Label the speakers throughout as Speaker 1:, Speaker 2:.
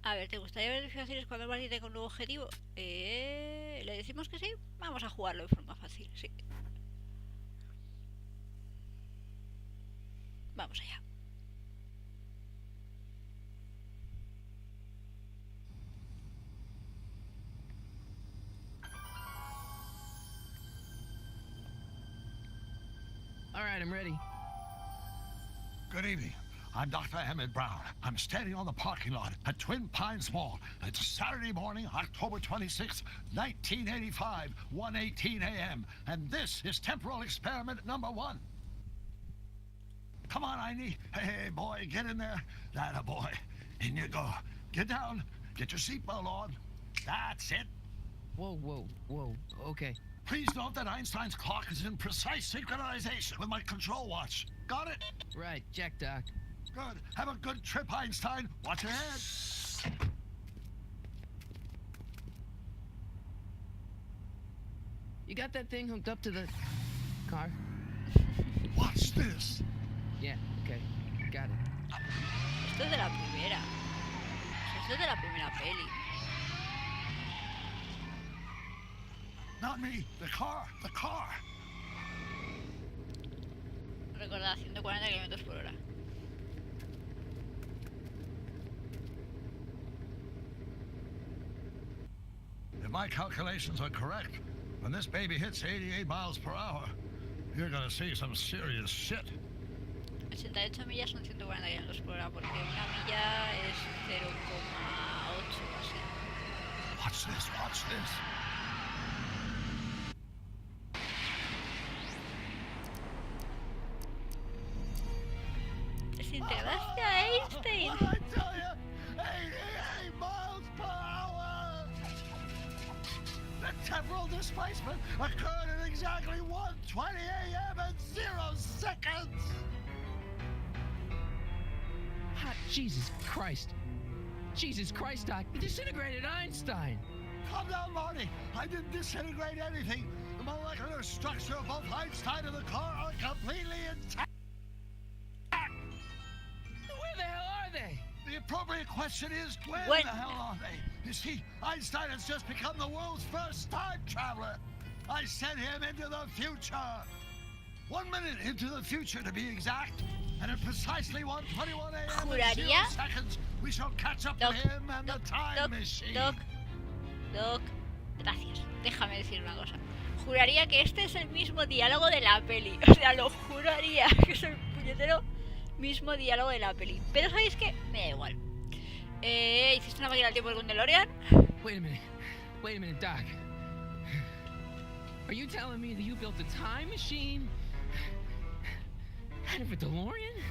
Speaker 1: A ver, ¿te gustaría ver notificaciones cuando alguien tenga un nuevo objetivo? ¿Le decimos que sí? Vamos a jugarlo de forma fácil, sí. Vamos allá.
Speaker 2: All right, I'm ready.
Speaker 3: Good evening. I'm Dr. Emmett Brown. I'm standing on the parking lot at Twin Pines Mall. It's Saturday morning, October 26th, 1985, 1:18 a.m. And this is temporal experiment number 1. Come on, Einie. Hey, boy, get in there. That a boy. In you go. Get down. Get your seatbelt on. That's it.
Speaker 2: Whoa. Okay.
Speaker 3: Please note that Einstein's clock is in precise synchronization with my control watch. Got it?
Speaker 2: Right, check, Doc.
Speaker 3: Good. Have a good trip, Einstein. Watch your head.
Speaker 2: You got that thing hooked up to the car?
Speaker 3: Watch this.
Speaker 2: Yeah, okay. Got it.
Speaker 1: Esto es de la primera. Esto es de la primera peli.
Speaker 3: Not me. The car. The car.
Speaker 1: Recordad, 140 km por hora.
Speaker 3: If my calculations are correct, when this baby hits 88 miles per hour, you're gonna see some serious shit.
Speaker 1: 88 millas son 140 km por hora, porque una milla es 0,8 o así.
Speaker 3: Watch this, watch this.
Speaker 1: Desintegraste a Einstein.
Speaker 3: What I tell you, 88 miles per hour. The temporal displacement occurred at exactly 1:20 a.m. and 0 seconds.
Speaker 2: Jesus Christ. Jesus Christ, Doc. You disintegrated Einstein.
Speaker 3: Calm down, Marty. I didn't disintegrate anything. The molecular structure of both Einstein and the car are completely intact.
Speaker 2: Where the hell are they?
Speaker 3: The appropriate question is, when
Speaker 1: When?
Speaker 3: the hell are they? You see, Einstein has just become the world's first time traveler. I sent him into the future. 1 minute into the future, to be exact. And at precisely 1:21 a.m. and 0
Speaker 1: Juraría.
Speaker 3: seconds, we shall catch up
Speaker 1: Doc,
Speaker 3: to him and the time machine.
Speaker 1: Doc, gracias. Déjame decir una cosa. Juraría que este es el mismo diálogo de la peli. O sea, lo juraría que es el puñetero mismo diálogo de la peli. Pero ¿sabéis qué? Me da igual. ¿Hiciste una máquina del tiempo con DeLorean?
Speaker 2: Wait a minute, Doc. Are you telling me that you built a time machine out of a DeLorean?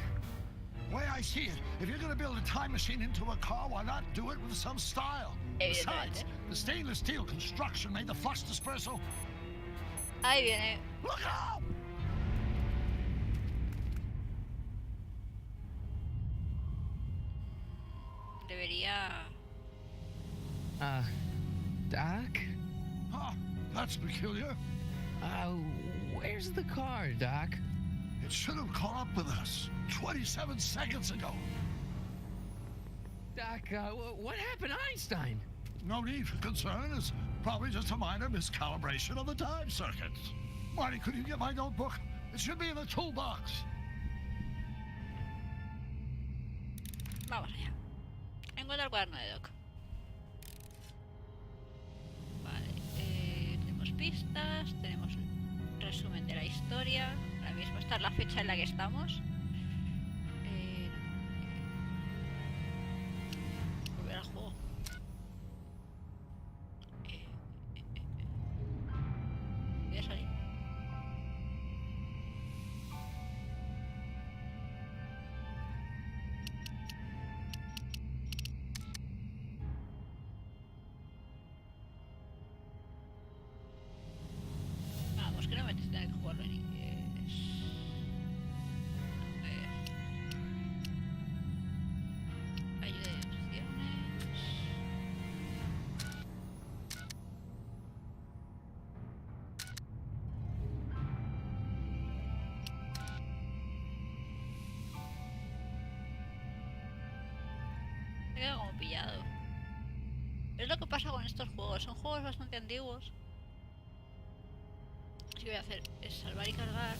Speaker 3: The way I see it, if you're going to build a time machine into a car, why not do it with some style? Besides, the stainless steel construction made the flux dispersal.
Speaker 1: Ahí viene.
Speaker 3: Look out!
Speaker 1: Debería...
Speaker 2: Doc?
Speaker 3: Huh, that's peculiar.
Speaker 2: Where's the car, Doc?
Speaker 3: It should have caught up with us 27 seconds ago.
Speaker 2: Doc, what happened to Einstein?
Speaker 3: No need for concern. It's probably just a minor miscalibration of the time circuits. Marty, could you get my notebook? It should be in the toolbox.
Speaker 1: Vamos allá. Encuentra el cuaderno de Doc. Vale, tenemos pistas, tenemos un resumen de la historia. Ahora mismo esta es la fecha en la que estamos. Volver al juego. Voy a salir. Vamos, que no me tendré que jugarlo en inglés. A ver. Ayuda de opciones. Me quedo como pillado. Es lo que pasa con estos juegos. Son juegos bastante antiguos. Lo que voy a hacer es salvar y cargar.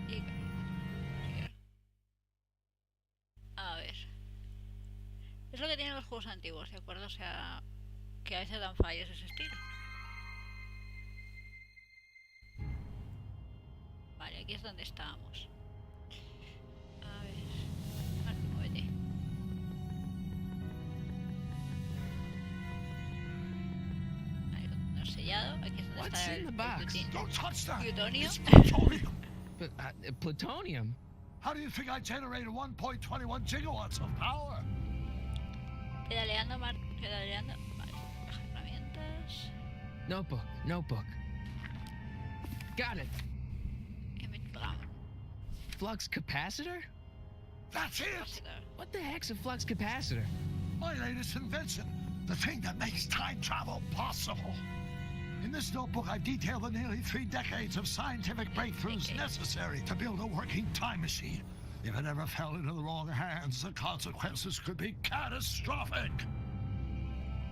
Speaker 1: Y cargar. A ver. Es lo que tienen los juegos antiguos, ¿de acuerdo? O sea, que a veces dan fallos ese estilo. Vale, aquí es donde estábamos. A ver. Vale, muévete. Ahí lo he sellado. Aquí es donde
Speaker 2: What's
Speaker 1: está
Speaker 2: in the
Speaker 1: el
Speaker 2: box?
Speaker 3: Don't touch that!
Speaker 1: plutonio.
Speaker 3: It's plutonium!
Speaker 2: But plutonium?
Speaker 3: How do you think I generated 1.21 gigawatts of power?
Speaker 1: Pedaleando, pedaleando. Vale, baja herramientas.
Speaker 2: Notebook. Got it.
Speaker 1: Encuentrame.
Speaker 2: Flux capacitor?
Speaker 3: That's it!
Speaker 2: What the heck's a flux capacitor?
Speaker 3: My latest invention, the thing that makes time travel possible. In this notebook, I detail the nearly 3 decades of scientific breakthroughs necessary to build a working time machine. If it ever fell into the wrong hands, the consequences could be catastrophic.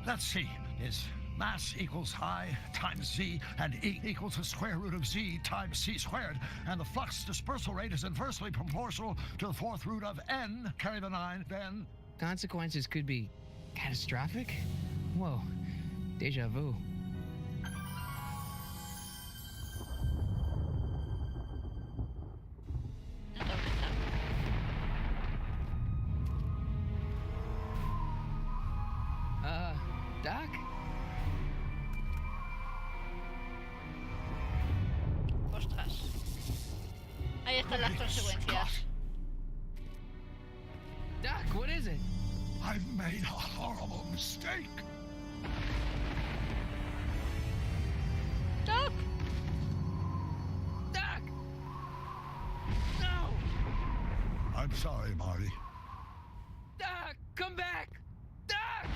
Speaker 3: Let's see, is mass equals I times Z, and E equals the square root of Z times C squared, and the flux dispersal rate is inversely proportional to the 4th root of N, carry the 9, then...
Speaker 2: Consequences could be catastrophic? Whoa, deja vu. Doc?
Speaker 1: Ostras. Ahí están las consecuencias.
Speaker 2: Doc, what is it?
Speaker 3: I've made a horrible mistake.
Speaker 1: ¡Doc!
Speaker 2: Doc! No!
Speaker 3: I'm sorry, Marty.
Speaker 2: Doc, come back! Doc!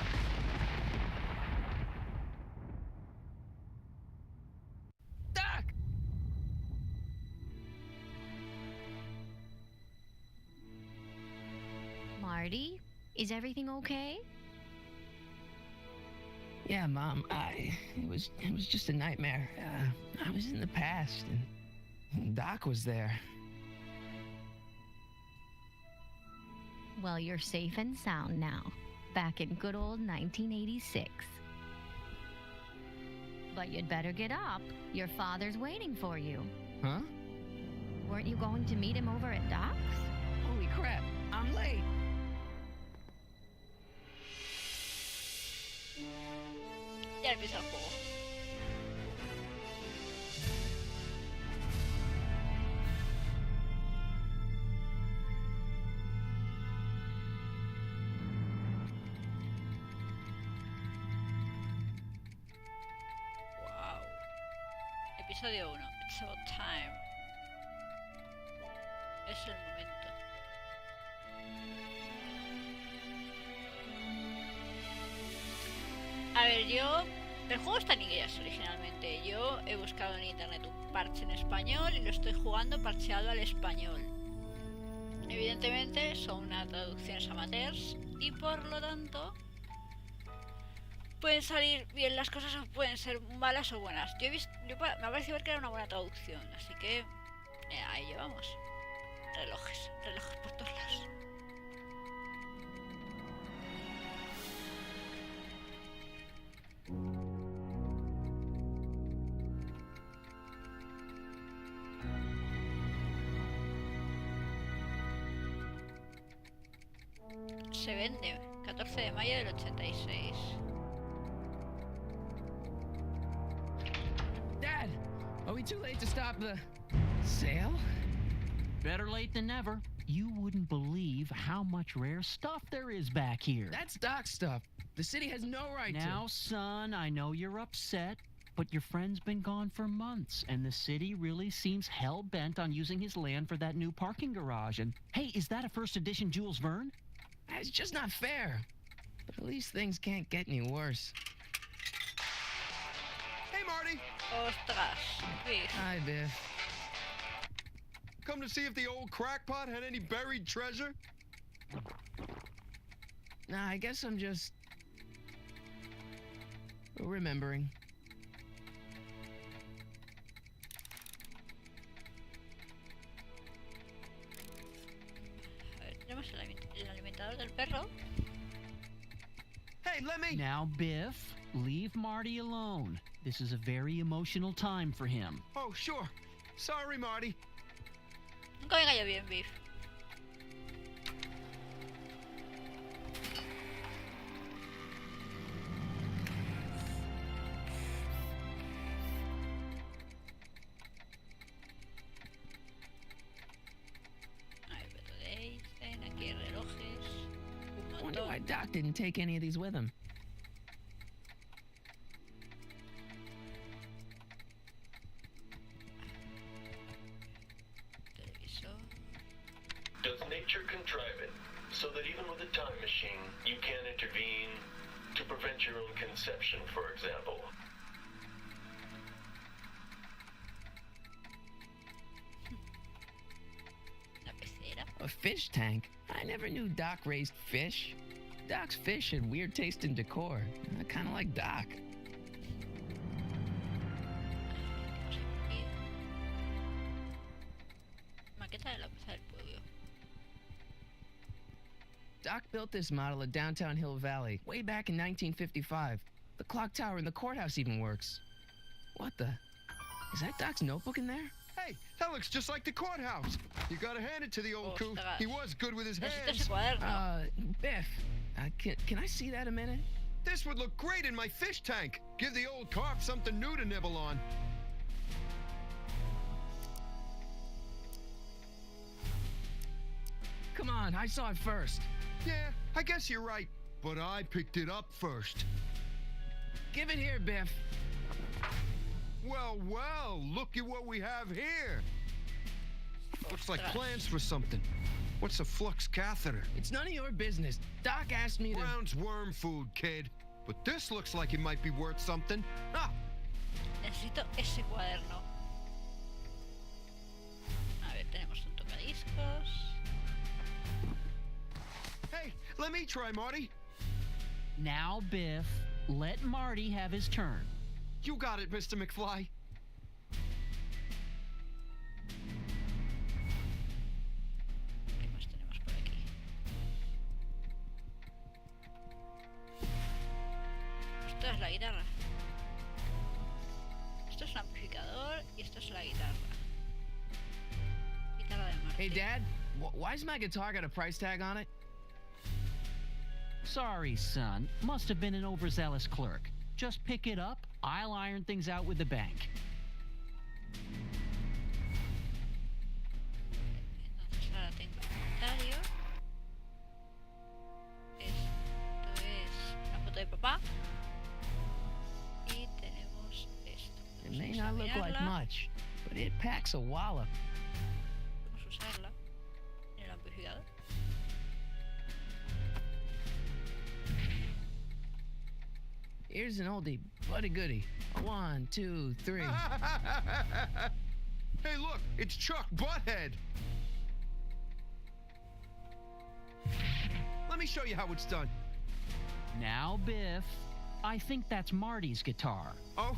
Speaker 2: Doc!
Speaker 4: Marty, is everything okay?
Speaker 2: Yeah, Mom, it was just a nightmare. I was in the past, and Doc was there.
Speaker 4: Well, you're safe and sound now, back in good old 1986. But you'd better get up. Your father's waiting for you.
Speaker 2: Huh?
Speaker 4: Weren't you going to meet him over at Doc's?
Speaker 2: Holy crap, I'm late.
Speaker 1: Ya empieza el juego. Wow. Episodio 1. It's about time. Es el momento. A ver, el juego está en inglés originalmente. Yo he buscado en internet un parche en español y lo estoy jugando parcheado al español. Evidentemente son unas traducciones amateurs y por lo tanto pueden salir bien las cosas o pueden ser malas o buenas. Me ha parecido ver que era una buena traducción, así que ahí llevamos. Relojes por todos lados. Se vende 14 de mayo del 86.
Speaker 2: Dad, are we too late to stop the sale?
Speaker 5: Better late than never. You wouldn't believe how much rare stuff there is back here.
Speaker 2: That's Doc stuff. The city has no right
Speaker 5: Now, son, I know you're upset, but your friend's been gone for months, and the city really seems hell-bent on using his land for that new parking garage. And, hey, is that a first edition Jules Verne?
Speaker 2: It's just not fair. But at least things can't get any worse.
Speaker 3: Hey, Marty.
Speaker 1: Ostras, Biff.
Speaker 2: Hi, Biff.
Speaker 6: Come to see if the old crackpot had any buried treasure?
Speaker 2: Nah, I guess I'm just remembering.
Speaker 1: A ver, tenemos el alimentador del perro.
Speaker 6: Hey, let me...
Speaker 5: Now, Biff, leave Marty alone. This is a very emotional time for him.
Speaker 6: Oh, sure. Sorry, Marty.
Speaker 1: Nunca me cayó bien, Biff. Hay método de Einstein, aquí hay relojes. Un
Speaker 2: Wonder why
Speaker 1: montón.
Speaker 2: Doc didn't take any of these with him.
Speaker 1: Televisor.
Speaker 7: Does nature contrive it so that even with a time machine, you can intervene to prevent your own conception, for example?
Speaker 1: Una pecera.
Speaker 2: A fish tank? I never knew Doc raised fish. Doc's fish had weird taste in decor. I kind of like Doc.
Speaker 1: Maqueta de la plaza del pueblo.
Speaker 2: Doc built this model at downtown Hill Valley way back in 1955. The clock tower in the courthouse even works. What the? Is that Doc's notebook in there?
Speaker 6: Hey, that looks just like the courthouse. You gotta hand it to the old coot.
Speaker 1: Ostras.
Speaker 6: He was good with his
Speaker 1: Necesito
Speaker 6: hands.
Speaker 1: ese cuaderno.
Speaker 2: Biff, can I see that a minute?
Speaker 6: This would look great in my fish tank. Give the old carp something new to nibble on.
Speaker 2: Come on, I saw it first.
Speaker 6: Yeah, I guess you're right. But I picked it up first.
Speaker 2: Give it here, Biff.
Speaker 6: Well, well, look at what we have here. Looks like
Speaker 1: Ostras.
Speaker 6: plans for something. What's a flux catheter?
Speaker 2: It's none of your business. Doc asked me to...
Speaker 6: Brown's worm food, kid. But this looks like it might be worth something. Ah,
Speaker 1: Necesito ese cuaderno. A ver, tenemos un tocadiscos.
Speaker 6: hey, let me try, Marty.
Speaker 5: Now, Biff, let Marty have his turn.
Speaker 6: You got it, Mr. McFly.
Speaker 1: ¿Qué más tenemos por aquí? Esto es la guitarra. Esto es un amplificador y esto es la guitarra. Guitarra de Marty.
Speaker 2: Hey, Dad, why's my guitar got a price tag on it?
Speaker 5: Sorry, son. Must have been an overzealous clerk. Just pick it up. I'll iron things out with the bank.
Speaker 1: Entonces ahora tengo inventario. Esto es una foto de papá. Y tenemos esto.
Speaker 2: It may
Speaker 1: Vamos a
Speaker 2: not look like
Speaker 1: examinarla.
Speaker 2: much, but it packs a wallop.
Speaker 1: Vamos a usarla en el amplificador.
Speaker 2: Here's an oldie, but a goodie. 1, 2, 3.
Speaker 6: Hey, look, it's Chuck Butthead. Let me show you how it's done.
Speaker 5: Now, Biff, I think that's Marty's guitar.
Speaker 6: Oh,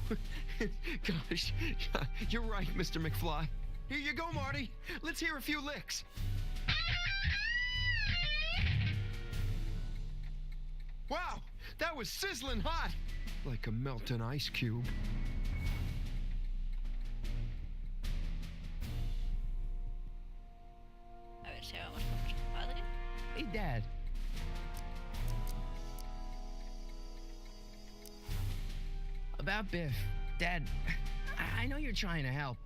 Speaker 6: gosh, you're right, Mr. McFly. Here you go, Marty. Let's hear a few licks. Wow, that was sizzling hot, like a melting ice cube.
Speaker 1: A ver si vamos con nuestro padre.
Speaker 2: Hey, Dad. About Biff. Dad, I know you're trying to help.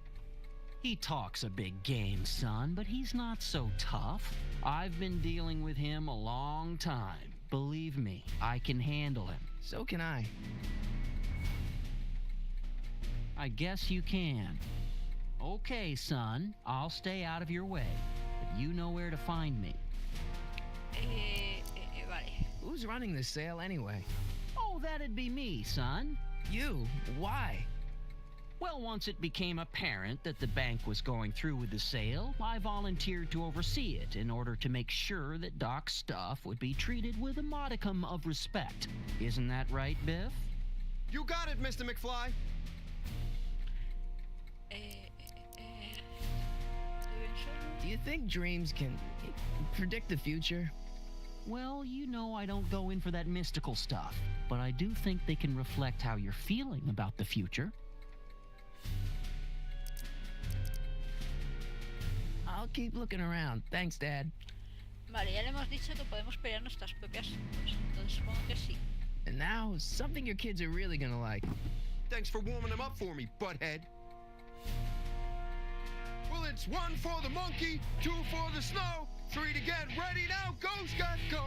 Speaker 5: He talks a big game, son, but he's not so tough. I've been dealing with him a long time. Believe me, I can handle him.
Speaker 2: So can I.
Speaker 5: I guess you can. Okay, son, I'll stay out of your way, but you know where to find me.
Speaker 1: Vale.
Speaker 2: Who's running this sale anyway?
Speaker 5: Oh, that'd be me, son.
Speaker 2: You. Why?
Speaker 5: Well, once it became apparent that the bank was going through with the sale, I volunteered to oversee it in order to make sure that Doc's stuff would be treated with a modicum of respect. Isn't that right, Biff?
Speaker 6: You got it, Mr. McFly.
Speaker 2: Do you think dreams can predict the future?
Speaker 5: Well, you know I don't go in for that mystical stuff, but I do think they can reflect how you're feeling about the future.
Speaker 2: I'll keep looking around. Thanks, Dad.
Speaker 1: Vale, ya le hemos dicho que podemos pelear nuestras propias cosas, entonces supongo que sí.
Speaker 2: And now, something your kids are really gonna like.
Speaker 6: Thanks for warming them up for me, butthead. Well, it's 1 for the monkey, 2 for the snow, 3 to get ready now. Go, Scott, go.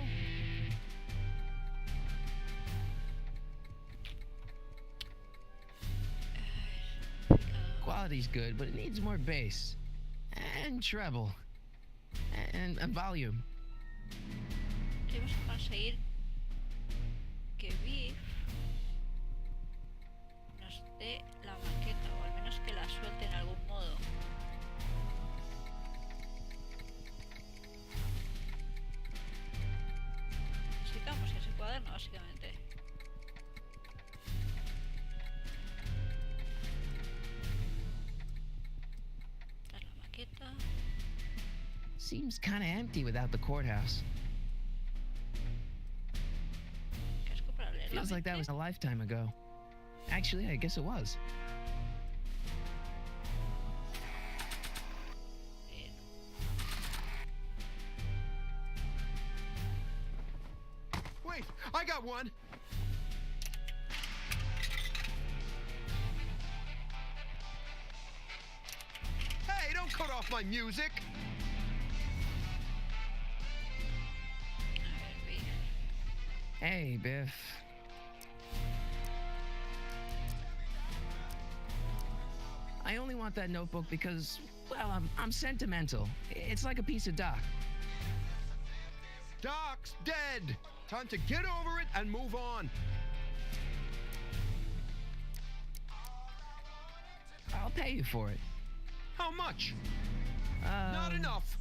Speaker 2: Quality's good, but it needs more bass. And treble. And volume.
Speaker 1: Tenemos que conseguir que Biff nos dé la maqueta, o al menos que la suelte en algún modo. Necesitamos ese cuaderno, básicamente. Esta es la maqueta.
Speaker 2: Seems kinda empty without the courthouse.
Speaker 1: Casco para leer la
Speaker 2: Feels like that
Speaker 1: mente.
Speaker 2: was a lifetime ago. Actually, I guess it was.
Speaker 1: Bien.
Speaker 6: Wait, I got one. Hey, don't cut off my music.
Speaker 1: A ver, Biff.
Speaker 2: Hey, Biff. I only want that notebook because, well, I'm sentimental. It's like a piece of Doc.
Speaker 6: Doc's dead. Time to get over it and move on.
Speaker 2: I'll pay you for it.
Speaker 6: How much? Not enough.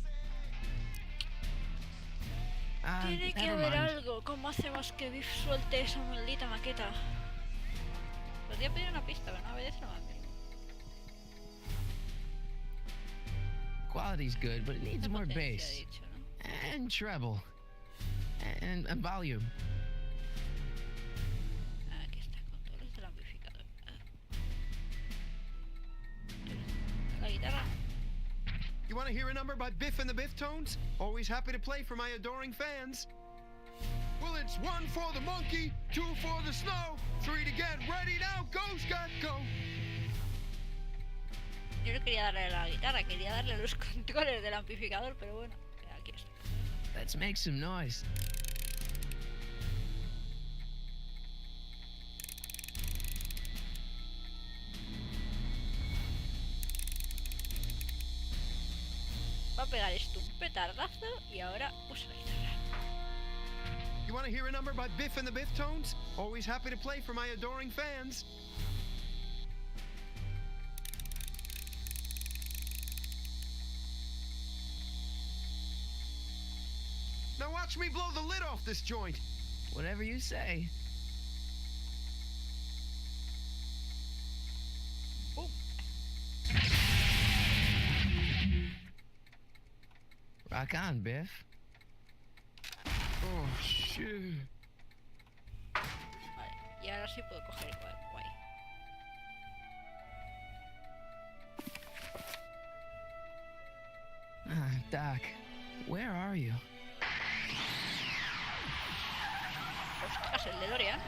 Speaker 1: Tiene que
Speaker 2: Never
Speaker 1: haber
Speaker 2: mind.
Speaker 1: algo. ¿Cómo hacemos que Biff suelte esa maldita maqueta? Podría pedir una pista, pero no obedece la maqueta.
Speaker 2: Quality's good, but it needs
Speaker 1: La
Speaker 2: more
Speaker 1: potencia, he
Speaker 2: bass.
Speaker 1: dicho, ¿no?
Speaker 2: And treble. And volume.
Speaker 1: Aquí está, controles del amplificador. La guitarra.
Speaker 6: You want to hear a number by Biff and the Biff Tones? Always happy to play for my adoring fans. Well, it's 1 for the monkey, 2 for the snow, 3 to get ready now. Go, Scott, go.
Speaker 1: Yo no quería darle a la guitarra, quería darle a los controles del amplificador, pero bueno, aquí está.
Speaker 2: Let's make some noise.
Speaker 1: Va a pegar esto un petardazo y ahora usa la guitarra.
Speaker 6: You want to hear a number by Biff and the Biff Tones? Always happy to play for my adoring fans. Now watch me blow the lid off this joint.
Speaker 2: Whatever you say.
Speaker 1: ¡Pum!
Speaker 2: Rock on, Biff.
Speaker 6: Oh, shit.
Speaker 1: Vale, y ahora sí puedo coger el cuadro. Guay.
Speaker 2: Doc, where are you?
Speaker 1: Ostras, el DeLorean.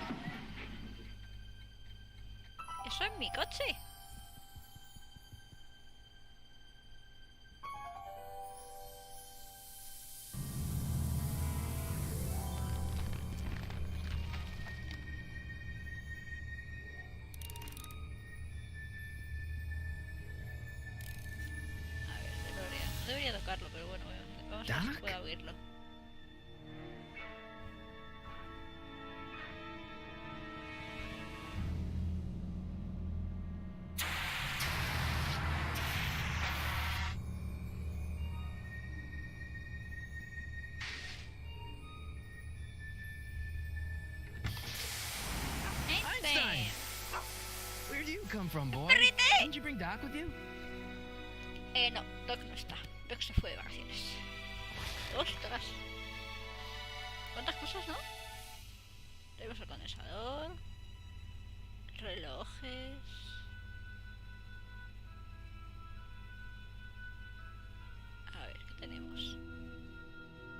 Speaker 1: Eso es mi coche. A ver, DeLorean. No debería tocarlo, pero bueno, vamos a ver si
Speaker 2: Doc?
Speaker 1: puedo oírlo.
Speaker 2: Where do you come from, boy?
Speaker 1: ¡Perrite!
Speaker 2: Didn't you bring Doc with you?
Speaker 1: No, Doc no está. Doc se fue de vacaciones. ¡Ostras! ¿Cuántas cosas, no? Tenemos el condensador. Relojes. A ver, ¿qué tenemos?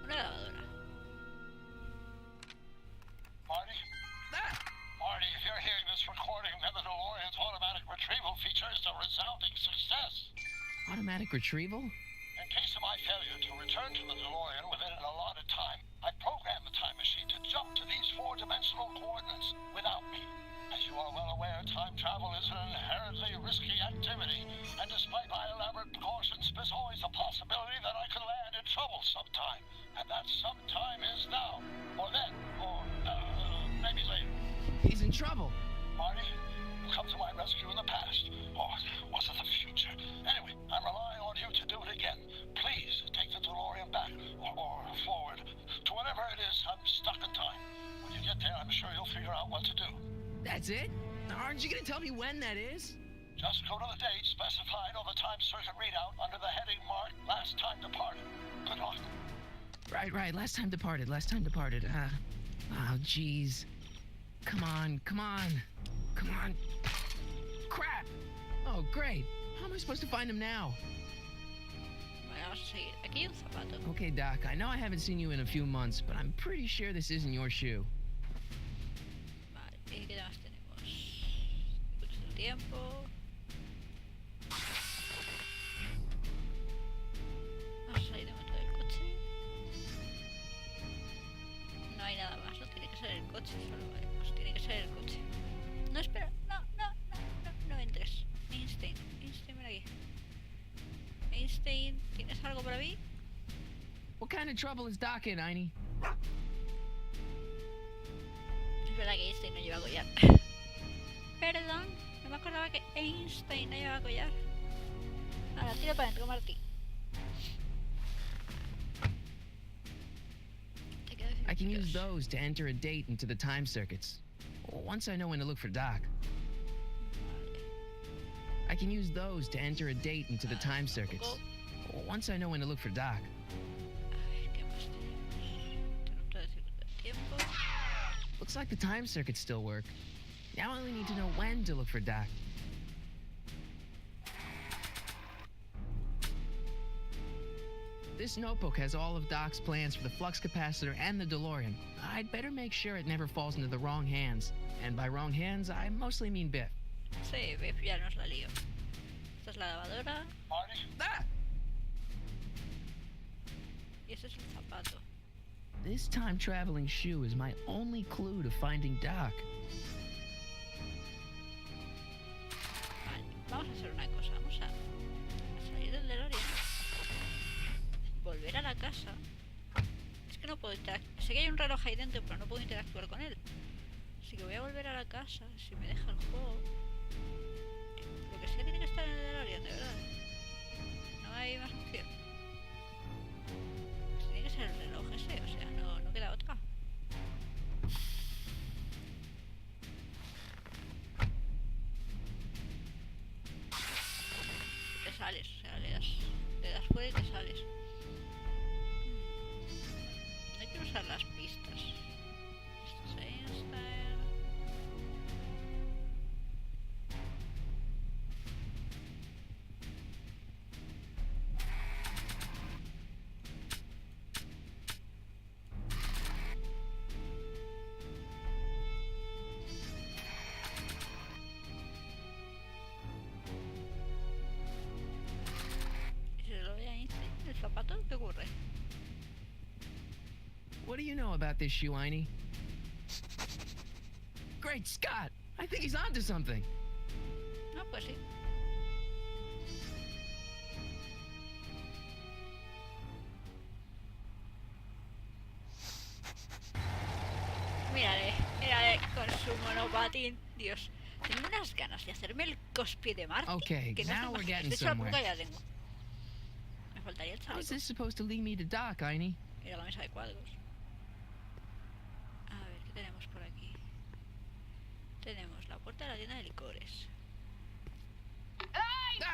Speaker 1: Una lavadora.
Speaker 3: Marty?
Speaker 2: Ah!
Speaker 3: Marty, if you're hearing this recording, then the DeLorean's automatic retrieval feature is a resounding success.
Speaker 2: Automatic retrieval?
Speaker 3: In case of my failure to return to the DeLorean within an allotted time, I programmed the time machine to jump to these four-dimensional coordinates without me. As you are well aware, time travel is an inherently risky activity, and despite my elaborate precautions, there's always a possibility that I could land in trouble sometime. And that sometime is now, or then, or maybe later.
Speaker 2: He's in trouble.
Speaker 3: Marty, you come to my rescue in the past, or was it the future? Anyway, I'm relying on you to do it again. Please take the DeLorean back, or forward, to whatever it is. I'm stuck in time. When you get there, I'm sure you'll figure out what to do.
Speaker 2: That's it? Aren't you gonna tell me when that is?
Speaker 3: Just go to the date specified on the time circuit readout under the heading marked Last Time Departed. Good luck.
Speaker 2: Right. Last time departed. Oh, jeez. Come on. Crap! Oh, great. How am I supposed to find him now?
Speaker 1: Vale, vamos a seguir. Aquí hay un zapato.
Speaker 2: Okay, Doc, I know I haven't seen you in a few months, but I'm pretty sure this isn't your shoe.
Speaker 1: Vale, ¿y qué más tenemos? Coches del tiempo. Vamos a salir de momento del coche. No hay nada más, ¿no? Tiene que ser el coche solo, vale. Pues tiene que ser el coche. No, espera, no entres. Einstein, ven aquí. Einstein, ¿tienes algo para mí?
Speaker 2: What kind of trouble is Doc in, Einie?
Speaker 1: Es verdad que Einstein no lleva collar. Perdón, no me acordaba que Einstein no lleva collar. Ahora, tira para adentro, Marty.
Speaker 2: I can use those to enter a date into the time circuits. Once I know when to look for Doc. I can use those to enter a date into the time circuits. Once I know when to look for Doc.
Speaker 1: A ver, ¿qué más tenemos? Interruptor de circuito del tiempo.
Speaker 2: Looks like the time circuits still work. Now I only need to know when to look for Doc. This notebook has all of Doc's plans for the flux capacitor and the DeLorean. I'd better make sure it never falls into the wrong hands. And by wrong hands, I mostly mean Biff.
Speaker 1: Sí, Biff ya nos la lío. Esta es la lavadora.
Speaker 3: Marty?
Speaker 2: Ah!
Speaker 1: Y ese es el zapato.
Speaker 2: This time-traveling shoe is my only clue to finding Doc.
Speaker 1: Vale, vamos a hacer una cosa. Vamos a salir del DeLorean. Volver a la casa. Es que no puedo interactuar. Sé que hay un reloj ahí dentro, pero no puedo interactuar con él. Así que voy a volver a la casa, si me deja el juego. Lo que sí que tiene que estar en el DeLorean, de verdad. No hay más opción. Pues tiene que ser el reloj ese, o sea, no queda otra. Te sales, o sea, le das fuera y te sales. Hay que usar las pistas. Esto es Einstein. ¿Y si lo ve a Einstein? ¿El zapato? ¿Qué ocurre?
Speaker 2: What do you know about this shoe, Einie? Great Scott! I think he's onto something.
Speaker 1: No, pues sí. Mírale con su monopatín. Dios, tengo unas ganas de hacerme el cosplay de Marty.
Speaker 2: Okay,
Speaker 1: que no
Speaker 2: now
Speaker 1: se
Speaker 2: we're
Speaker 1: imaginan.
Speaker 2: getting
Speaker 1: De hecho, la
Speaker 2: somewhere.
Speaker 1: peluca ya la tengo. Me faltaría el
Speaker 2: How
Speaker 1: chaleco
Speaker 2: is this supposed to lead me to Doc, Einie?
Speaker 1: y la mesa de cuadros. A ver, ¿qué tenemos por aquí? Tenemos la puerta de la tienda de licores.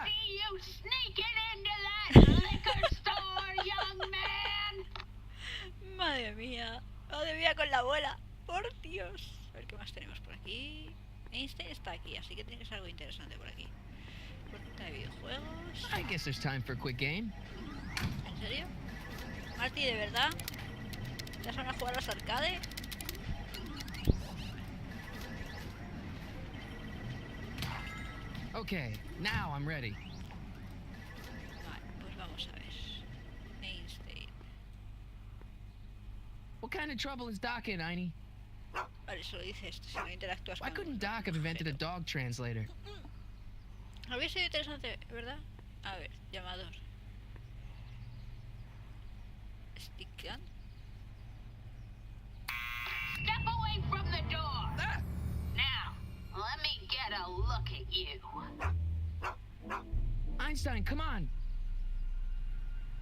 Speaker 4: see you sneaking into that liquor store, young man.
Speaker 1: Madre mía. Madre mía con la bola. Por Dios. A ver qué más tenemos por aquí. Einstein está aquí, así que tiene que ser algo interesante por aquí. Puerta de videojuegos.
Speaker 2: I guess there's time for a quick game.
Speaker 1: ¿En serio? Marty, ¿de verdad? ¿Ya van a jugar a los arcades?
Speaker 2: Okay, now I'm ready.
Speaker 1: Vale, pues vamos a ver. Einstein.
Speaker 2: What kind of trouble is Doc in, Einie?
Speaker 1: Vale, eso lo dice esto, si no interactúas
Speaker 2: Why
Speaker 1: con
Speaker 2: couldn't
Speaker 1: un
Speaker 2: Doc have invented a
Speaker 1: objeto.
Speaker 2: dog translator?
Speaker 1: Habría sido interesante, ¿verdad? A ver, llamador. Stickland.
Speaker 4: Step away from the door. Now, let me get a look at you.
Speaker 2: Einstein, come on.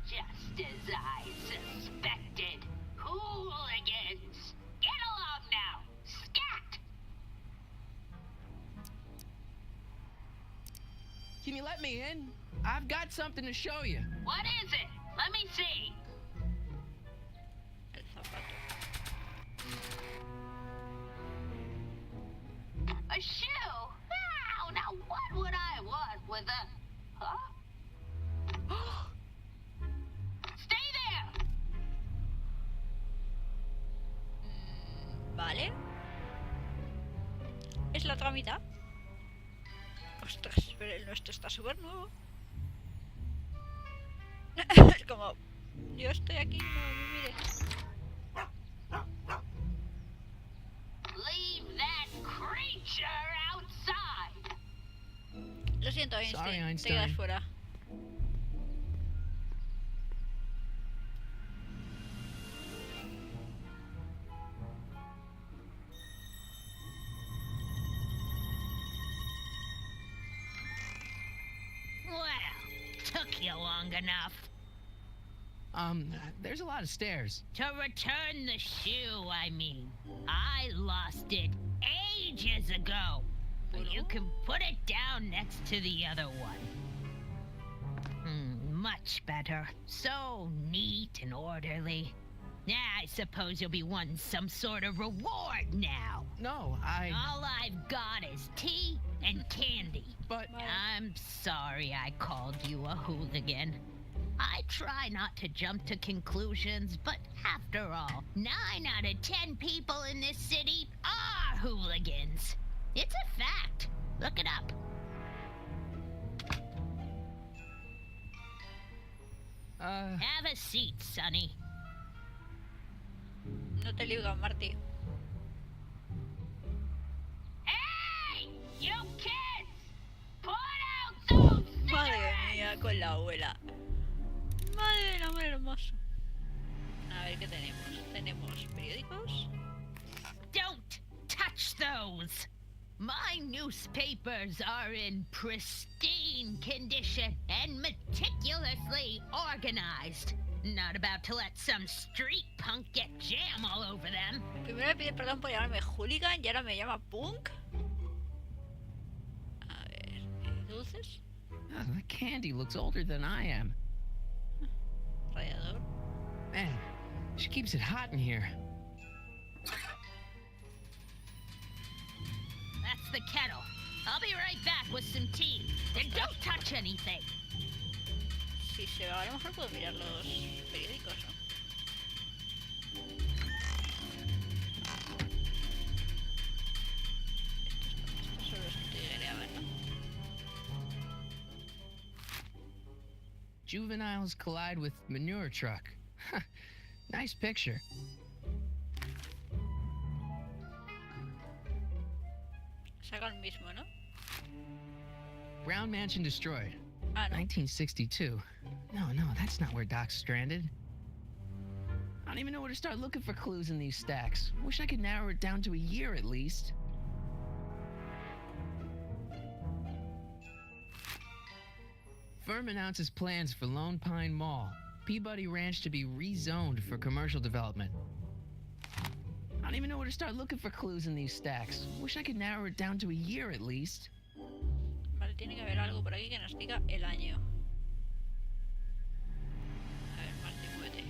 Speaker 4: Just as I suspected. Hooligans! Get along now! Scat!
Speaker 2: Can you let me in? I've got something to show you.
Speaker 4: What is it? Let me see.
Speaker 1: El zapato.
Speaker 4: A shoe? Wow, now what would I want with a... Huh? Stay there!
Speaker 1: Vale. Es la otra mitad. Ostras, pero el nuestro está súper nuevo. Es como... Yo estoy aquí, no me mires.
Speaker 4: Leave that creature outside!
Speaker 1: Lo siento, Einstein.
Speaker 2: Sorry,
Speaker 1: Te
Speaker 2: Einstein.
Speaker 1: quedas fuera.
Speaker 4: Well, took you long enough.
Speaker 2: There's a lot of stairs.
Speaker 4: To return the shoe, I mean. I lost it ages ago. You can put it down next to the other one. Much better. So neat and orderly. I suppose you'll be wanting some sort of reward now.
Speaker 2: No,
Speaker 4: All I've got is tea and candy.
Speaker 2: But
Speaker 4: I'm sorry I called you a hooligan. I try not to jump to conclusions, but after all, 9 out of 10 people in this city are hooligans. It's a fact. Look it up. Have a seat, Sonny.
Speaker 1: No te libras, Marty.
Speaker 4: Hey! You kids! Put out those
Speaker 1: Madre
Speaker 4: cigarettes!
Speaker 1: mía, con la abuela. Madre del amor hermoso. A ver qué tenemos. Tenemos periódicos.
Speaker 4: Don't touch those! My newspapers are in pristine condition and meticulously organized. Not about to let some street punk get jam all over them.
Speaker 1: Primero me pide perdón por llamarme hooligan y ahora me llama punk. A ver, dulces.
Speaker 2: the candy looks older than I am.
Speaker 1: Radiador.
Speaker 2: Man, she keeps it hot in here.
Speaker 4: That's the kettle. I'll be right back with some tea. And don't touch anything.
Speaker 1: Si se va, a lo mejor puedo mirar los periódicos, ¿no? Esto solo es que ver, ¿no?
Speaker 2: Juveniles collide with manure truck. Nice picture.
Speaker 1: Saca el mismo, ¿no?
Speaker 2: Brown Mansion destroyed.
Speaker 1: Ah, no.
Speaker 2: 1962. No, that's not where Doc's stranded. I don't even know where to start looking for clues in these stacks. Wish I could narrow it down to a year at least. Firm announces plans for Lone Pine Mall, Peabody Ranch to be rezoned for commercial development. I don't even know where to start looking for clues in these stacks. Wish I could narrow it down to a year at least.
Speaker 1: Vale, Vale, tiene que haber algo por aquí que nos diga el año. A ver, Martín, muévete.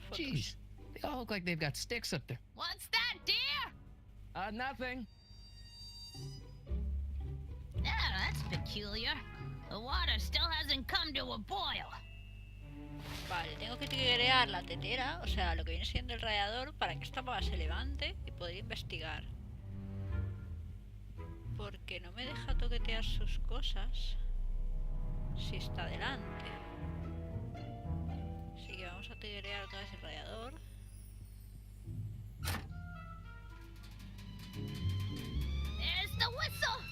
Speaker 1: Fotos.
Speaker 2: Jeez, they all look like they've got sticks up there.
Speaker 4: What's that, dear?
Speaker 2: Nothing.
Speaker 4: Oh, that's peculiar. The water still hasn't come to a boil.
Speaker 1: Vale, tengo que tigrear la tetera, o sea, lo que viene siendo el radiador, para que esta pava se levante y poder investigar. Porque no me deja toquetear sus cosas si está delante. Así que vamos a tigrear otra vez el radiador.
Speaker 4: There's the whistle.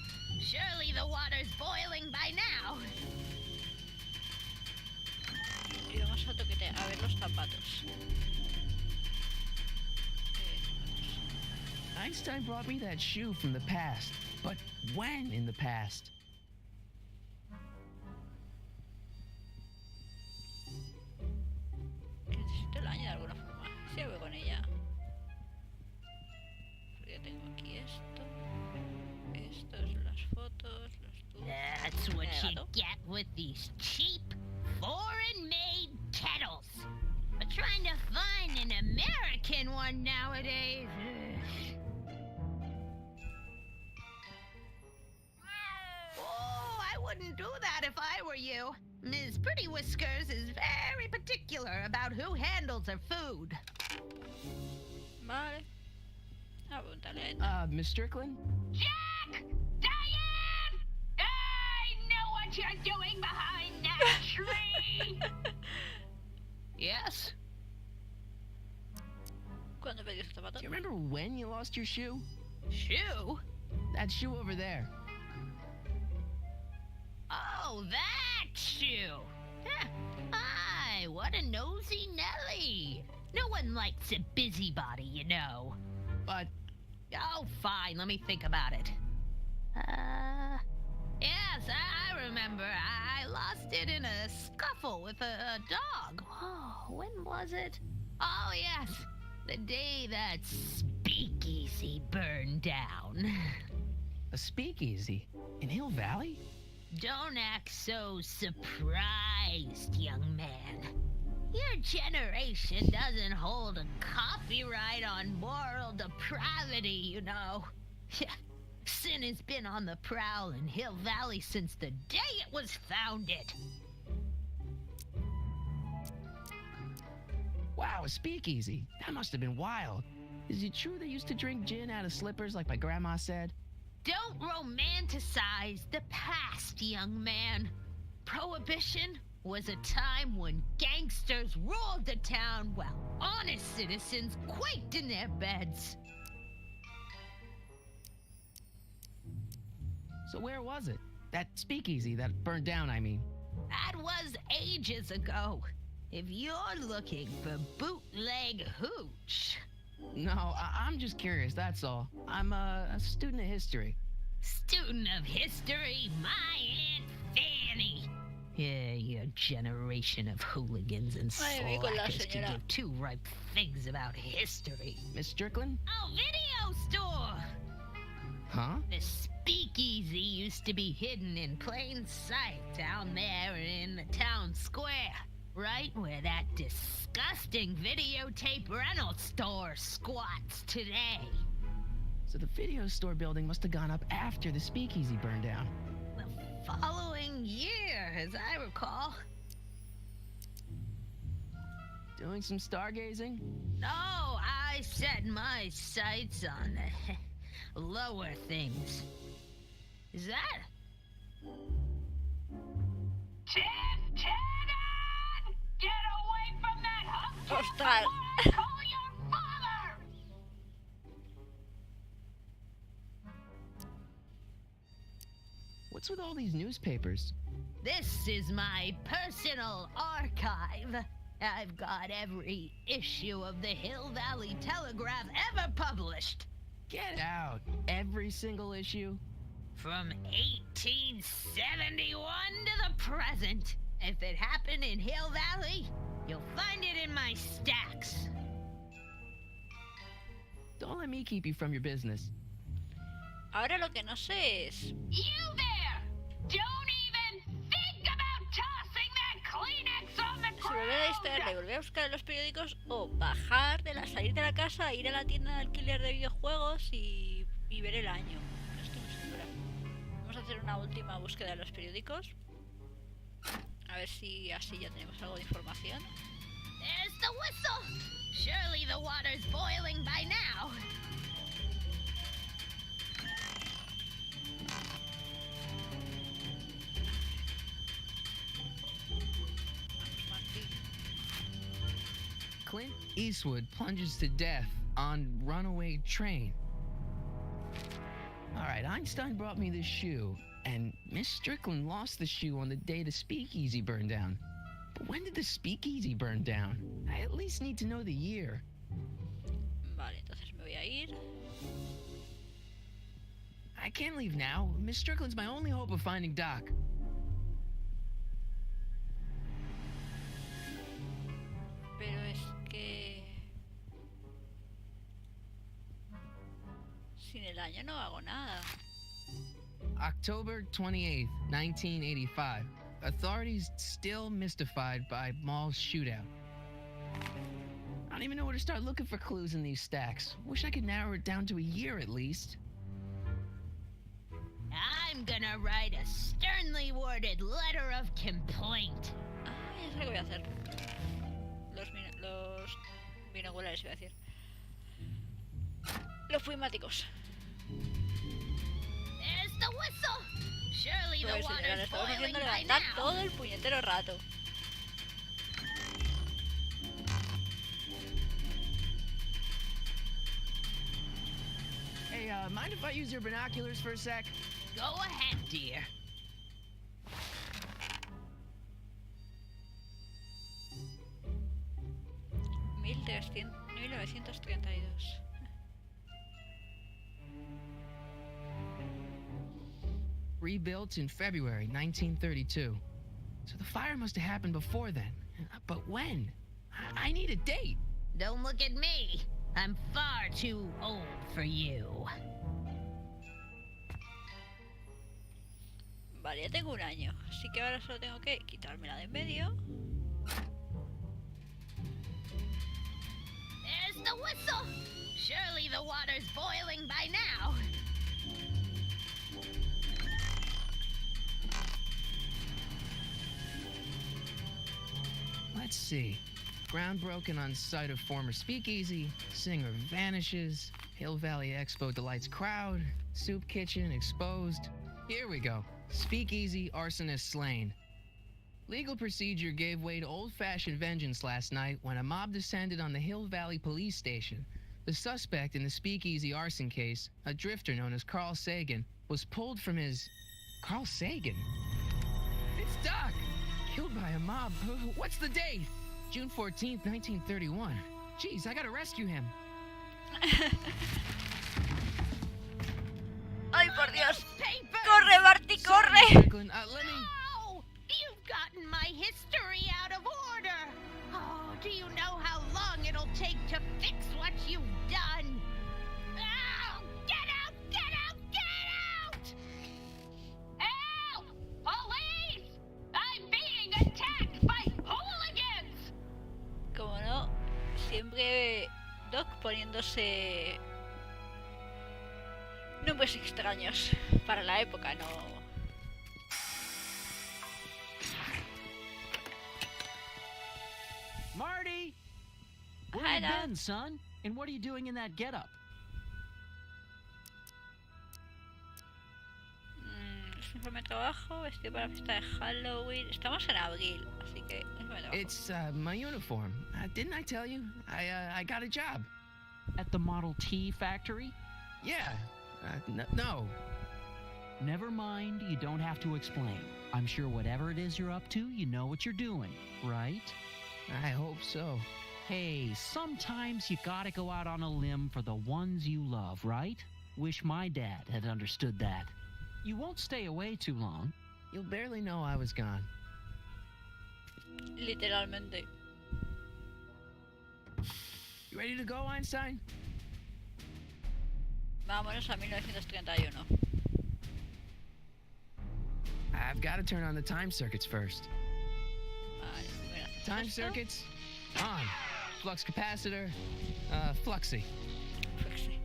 Speaker 4: Surely the water's boiling by now.
Speaker 1: Y vamos a toquetear, a ver los zapatos.
Speaker 2: Einstein brought me that shoe from the past. But when in the past?
Speaker 1: Necesito el año de alguna forma. Sí, voy con ella. Porque tengo aquí esto. Estas son las fotos, los tubos.
Speaker 4: That's what
Speaker 1: Mira,
Speaker 4: you
Speaker 1: gato.
Speaker 4: get with these cheap, foreign-made kettles. But trying to find an American one nowadays. Oh, I wouldn't do that if I were you. Ms. Pretty Whiskers is very particular about who handles her food.
Speaker 1: Vale. A preguntarle a ella.
Speaker 2: Miss Strickland?
Speaker 4: Jack! Diane! I know what you're doing behind that tree! Yes?
Speaker 1: ¿Cuándo pedí su zapato?
Speaker 2: Do you remember when you lost your shoe?
Speaker 4: Shoe?
Speaker 2: That shoe over there.
Speaker 4: Oh, that shoe! Huh. Aye, what a nosy Nelly! No one likes a busybody, you know.
Speaker 2: But
Speaker 4: Oh, fine, let me think about it. Yes, I remember. I lost it in a scuffle with a dog. Oh, when was it? Oh, yes, the day that speakeasy burned down.
Speaker 2: a speakeasy in Hill Valley?
Speaker 4: Don't act so surprised, young man. Your generation doesn't hold a copyright on moral depravity, you know. Sin has been on the prowl in Hill Valley since the day it was founded.
Speaker 2: Wow, a speakeasy. That must have been wild. Is it true they used to drink gin out of slippers like my grandma said?
Speaker 4: Don't romanticize the past, young man. Prohibition was a time when gangsters ruled the town while honest citizens quaked in their beds.
Speaker 2: So where was it? That speakeasy that burned down, I mean.
Speaker 4: That was ages ago. If you're looking for bootleg hooch.
Speaker 2: No, I'm just curious, that's all. I'm a student of history.
Speaker 4: Student of history, my Aunt Fanny. Yeah, your generation of hooligans and
Speaker 1: Ay, me con la
Speaker 4: slackers can
Speaker 1: señora.
Speaker 4: give two ripe figs about history.
Speaker 2: Miss Strickland?
Speaker 4: Oh, video store!
Speaker 2: Huh?
Speaker 4: The speakeasy used to be hidden in plain sight down there in the town square. Right where that disgusting videotape rental store squats today.
Speaker 2: So the video store building must have gone up after the speakeasy burned down.
Speaker 4: The following year, as I recall.
Speaker 2: Doing some stargazing?
Speaker 4: No, I set my sights on the lower things. Is that? Tiff Tannen! Get away from that hunk!
Speaker 1: Ostras.
Speaker 4: I call your father!
Speaker 2: What's with all these newspapers?
Speaker 4: This is my personal archive. I've got every issue of the Hill Valley Telegraph ever published.
Speaker 2: Get out! Every single issue?
Speaker 4: From 1871 to the present. If it happened in Hill Valley, you'll find it in my stacks.
Speaker 2: Don't let me keep you from your business.
Speaker 1: Ahora lo que no sé es...
Speaker 4: You there! Don't even think about tossing that Kleenex on the
Speaker 1: Si volver a distraerle y volver a buscar en los periódicos o salir de la casa, ir a la tienda de alquiler de videojuegos y ver el año. No estoy muy segura. Vamos a hacer una última búsqueda en los periódicos. A ver si así ya tenemos algo de información.
Speaker 4: There's the whistle! Surely the water's boiling by now.
Speaker 1: Vamos, Martí.
Speaker 2: Clint Eastwood plunges to death on runaway train. All right, Einstein brought me this shoe, and Miss Strickland lost the shoe on the day the speakeasy burned down. But when did the speakeasy burn down? I at least need to know the year.
Speaker 1: Vale, entonces me voy a ir.
Speaker 2: I can't leave now. Miss Strickland's my only hope of finding Doc.
Speaker 1: Pero es que... sin el año no hago nada.
Speaker 2: October 28th, 1985. Authorities still mystified by mall's shootout. I don't even know where to start looking for clues in these stacks. Wish I could narrow it down to a year at least.
Speaker 4: I'm gonna write a sternly worded letter of complaint.
Speaker 1: Ah, ya sé lo que voy a hacer. Los binoculares, iba a decir. Los prismáticos.
Speaker 4: There's the whistle! Surely the
Speaker 1: Pues señora, le
Speaker 4: water's
Speaker 1: estamos
Speaker 4: boiling
Speaker 1: haciendo
Speaker 4: by
Speaker 1: levantar
Speaker 4: now.
Speaker 1: todo el puñetero rato.
Speaker 2: Hey, mind if I use your binoculars for a sec?
Speaker 4: Go ahead, dear.
Speaker 1: $1300, 1932.
Speaker 2: Rebuilt in February 1932. So the fire must have happened before then. But when? I need a date.
Speaker 4: Don't look at me. I'm far too old for you.
Speaker 1: Vale, ya tengo un año. Así que ahora solo tengo que quitármela de en medio.
Speaker 4: There's the whistle! Surely the water's boiling by now.
Speaker 2: Let's see. Ground broken on site of former speakeasy. Singer vanishes. Hill Valley Expo delights crowd. Soup kitchen exposed. Here we go. Speakeasy arsonist slain. Legal procedure gave way to old-fashioned vengeance last night when a mob descended on the Hill Valley police station. The suspect in the speakeasy arson case, a drifter known as Carl Sagan, was pulled from his... Carl Sagan? It's Doc! Killed by a mob. What's the date? June 14th, 1931. Jeez, I gotta rescue him.
Speaker 1: ¡Ay, por Dios!
Speaker 4: Paper!
Speaker 1: ¡Corre, Marty,
Speaker 2: Sorry,
Speaker 1: corre!
Speaker 2: Strickland. Let me...
Speaker 4: No! You've gotten my history out of order! Oh, do you know how long it'll take to fix what you've done? Oh, get out! Get out! Get out! Help! Police! I'm being attacked by hooligans!
Speaker 1: Como no, siempre Doc poniéndose nombres extraños para la época, no.
Speaker 5: Marty! Where
Speaker 1: Hi,
Speaker 5: you
Speaker 1: Doc.
Speaker 5: been, son? And what are you doing in that getup?
Speaker 1: Es un informe de trabajo, vestido para la fiesta de Halloween. Estamos en abril, así que informe de trabajo.
Speaker 2: It's my uniform. Didn't I tell you? I got a job.
Speaker 5: At the Model T factory?
Speaker 2: Yeah. No.
Speaker 5: Never mind, you don't have to explain. I'm sure whatever it is you're up to, you know what you're doing, right?
Speaker 2: I hope so.
Speaker 5: Hey, sometimes you gotta go out on a limb for the ones you love, right? Wish my dad had understood that. You won't stay away too long.
Speaker 2: You'll barely know I was gone.
Speaker 1: Literalmente.
Speaker 2: You ready to go, Einstein?
Speaker 1: Vámonos a 1931.
Speaker 2: I've got to turn on the time circuits first.
Speaker 1: Vale, primero hacemos
Speaker 2: Time
Speaker 1: esto.
Speaker 2: circuits on. Flux capacitor, fluxy.
Speaker 1: Fluxy.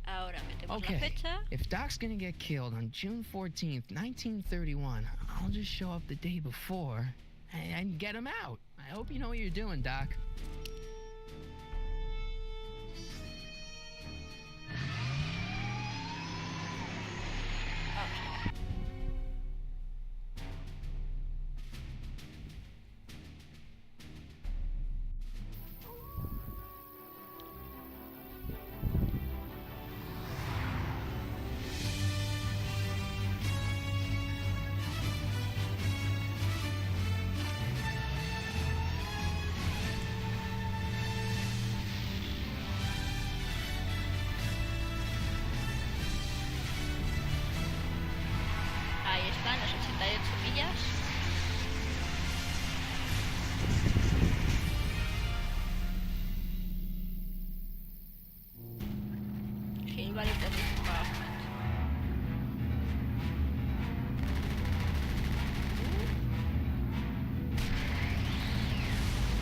Speaker 1: Ahora metemos la
Speaker 2: Okay,
Speaker 1: fecha.
Speaker 2: if Doc's gonna get killed on June 14th, 1931, I'll just show up the day before and get him out. I hope you know what you're doing, Doc.
Speaker 1: Vamos. Ahí están las 88 millas. Hill Valley Embankment.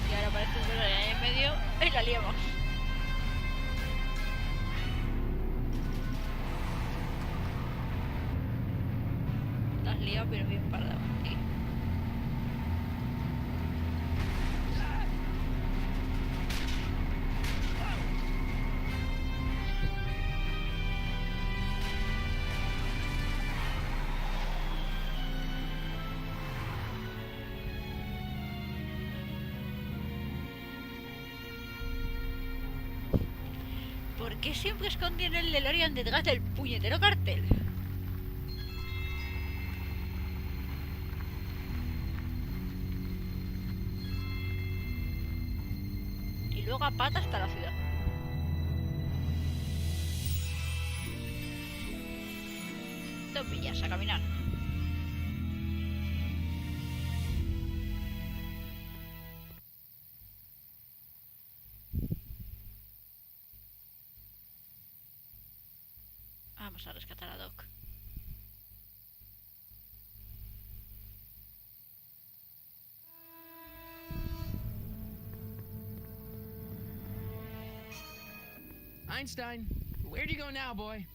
Speaker 1: Y ahora aparece un verde ahí en medio y la liamos. La has liado pero bien parda, tío. ¿Por qué siempre escondían el DeLorean detrás del puñetero cartel? Y luego a pata hasta la ciudad. Dos millas a caminar. Vamos a rescatar a Doc.
Speaker 2: Einstein, where'd you go now, boy?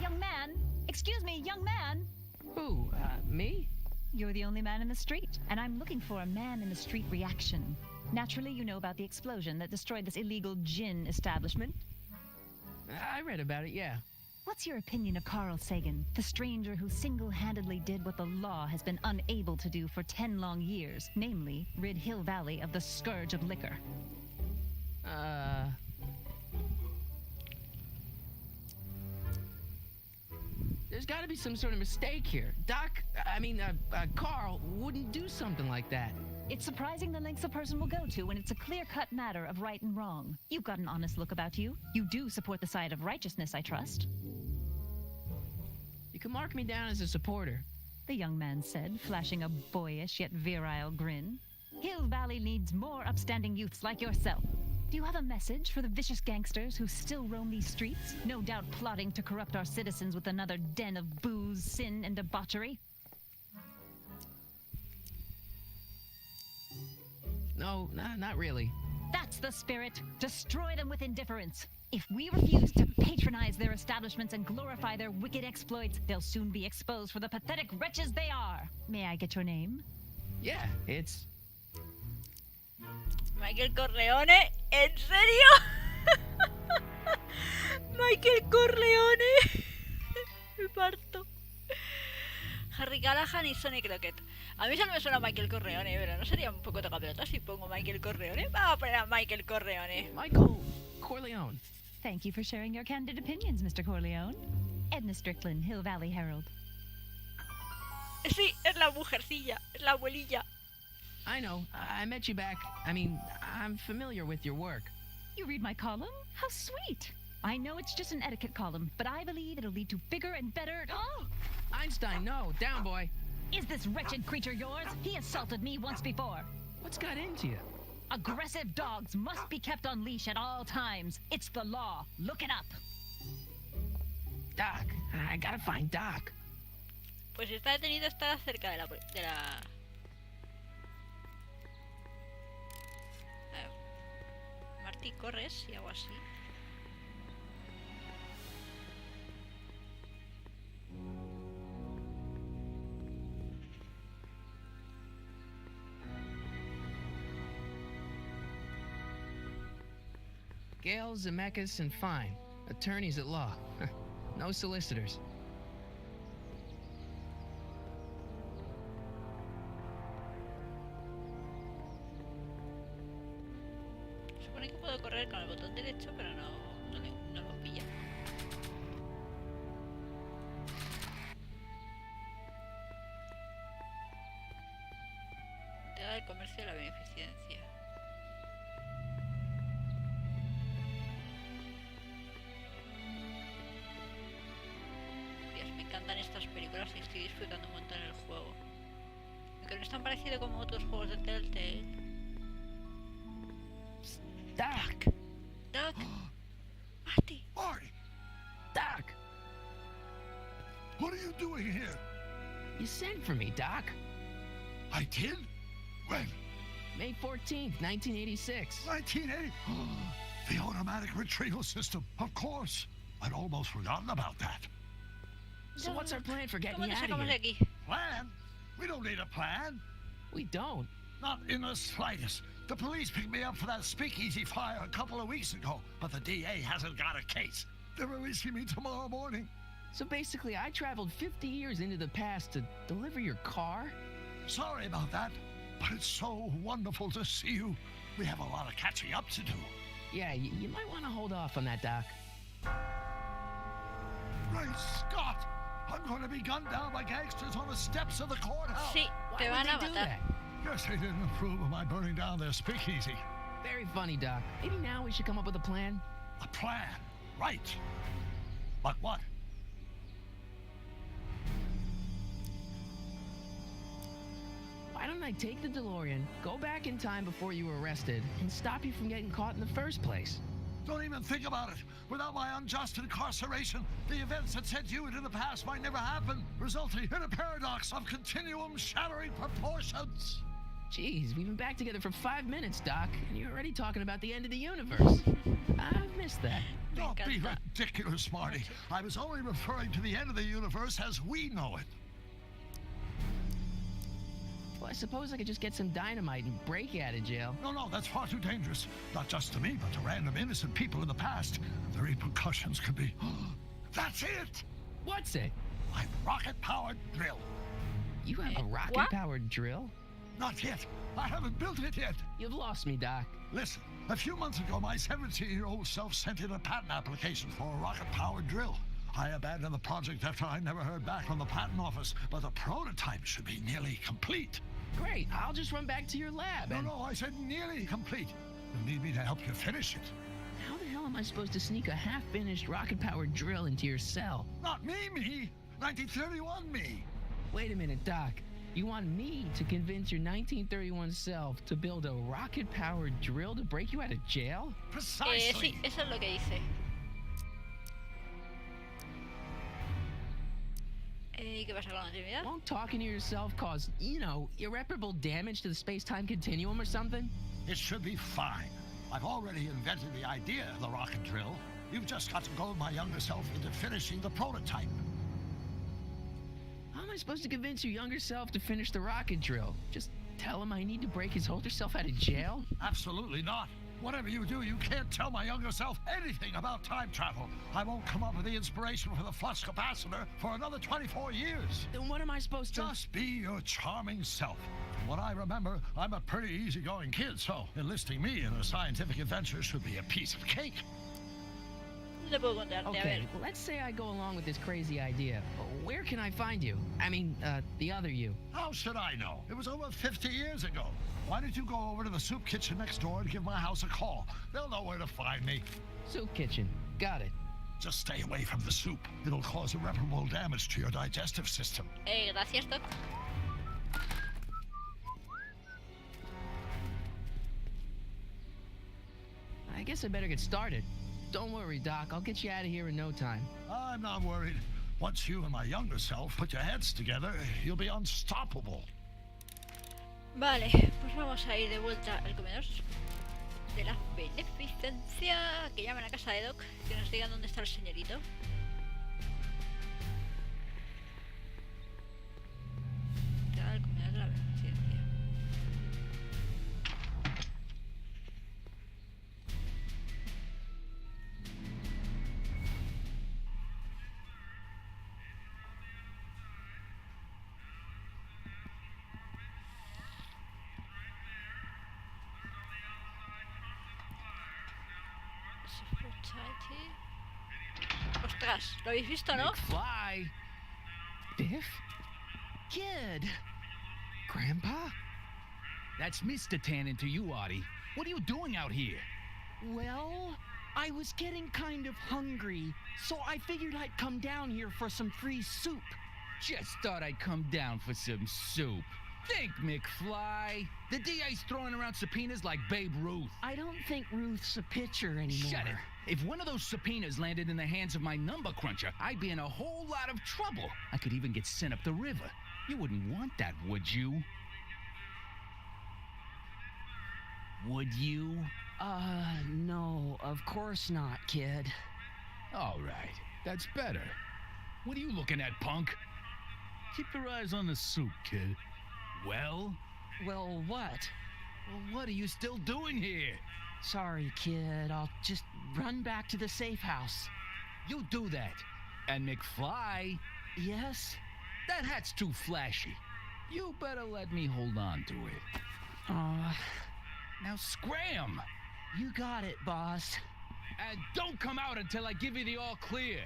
Speaker 8: Young man! Excuse me, young man!
Speaker 2: Who, me?
Speaker 8: You're the only man in the street, and I'm looking for a man in the street reaction. Naturally, you know about the explosion that destroyed this illegal gin establishment.
Speaker 2: I read about it, yeah.
Speaker 8: What's your opinion of Carl Sagan, the stranger who single-handedly did what the law has been unable to do for 10 long years, namely, rid Hill Valley of the scourge of liquor?
Speaker 2: There's got to be some sort of mistake here. Carl wouldn't do something like that.
Speaker 8: It's surprising the lengths a person will go to when it's a clear-cut matter of right and wrong. You've got an honest look about you. You do support the side of righteousness, I trust.
Speaker 2: You can mark me down as a supporter.
Speaker 8: The young man said, flashing a boyish yet virile grin. Hill Valley needs more upstanding youths like yourself. Do you have a message for the vicious gangsters who still roam these streets, no doubt plotting to corrupt our citizens with another den of booze, sin, and debauchery?
Speaker 2: No, not really.
Speaker 8: That's the spirit. Destroy them with indifference. If we refuse to patronize their establishments and glorify their wicked exploits, they'll soon be exposed for the pathetic wretches they are. May I get your name?
Speaker 2: Yeah, it's
Speaker 1: Michael Corleone, ¿en serio? Michael Corleone. Me parto. Harry Callahan y Sonny Crockett. A mí solo me suena Michael Corleone, pero ¿no sería un poco tocapelota si pongo Michael Corleone? Vamos a poner a Michael Corleone.
Speaker 2: Michael Corleone.
Speaker 8: Thank you for sharing your candid opinions, Mr. Corleone. Edna Strickland, Hill Valley Herald.
Speaker 1: Sí, es la mujercilla, es la abuelilla.
Speaker 2: I know. I met you back. I mean, I'm familiar with your work.
Speaker 8: You read my column? How sweet. I know it's just an etiquette column, but I believe it'll lead to bigger and better... Oh!
Speaker 2: Einstein, no. Down, boy.
Speaker 8: Is this wretched creature yours? He assaulted me once before.
Speaker 2: What's got into you?
Speaker 8: Aggressive dogs must be kept on leash at all times. It's the law. Look it up.
Speaker 2: Doc. I gotta find Doc.
Speaker 1: Pues si está detenido, está cerca de la... Marty, corres y hago así.
Speaker 2: Gale, Zemeckis, and Fine. Attorneys at law. No solicitors.
Speaker 1: Supone que puedo correr con el botón derecho, pero no lo pilla. Entrega del comercio de la beneficencia. Dios, me encantan estas películas y estoy disfrutando un montón el juego. Aunque no es tan parecido como otros juegos de Telltale.
Speaker 2: Doc!
Speaker 1: Doc. Marty.
Speaker 3: Marty,
Speaker 2: Doc!
Speaker 3: what are you doing here?
Speaker 2: You sent for me, Doc.
Speaker 3: I did? When?
Speaker 2: May 14th, 1986.
Speaker 3: 1980? The automatic retrieval system, of course. I'd almost forgotten about that.
Speaker 2: So what's our plan for getting
Speaker 1: ¿Cómo
Speaker 2: you
Speaker 1: te
Speaker 2: out of
Speaker 1: sacamos de
Speaker 2: here?
Speaker 1: aquí?
Speaker 3: Plan? We don't need a plan.
Speaker 2: We don't.
Speaker 3: Not in the slightest. The police picked me up for that speakeasy fire a couple of weeks ago, but the DA hasn't got a case. They're releasing me tomorrow morning.
Speaker 2: So basically, I traveled 50 years into the past to deliver your car?
Speaker 3: Sorry about that, but it's so wonderful to see you. We have a lot of catching up to do.
Speaker 2: Yeah, you might want to hold off on that, Doc.
Speaker 3: Great Scott! I'm going to be gunned down by gangsters on the steps of the courthouse.
Speaker 1: Sí,
Speaker 2: Why
Speaker 1: te
Speaker 2: would
Speaker 1: van
Speaker 2: they
Speaker 1: a
Speaker 2: do
Speaker 1: matar.
Speaker 2: that?
Speaker 3: Guess they didn't approve of my burning down their speakeasy.
Speaker 2: Very funny, Doc. Maybe now we should come up with a plan.
Speaker 3: A plan, right. But what?
Speaker 2: Why don't I take the DeLorean, go back in time before you were arrested, and stop you from getting caught in the first place?
Speaker 3: Don't even think about it. Without my unjust incarceration, the events that sent you into the past might never happen, resulting in a paradox of continuum-shattering proportions.
Speaker 2: Jeez, we've been back together for 5 minutes, Doc, and you're already talking about the end of the universe. I've missed that.
Speaker 3: Don't be
Speaker 1: encanta.
Speaker 3: ridiculous, Marty. I was only referring to the end of the universe as we know it.
Speaker 2: Well, I suppose I could just get some dynamite and break you out of jail.
Speaker 3: No, that's far too dangerous. Not just to me, but to random innocent people in the past. The repercussions could be... That's it!
Speaker 2: What's it?
Speaker 3: My rocket-powered drill.
Speaker 2: You have a
Speaker 1: What?
Speaker 2: rocket-powered drill?
Speaker 3: Not yet. I haven't built it yet.
Speaker 2: You've lost me, Doc.
Speaker 3: Listen, a few months ago, my 17-year-old self sent in a patent application for a rocket-powered drill. I abandoned the project after I never heard back from the patent office, but the prototype should be nearly complete.
Speaker 2: Great, I'll just run back to your lab and...
Speaker 3: No, I said nearly complete. You'll need me to help you finish it.
Speaker 2: How the hell am I supposed to sneak a half-finished rocket-powered drill into your cell?
Speaker 3: Not me. 1931 me.
Speaker 2: Wait a minute, Doc. You want me to convince your 1931 self to build a rocket-powered drill to break you out of jail?
Speaker 3: Precisely.
Speaker 1: Sí, eso es lo que dice. ¿Qué pasa con la continuidad?
Speaker 2: Won't talking to yourself cause, irreparable damage to the space-time continuum or something?
Speaker 3: It should be fine. I've already invented the idea of the rocket drill. You've just got to goad my younger self into finishing the prototype.
Speaker 2: How am I supposed to convince your younger self to finish the rocket drill? Just Tell him I need to break his older self out of jail?
Speaker 3: Absolutely not. Whatever you do, you can't tell my younger self anything about time travel. I won't come up with the inspiration for the flux capacitor for another 24 years.
Speaker 2: Then what am I supposed to...
Speaker 3: Just be your charming self. From what I remember, I'm a pretty easygoing kid, so enlisting me in a scientific adventure should be a piece of cake.
Speaker 1: No puedo contarte, a
Speaker 2: Okay,
Speaker 1: ver.
Speaker 2: let's say I go along with this crazy idea. Where can I find you? I mean, the other you.
Speaker 3: How should I know? It was over 50 years ago. Why don't you go over to the soup kitchen next door and give my house a call? They'll know where to find me.
Speaker 2: Soup kitchen. Got it.
Speaker 3: Just stay away from the soup. It'll cause irreparable damage to your digestive system.
Speaker 1: Gracias, Doc.
Speaker 2: I guess I better get started. Don't worry, Doc. I'll get you out of here in no time.
Speaker 3: I'm not worried. Once you and my younger self put your heads together, you'll be unstoppable.
Speaker 1: Vale, pues vamos a ir de vuelta al comedor de la beneficencia. Que llamen a casa de Doc, que nos digan dónde está el señorito. El comedor de la beneficencia. Ostras, ¿lo habéis visto, no?
Speaker 2: McFly. Biff? Kid. Grandpa?
Speaker 9: That's Mr. Tannen to you, Artie. What are you doing out here?
Speaker 5: Well, I was getting kind of hungry, so I figured I'd come down here for some free soup.
Speaker 9: Just thought I'd come down for some soup. Think, McFly. The DA's throwing around subpoenas like Babe Ruth.
Speaker 5: I don't think Ruth's a pitcher anymore.
Speaker 9: Shut it. If one of those subpoenas landed in the hands of my number cruncher, I'd be in a whole lot of trouble. I could even get sent up the river. You wouldn't want that, would you? Would you?
Speaker 5: No, of course not, kid.
Speaker 9: All right, that's better. What are you looking at, punk? Keep your eyes on the soup, kid. Well,
Speaker 5: Well, what?
Speaker 9: what are you still doing here?
Speaker 5: Sorry, kid. I'll just run back to the safe house.
Speaker 9: You do that. And McFly,
Speaker 5: Yes?
Speaker 9: that hat's too flashy. You better let me hold on to it. Now scram!
Speaker 5: You got it, boss.
Speaker 9: And don't come out until I give you the all clear.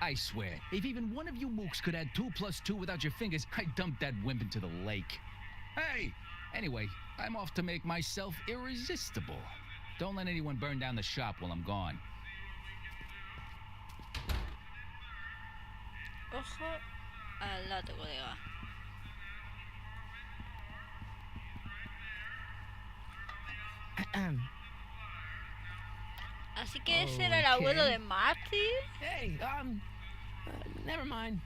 Speaker 9: I swear, if even one of you mooks could add 2 + 2 without your fingers, I'd dump that wimp into the lake. Hey! Anyway, I'm off to make myself irresistible. Don't let anyone burn down the shop while I'm gone.
Speaker 1: Ojo al dato, colega. Así que ese era el abuelo de Marty.
Speaker 2: Hey, never mind.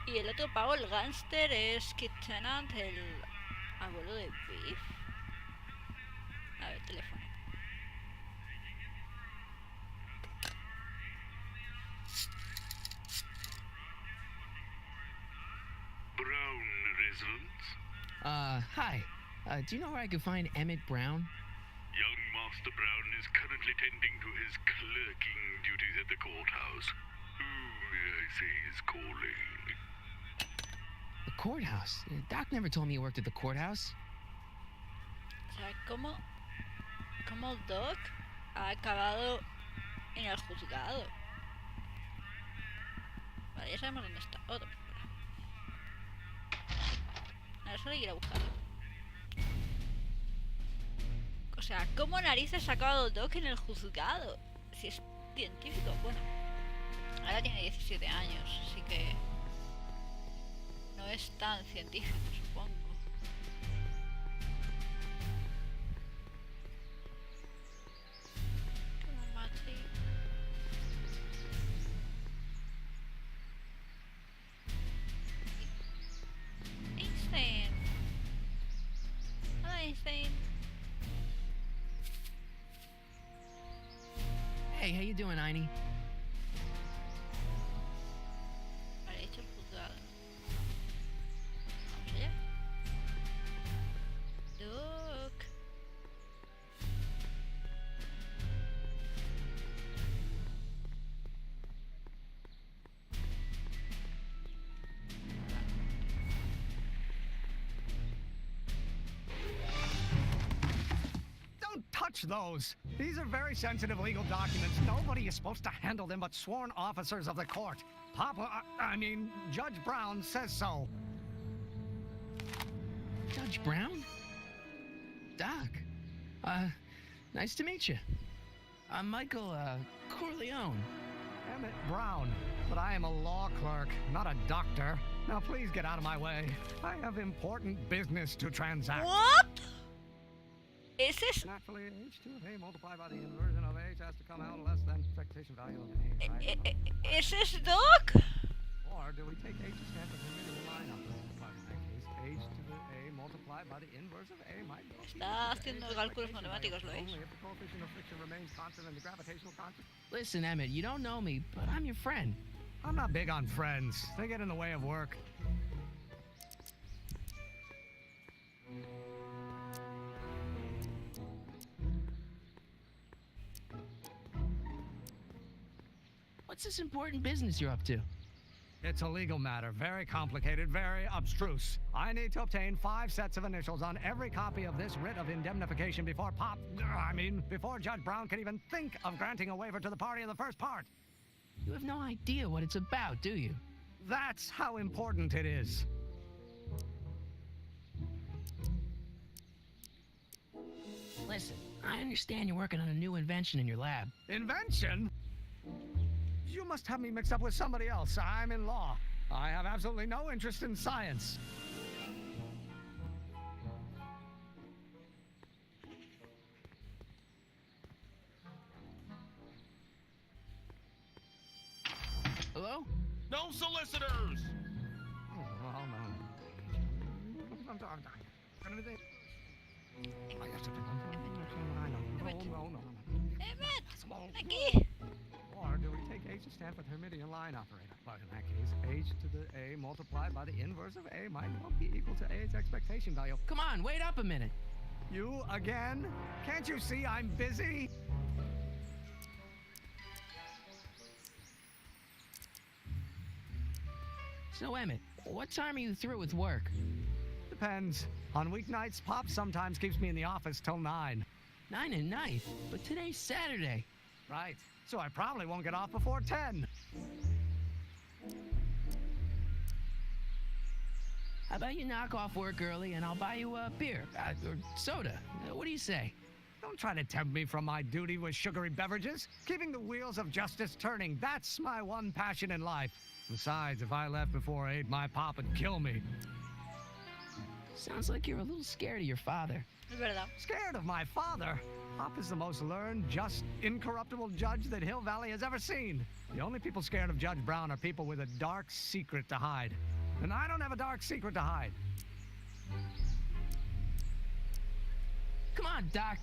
Speaker 1: Y el otro pavo, el gángster, es Kid Tennant, el abuelo de Biff. A ver, teléfono.
Speaker 7: Brown residence.
Speaker 2: Hi. Do you know where I could find Emmett Brown?
Speaker 7: Young Master Brown is currently tending to his clerking duties at the courthouse. Who may I say is calling?
Speaker 2: The courthouse? Doc never told me he worked at the courthouse.
Speaker 1: O sea, ¿cómo Doc ha acabado en el juzgado? Vale, ya sabemos dónde está. Otra película. Ahora solo hay que ir a buscarlo. O sea, ¿cómo narices ha acabado Doc en el juzgado? Si es científico, bueno. Ahora tiene 17 años, así que no es tan científico, supongo. Como Matri. Einstein. Hola, Einstein.
Speaker 2: Hey, how you doing, Einie?
Speaker 1: Vale, hecho el juzgado. Vamos allá.
Speaker 10: touch those. These are very sensitive legal documents. Nobody is supposed to handle them but sworn officers of the court. Judge Brown says so.
Speaker 2: Judge Brown? Doc. Nice to meet you. I'm Michael, Corleone.
Speaker 10: Emmett Brown, but I am a law clerk, not a doctor. Now please get out of my way. I have important business to transact.
Speaker 1: What? Is this?
Speaker 10: Naturally, h2 of a multiplied by the inversion of h has to come out less than expectation value of a, right?
Speaker 1: Is this Doc?
Speaker 10: Or do we take h to stand for the middle line up? In that case, h to the a multiplied by the inverse of a might be
Speaker 1: Está haciendo cálculos matemáticos, ¿lo veis?
Speaker 10: only if the coefficient of friction remains constant and the gravitational constant.
Speaker 2: Listen, Emmett, you don't know me, but I'm your friend.
Speaker 10: I'm not big on friends. They get in the way of work.
Speaker 2: What's this important business you're up to?
Speaker 10: It's a legal matter, very complicated, very abstruse. I need to obtain 5 sets of initials on every copy of this writ of indemnification before before Judge Brown can even think of granting a waiver to the party in the first part.
Speaker 2: You have no idea what it's about, do you?
Speaker 10: That's how important it is.
Speaker 2: Listen, I understand you're working on a new invention in your lab.
Speaker 10: Invention? You must have me mixed up with somebody else. I'm in law. I have absolutely no interest in science.
Speaker 2: Hello?
Speaker 11: No solicitors!
Speaker 10: Oh, well, no. No.
Speaker 1: Emmett, aquí.
Speaker 10: Or do we take h to stand for the Hermitian line operator? But in that case, h to the a multiplied by the inverse of a might well be equal to a's expectation value.
Speaker 2: Come on, wait up a minute.
Speaker 10: You again? Can't you see I'm busy?
Speaker 2: So, Emmett, what time are you through with work?
Speaker 10: Depends. On weeknights, Pop sometimes keeps me in the office till 9.
Speaker 2: 9 at night, but today's Saturday.
Speaker 10: Right. So I probably won't get off before 10.
Speaker 2: How about you knock off work early and I'll buy you a beer or soda? What do you say?
Speaker 10: Don't try to tempt me from my duty with sugary beverages. Keeping the wheels of justice turning, that's my one passion in life. Besides, if I left before 8, my pop would kill me.
Speaker 2: Sounds like you're a little scared of your father.
Speaker 1: Es verdad.
Speaker 10: Scared of my father? Pop is the most learned, just, incorruptible judge that Hill Valley has ever seen. The only people scared of Judge Brown are people with a dark secret to hide. And I don't have a dark secret to hide.
Speaker 2: Come on, Doc.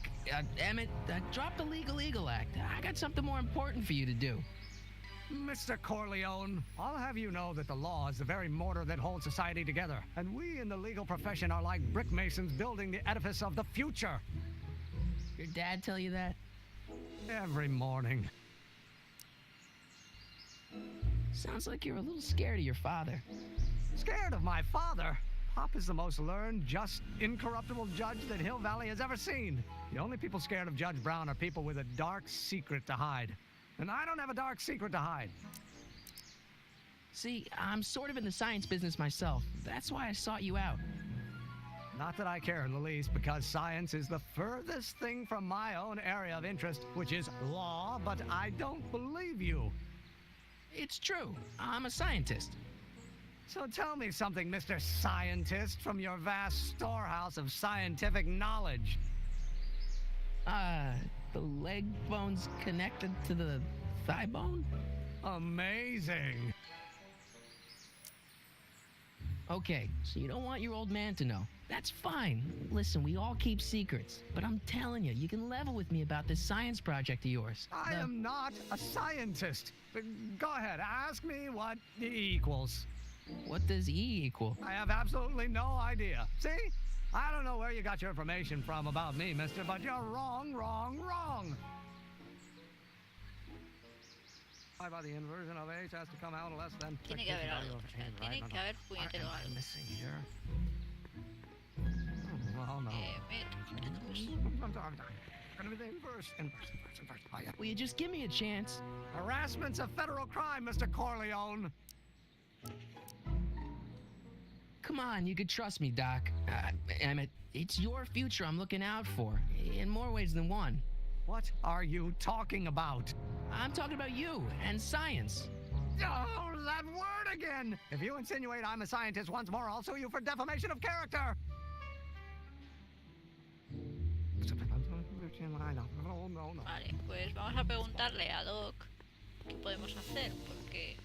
Speaker 2: Emmett, drop the Legal Eagle Act. I got something more important for you to do.
Speaker 10: Mr. Corleone, I'll have you know that the law is the very mortar that holds society together. And we in the legal profession are like brick masons building the edifice of the future.
Speaker 2: Your dad tell you that?
Speaker 10: Every morning.
Speaker 2: Sounds like you're a little scared of your father.
Speaker 10: Scared of my father? Pop is the most learned, just, incorruptible judge that Hill Valley has ever seen. The only people scared of Judge Brown are people with a dark secret to hide. And I don't have a dark secret to hide.
Speaker 2: See, I'm sort of in the science business myself. That's why I sought you out.
Speaker 10: Not that I care in the least, because science is the furthest thing from my own area of interest, which is law, but I don't believe you.
Speaker 2: It's true. I'm a scientist.
Speaker 10: So tell me something, Mr. Scientist, from your vast storehouse of scientific knowledge.
Speaker 2: The leg bone's connected to the thigh bone?
Speaker 10: Amazing.
Speaker 2: Okay, so you don't want your old man to know. That's fine. Listen, we all keep secrets. But I'm telling you, you can level with me about this science project of yours.
Speaker 10: I am not a scientist. Go ahead, ask me what E equals.
Speaker 2: What does E equal?
Speaker 10: I have absolutely no idea. See? I don't know where you got your information from about me, mister, but you're wrong. Pi by the inversion of h has to come out less than...
Speaker 1: Tiene que haber algo. Tiene que haber puñetero algo.
Speaker 10: I'm missing here. Well, no.
Speaker 1: Emmett,
Speaker 10: Inverse. Oh, yeah.
Speaker 2: Will you just give me a chance?
Speaker 10: Harassment's a federal crime, Mr. Corleone.
Speaker 2: Come on, you could trust me, Doc. Emmett, it's your future I'm looking out for, in more ways than one.
Speaker 10: What are you talking about?
Speaker 2: I'm talking about you and science.
Speaker 10: Oh, that word again! If you insinuate I'm a scientist once more, I'll sue you for defamation of character!
Speaker 1: Vale, pues vamos a preguntarle a Doc qué podemos hacer, porque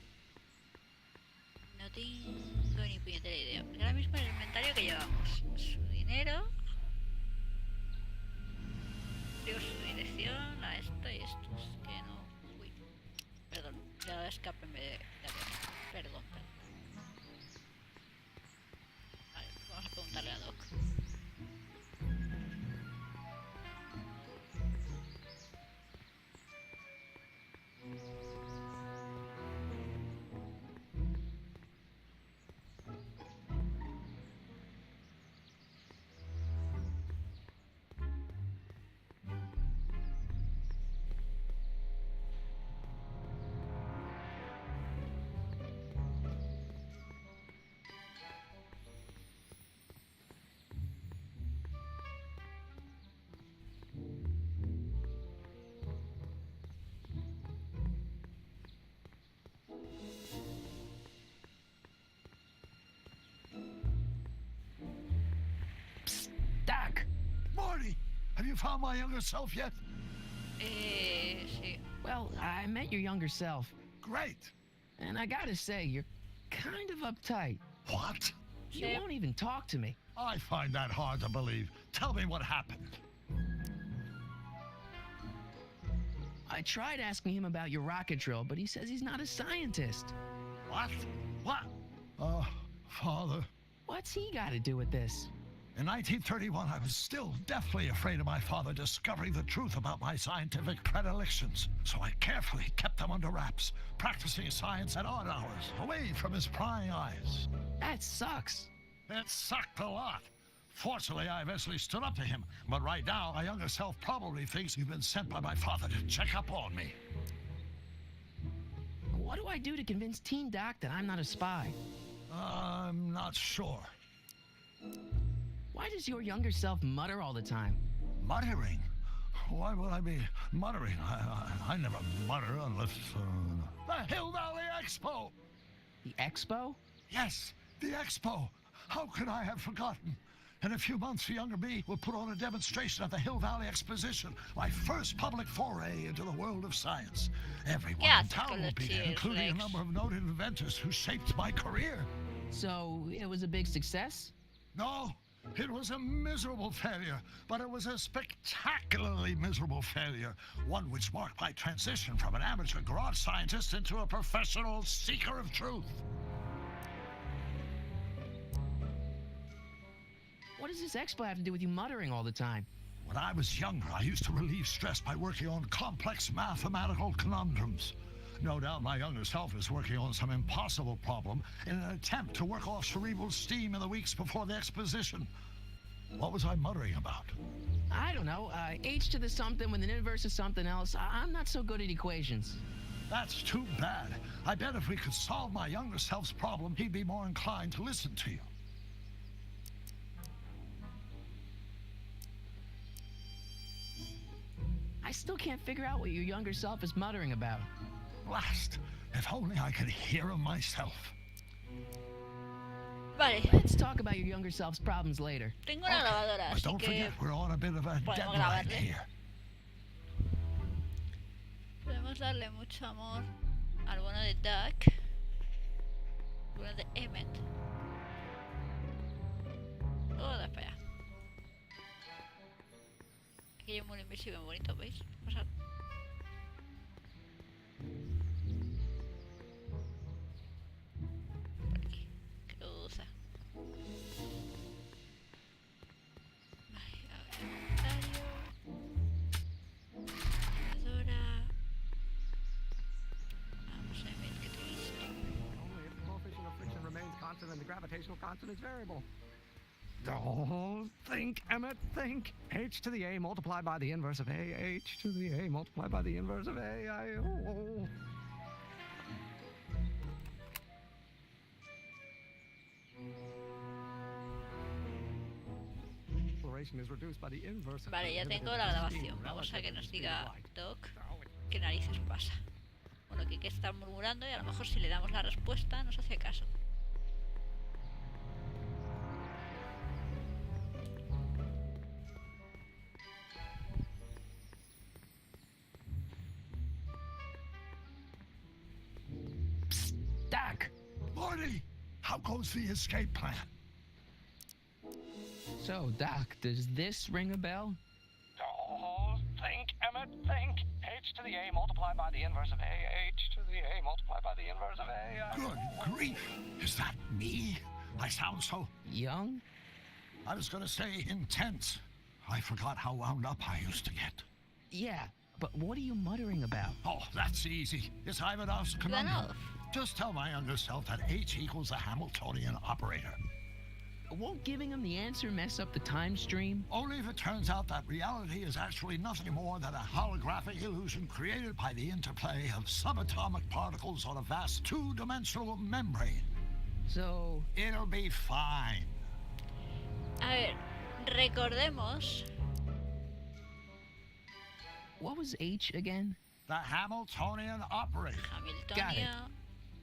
Speaker 1: no tengo ni puñetera idea. Porque ahora mismo en el inventario que llevamos su dinero, digo su dirección, a esto y esto. Es que no. Uy, perdón, le he dado escape en vez de perdón. Vale, pues vamos a preguntarle a Doc.
Speaker 2: Doc!
Speaker 3: Marty, have you found my younger self yet?
Speaker 1: Sí.
Speaker 2: Well, I met your younger self,
Speaker 3: Great.
Speaker 2: and I gotta say, you're kind of uptight.
Speaker 3: What?
Speaker 2: You
Speaker 1: Sí.
Speaker 2: won't even talk to me.
Speaker 3: I find that hard to believe. Tell me what happened.
Speaker 2: I tried asking him about your rocket drill, but he says he's not a scientist.
Speaker 3: What? What? Father.
Speaker 2: What's he got to do with this?
Speaker 3: In 1931, I was still deathly afraid of my father discovering the truth about my scientific predilections, so I carefully kept them under wraps, practicing science at odd hours, away from his prying eyes.
Speaker 2: That sucks.
Speaker 3: It sucked a lot. Fortunately, I eventually stood up to him, but right now, my younger self probably thinks you've been sent by my father to check up on me.
Speaker 2: What do I do to convince Teen Doc that I'm not a spy?
Speaker 3: I'm not sure.
Speaker 2: Why does your younger self mutter all the time?
Speaker 3: Muttering? Why would I be muttering? I never mutter unless... The Hill Valley Expo!
Speaker 2: The expo?
Speaker 3: Yes, the Expo. How could I have forgotten? In a few months, the younger me will put on a demonstration at the Hill Valley Exposition, my first public foray into the world of science. Everyone
Speaker 1: Yeah,
Speaker 3: in town will be there,
Speaker 1: cheers,
Speaker 3: including a
Speaker 1: Lex.
Speaker 3: number of noted inventors who shaped my career.
Speaker 2: So it was a big success?
Speaker 3: No, it was a miserable failure, but it was a spectacularly miserable failure, one which marked my transition from an amateur garage scientist into a professional seeker of truth.
Speaker 2: What does this expo have to do with you muttering all the time?
Speaker 3: When I was younger, I used to relieve stress by working on complex mathematical conundrums. No doubt my younger self is working on some impossible problem in an attempt to work off cerebral steam in the weeks before the exposition. What was I muttering about?
Speaker 2: I don't know. H to the something when the inverse is something else. I'm not so good at equations.
Speaker 3: That's too bad. I bet if we could solve my younger self's problem, he'd be more inclined to listen to you.
Speaker 2: I still can't figure out what your younger self is muttering about.
Speaker 3: Blast! If only I could hear him myself.
Speaker 1: Vale,
Speaker 2: Let's talk about your younger self's problems later.
Speaker 1: tengo una grabadora,
Speaker 3: But
Speaker 1: así
Speaker 3: don't
Speaker 1: que
Speaker 3: forget, we're on a bit of a
Speaker 1: podemos
Speaker 3: deadline
Speaker 1: grabarle.
Speaker 3: here.
Speaker 1: podemos darle mucho amor al bueno de Duck, al bueno de Emmett. Todas para allá. Aquí hay un muro invisible bonito, ¿veis? Pasar. Por aquí. Cruza. Vale, a ver, inventario. Grabadora. Vamos a ver qué te he visto.
Speaker 10: Only if the coefficient of friction remains constant and the gravitational constant is variable. Oh, think, Emmett, think. H to the A multiplied by the inverse of A. H to the A multiplied by the inverse of A. Is reduced by the inverse of
Speaker 1: Vale, ya tengo la grabación. Vamos a que nos diga Doc qué narices pasa. Bueno, que está murmurando y a lo mejor si le damos la respuesta nos hace caso.
Speaker 2: Psst, Doc.
Speaker 3: Morty, how goes the escape plan?
Speaker 2: So, Doc, does this ring a bell?
Speaker 10: Oh, think, Emmett, think. H to the A multiplied by the inverse of A. H to the A multiplied by the inverse of A.
Speaker 3: Good grief. Is that me? I sound so...
Speaker 2: Young?
Speaker 3: I was gonna say intense. I forgot how wound up I used to get.
Speaker 2: Yeah, but what are you muttering about?
Speaker 3: Oh, that's easy. It's Ivanov's conundrum.
Speaker 1: Ivanov.
Speaker 3: Just tell my younger self that H equals the Hamiltonian operator.
Speaker 2: Won't giving him the answer mess up the time stream?
Speaker 3: Only if it turns out that reality is actually nothing more than a holographic illusion created by the interplay of subatomic particles on a vast two-dimensional membrane.
Speaker 2: So...
Speaker 3: It'll be fine.
Speaker 1: A ver, recordemos.
Speaker 2: What was H again?
Speaker 3: The Hamiltonian operator.
Speaker 1: Hamiltonia.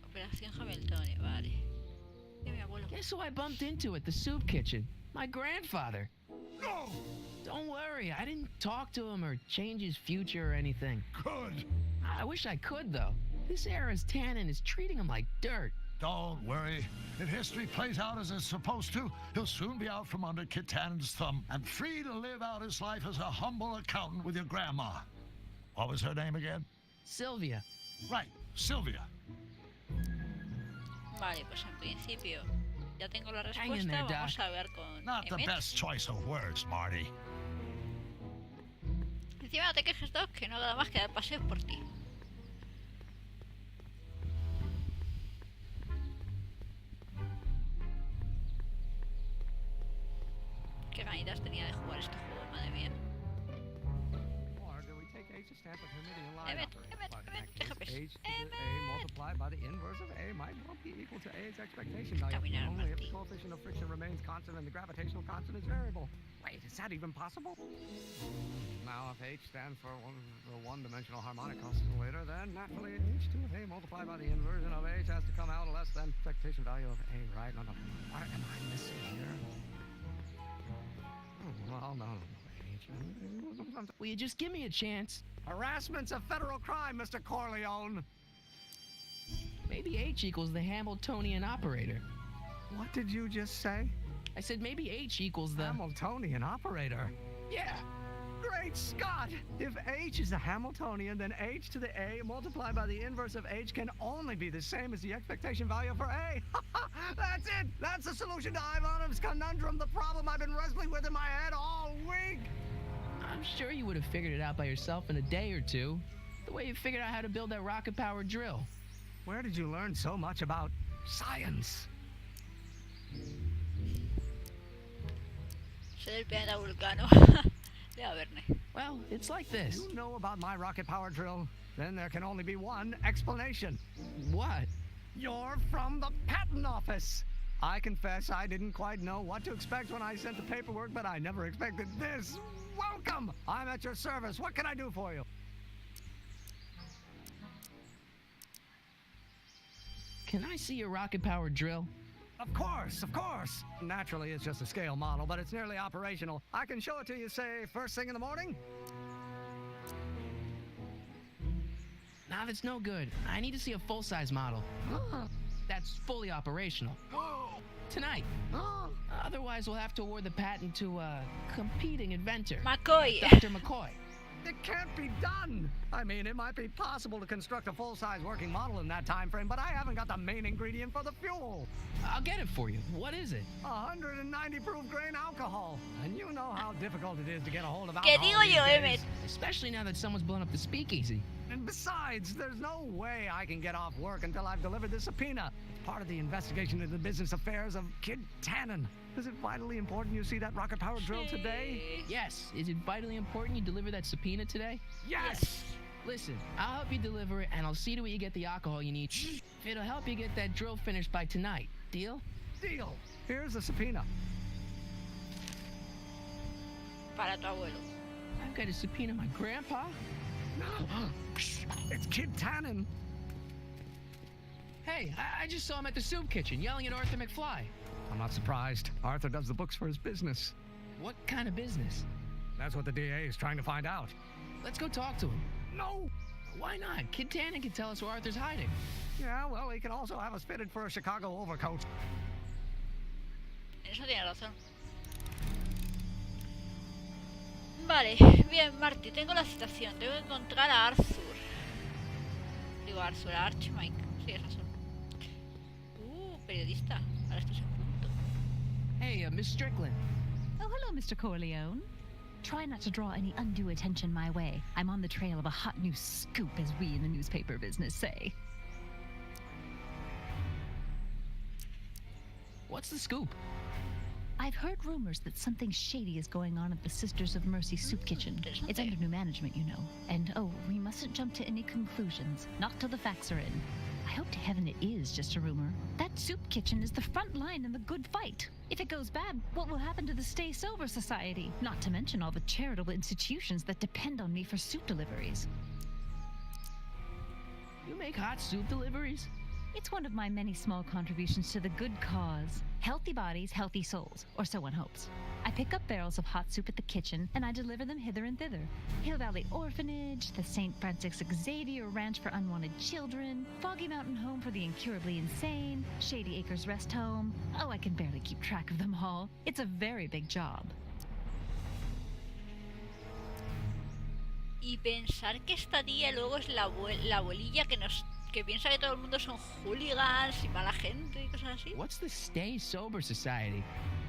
Speaker 1: Operación Hamiltonia, vale. De mi abuelo.
Speaker 2: Guess who I bumped into at the soup kitchen? My grandfather.
Speaker 3: No!
Speaker 2: Don't worry, I didn't talk to him or change his future or anything.
Speaker 3: Good.
Speaker 2: I wish I could, though. This era's tannin is treating him like dirt.
Speaker 3: Don't worry. If history plays out as it's supposed to, he'll soon be out from under Kit Tannen's thumb and free to live out his life as a humble accountant with your grandma. What was her name again?
Speaker 2: Sylvia.
Speaker 3: Right, Sylvia.
Speaker 1: Vale, pues en principio ya tengo la
Speaker 2: Hang in
Speaker 1: respuesta.
Speaker 2: there,
Speaker 1: Vamos
Speaker 2: Doc.
Speaker 1: a ver con
Speaker 3: Not the
Speaker 1: Emmett.
Speaker 3: best choice of words, Marty.
Speaker 1: Encima no te quejes, Doc, que no haga nada más que dar paseos por ti. Qué ganitas tenía de jugar este juego, madre mía.
Speaker 10: Or do we take H to stand for Hermitian line
Speaker 1: Emmett,
Speaker 10: operator?
Speaker 1: Emmett,
Speaker 10: But in
Speaker 1: Emmett,
Speaker 10: that case,
Speaker 1: déjame.
Speaker 10: H to the A multiplied by the inverse of A might well be equal to A's expectation value.
Speaker 1: Caminar,
Speaker 10: Only if
Speaker 1: Marty.
Speaker 10: the coefficient of friction remains constant and the gravitational constant is variable. Wait, is that even possible? Now, if H stands for the one-dimensional harmonic oscillator, then naturally H to the A multiplied by the inversion of H has to come out less than expectation value of A, right? No, what am I missing here? Well, no.
Speaker 2: Will you just give me a chance?
Speaker 10: Harassment's a federal crime, Mr. Corleone.
Speaker 2: Maybe H equals the Hamiltonian operator.
Speaker 10: What did you just say?
Speaker 2: I said maybe H equals the...
Speaker 10: Hamiltonian operator.
Speaker 2: Yeah.
Speaker 10: Great Scott! If H is a Hamiltonian, then H to the A multiplied by the inverse of H can only be the same as the expectation value for A. That's it! That's the solution to Ivanov's conundrum, the problem I've been wrestling with in my head all week!
Speaker 2: I'm sure you would have figured it out by yourself in a day or two. The way you figured out how to build that rocket-powered drill.
Speaker 10: Where did you learn so much about science?
Speaker 1: Soy del planeta Vulcano. Debe haberne.
Speaker 2: Well, it's like this.
Speaker 10: You know about my rocket power drill? Then there can only be one explanation.
Speaker 2: What?
Speaker 10: You're from the patent office. I confess I didn't quite know what to expect when I sent the paperwork, but I never expected this. Welcome! I'm at your service. What can I do for you?
Speaker 2: Can I see your rocket-powered drill?
Speaker 10: Of course, of course. Naturally, it's just a scale model, but it's nearly operational. I can show it to you, say, first thing in the morning.
Speaker 2: Nah, that's no good. I need to see a full-size model. That's fully operational. Tonight. Otherwise, we'll have to award the patent to a competing inventor.
Speaker 1: McCoy.
Speaker 2: Dr. McCoy.
Speaker 10: It can't be done. I mean, it might be possible to construct a full-size working model in that time frame, but I haven't got the main ingredient for the fuel.
Speaker 2: I'll get it for you. What is it?
Speaker 10: 190 proof grain alcohol. And you know how difficult it is to get a hold of
Speaker 1: ¿Qué
Speaker 10: alcohol
Speaker 1: digo
Speaker 10: these
Speaker 1: yo,
Speaker 10: days.
Speaker 1: Emmett?
Speaker 2: Especially now that someone's blown up the speakeasy.
Speaker 10: And besides, there's no way I can get off work until I've delivered this subpoena. It's part of the investigation into the business affairs of Kid Tannen. Is it vitally important you see that rocket-powered drill today?
Speaker 2: Yes. Is it vitally important you deliver that subpoena today?
Speaker 10: Yes!
Speaker 2: Listen, I'll help you deliver it, and I'll see to it you get the alcohol you need. It'll help you get that drill finished by tonight. Deal?
Speaker 10: Deal. Here's the subpoena.
Speaker 1: Para tu abuelo.
Speaker 2: I've got to subpoena my grandpa?
Speaker 10: It's Kid Tannen.
Speaker 2: Hey, I just saw him at the soup kitchen yelling at Arthur McFly.
Speaker 10: I'm not surprised. Arthur does the books for his business.
Speaker 2: What kind of business?
Speaker 10: That's what the DA is trying to find out.
Speaker 2: Let's go talk to him.
Speaker 10: No!
Speaker 2: Why not? Kid Tannen can tell us where Arthur's hiding.
Speaker 10: Yeah, well, he can also have us fitted for a Chicago overcoat.
Speaker 1: En eso tiene razón. Vale, bien, Marty, tengo la citación. Tengo que encontrar a Arthur. Digo Arthur, a Archmike. Sí, es Arthur. Periodista. Ahora estás en punto.
Speaker 2: Hey, Miss Strickland.
Speaker 8: Oh, hello, Mr. Corleone. Try not to draw any undue attention my way. I'm on the trail of a hot new scoop, as we in the newspaper business say.
Speaker 2: What's the scoop?
Speaker 8: I've heard rumors that something shady is going on at the Sisters of Mercy soup kitchen. It's under new management, you know. And oh, we mustn't jump to any conclusions. Not till the facts are in. I hope to heaven it is just a rumor. That soup kitchen is the front line in the good fight. If it goes bad, what will happen to the Stay Sober Society? Not to mention all the charitable institutions that depend on me for soup deliveries.
Speaker 2: You make hot soup deliveries?
Speaker 8: It's one of my many small contributions to the good cause. Healthy bodies, healthy souls, or so one hopes. I pick up barrels of hot soup at the kitchen, and I deliver them hither and thither. Hill Valley Orphanage, the St. Francis Xavier Ranch for Unwanted Children, Foggy Mountain Home for the Incurably Insane, Shady Acres Rest Home. Oh, I can barely keep track of them all. It's a very big job.
Speaker 1: Y pensar que esta tía luego es la abuelilla que piensa que todo el mundo son hooligans y mala gente y cosas así.
Speaker 2: What's the Stay Sober Society?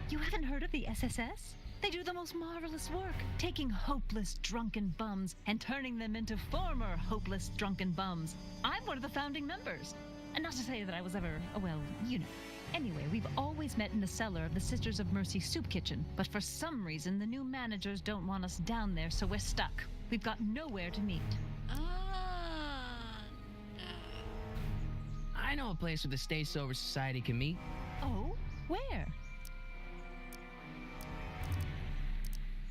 Speaker 8: You haven't heard of the SSS? They do the most marvelous work, taking hopeless drunken bums and turning them into former hopeless drunken bums. I'm one of the founding members. And not to say that I was ever, well, you know. Anyway, we've always met in the cellar of the Sisters of Mercy soup kitchen, but for some reason the new managers don't want us down there, so we're stuck. We've got nowhere to meet.
Speaker 2: I know a place where the Stay Sober Society can meet.
Speaker 8: Oh? Where?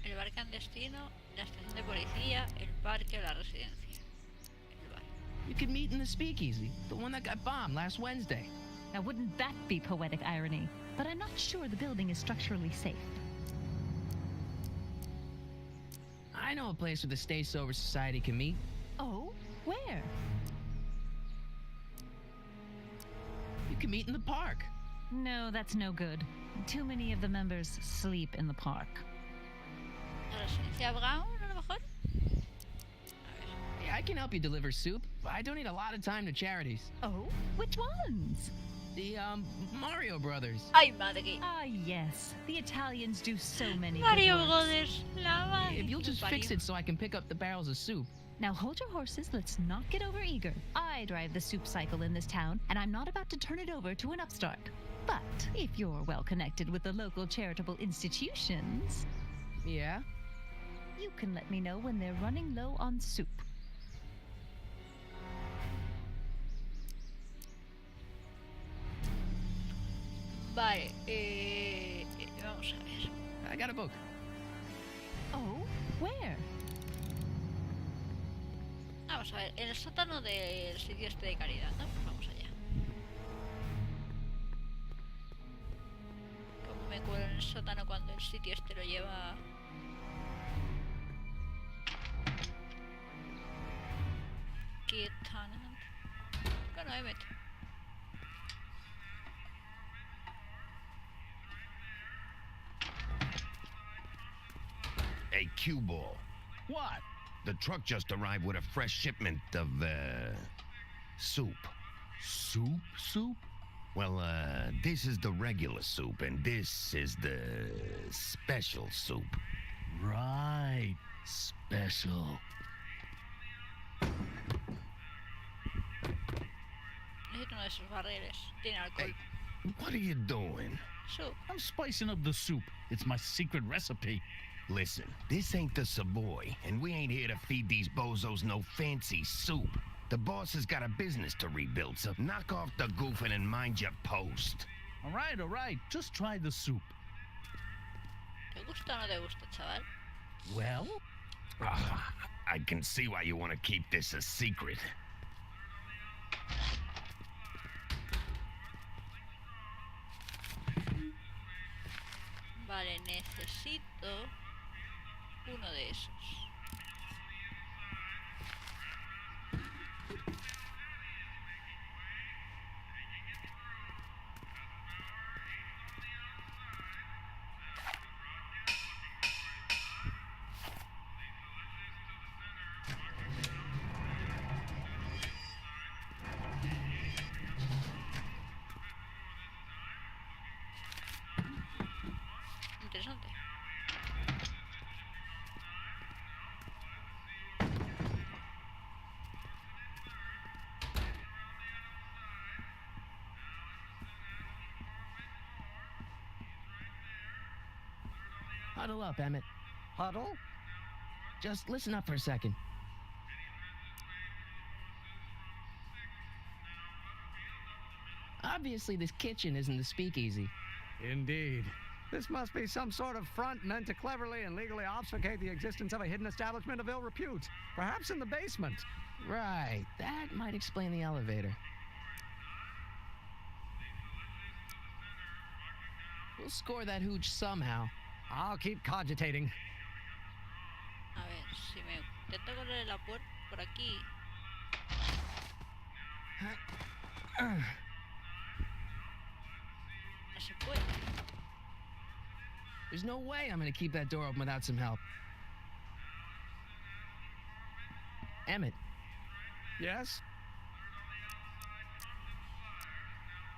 Speaker 1: El bar clandestino, la estación de policía, el parque o la residencia. El bar.
Speaker 2: You can meet in the Speakeasy, the one that got bombed last Wednesday.
Speaker 8: Now, wouldn't that be poetic irony? But I'm not sure the building is structurally safe.
Speaker 2: I know a place where the Stay Sober Society can meet.
Speaker 8: Oh? Where?
Speaker 2: You can meet in the park.
Speaker 8: No, that's no good. Too many of the members sleep in the park.
Speaker 1: La residencia Brown, a lo mejor.
Speaker 2: Hey, I can help you deliver soup. I donate a lot of time to charities.
Speaker 8: Oh? Which ones?
Speaker 2: The, Mario Brothers.
Speaker 1: Ay, madre.
Speaker 8: Ah, yes. The Italians do so many
Speaker 1: Mario
Speaker 8: good works.
Speaker 1: Brothers, la madre.
Speaker 2: If you'll just fix it so I can pick up the barrels of soup.
Speaker 8: Now hold your horses, let's not get overeager. I drive the soup cycle in this town, and I'm not about to turn it over to an upstart. But if you're well connected with the local charitable institutions,
Speaker 2: Yeah?
Speaker 8: you can let me know when they're running low on soup.
Speaker 1: Vale, vamos a ver.
Speaker 2: I got a book.
Speaker 8: Oh, where?
Speaker 1: Vamos a ver, en el sótano del sitio este de caridad, ¿no? Pues vamos allá. ¿Cómo me cuelo en el sótano cuando el sitio este lo lleva? Kid Tannen. Bueno, ahí meto.
Speaker 11: Hey, cue ball.
Speaker 9: What?
Speaker 11: The truck just arrived with a fresh shipment of, soup.
Speaker 3: Soup? Soup?
Speaker 11: Well, this is the regular soup, and this is the special soup.
Speaker 3: Right. Special.
Speaker 1: de esos barriles. Tiene alcohol.
Speaker 11: Hey, what are you doing?
Speaker 1: Soup.
Speaker 9: I'm spicing up the soup. It's my secret recipe.
Speaker 11: Listen, this ain't the Savoy, and we ain't here to feed these bozos no fancy soup. The boss has got a business to rebuild, so knock off the goofing and mind your post.
Speaker 9: All right. Just try the soup.
Speaker 1: ¿Te gusta o no te gusta, chaval?
Speaker 9: Well?
Speaker 11: I can see why you want to keep this a secret.
Speaker 1: Vale, necesito uno de esos. Interesante.
Speaker 2: Huddle up, Emmett.
Speaker 10: Huddle?
Speaker 2: Just listen up for a second. Obviously, this kitchen isn't the speakeasy.
Speaker 10: Indeed. This must be some sort of front meant to cleverly and legally obfuscate the existence of a hidden establishment of ill repute. Perhaps in the basement.
Speaker 2: Right, that might explain the elevator. We'll score that hooch somehow.
Speaker 10: I'll keep cogitating.
Speaker 1: A ver, si me intento correr la puerta por aquí. No se puede.
Speaker 2: There's no way I'm gonna keep that door open without some help. Emmett.
Speaker 10: Yes?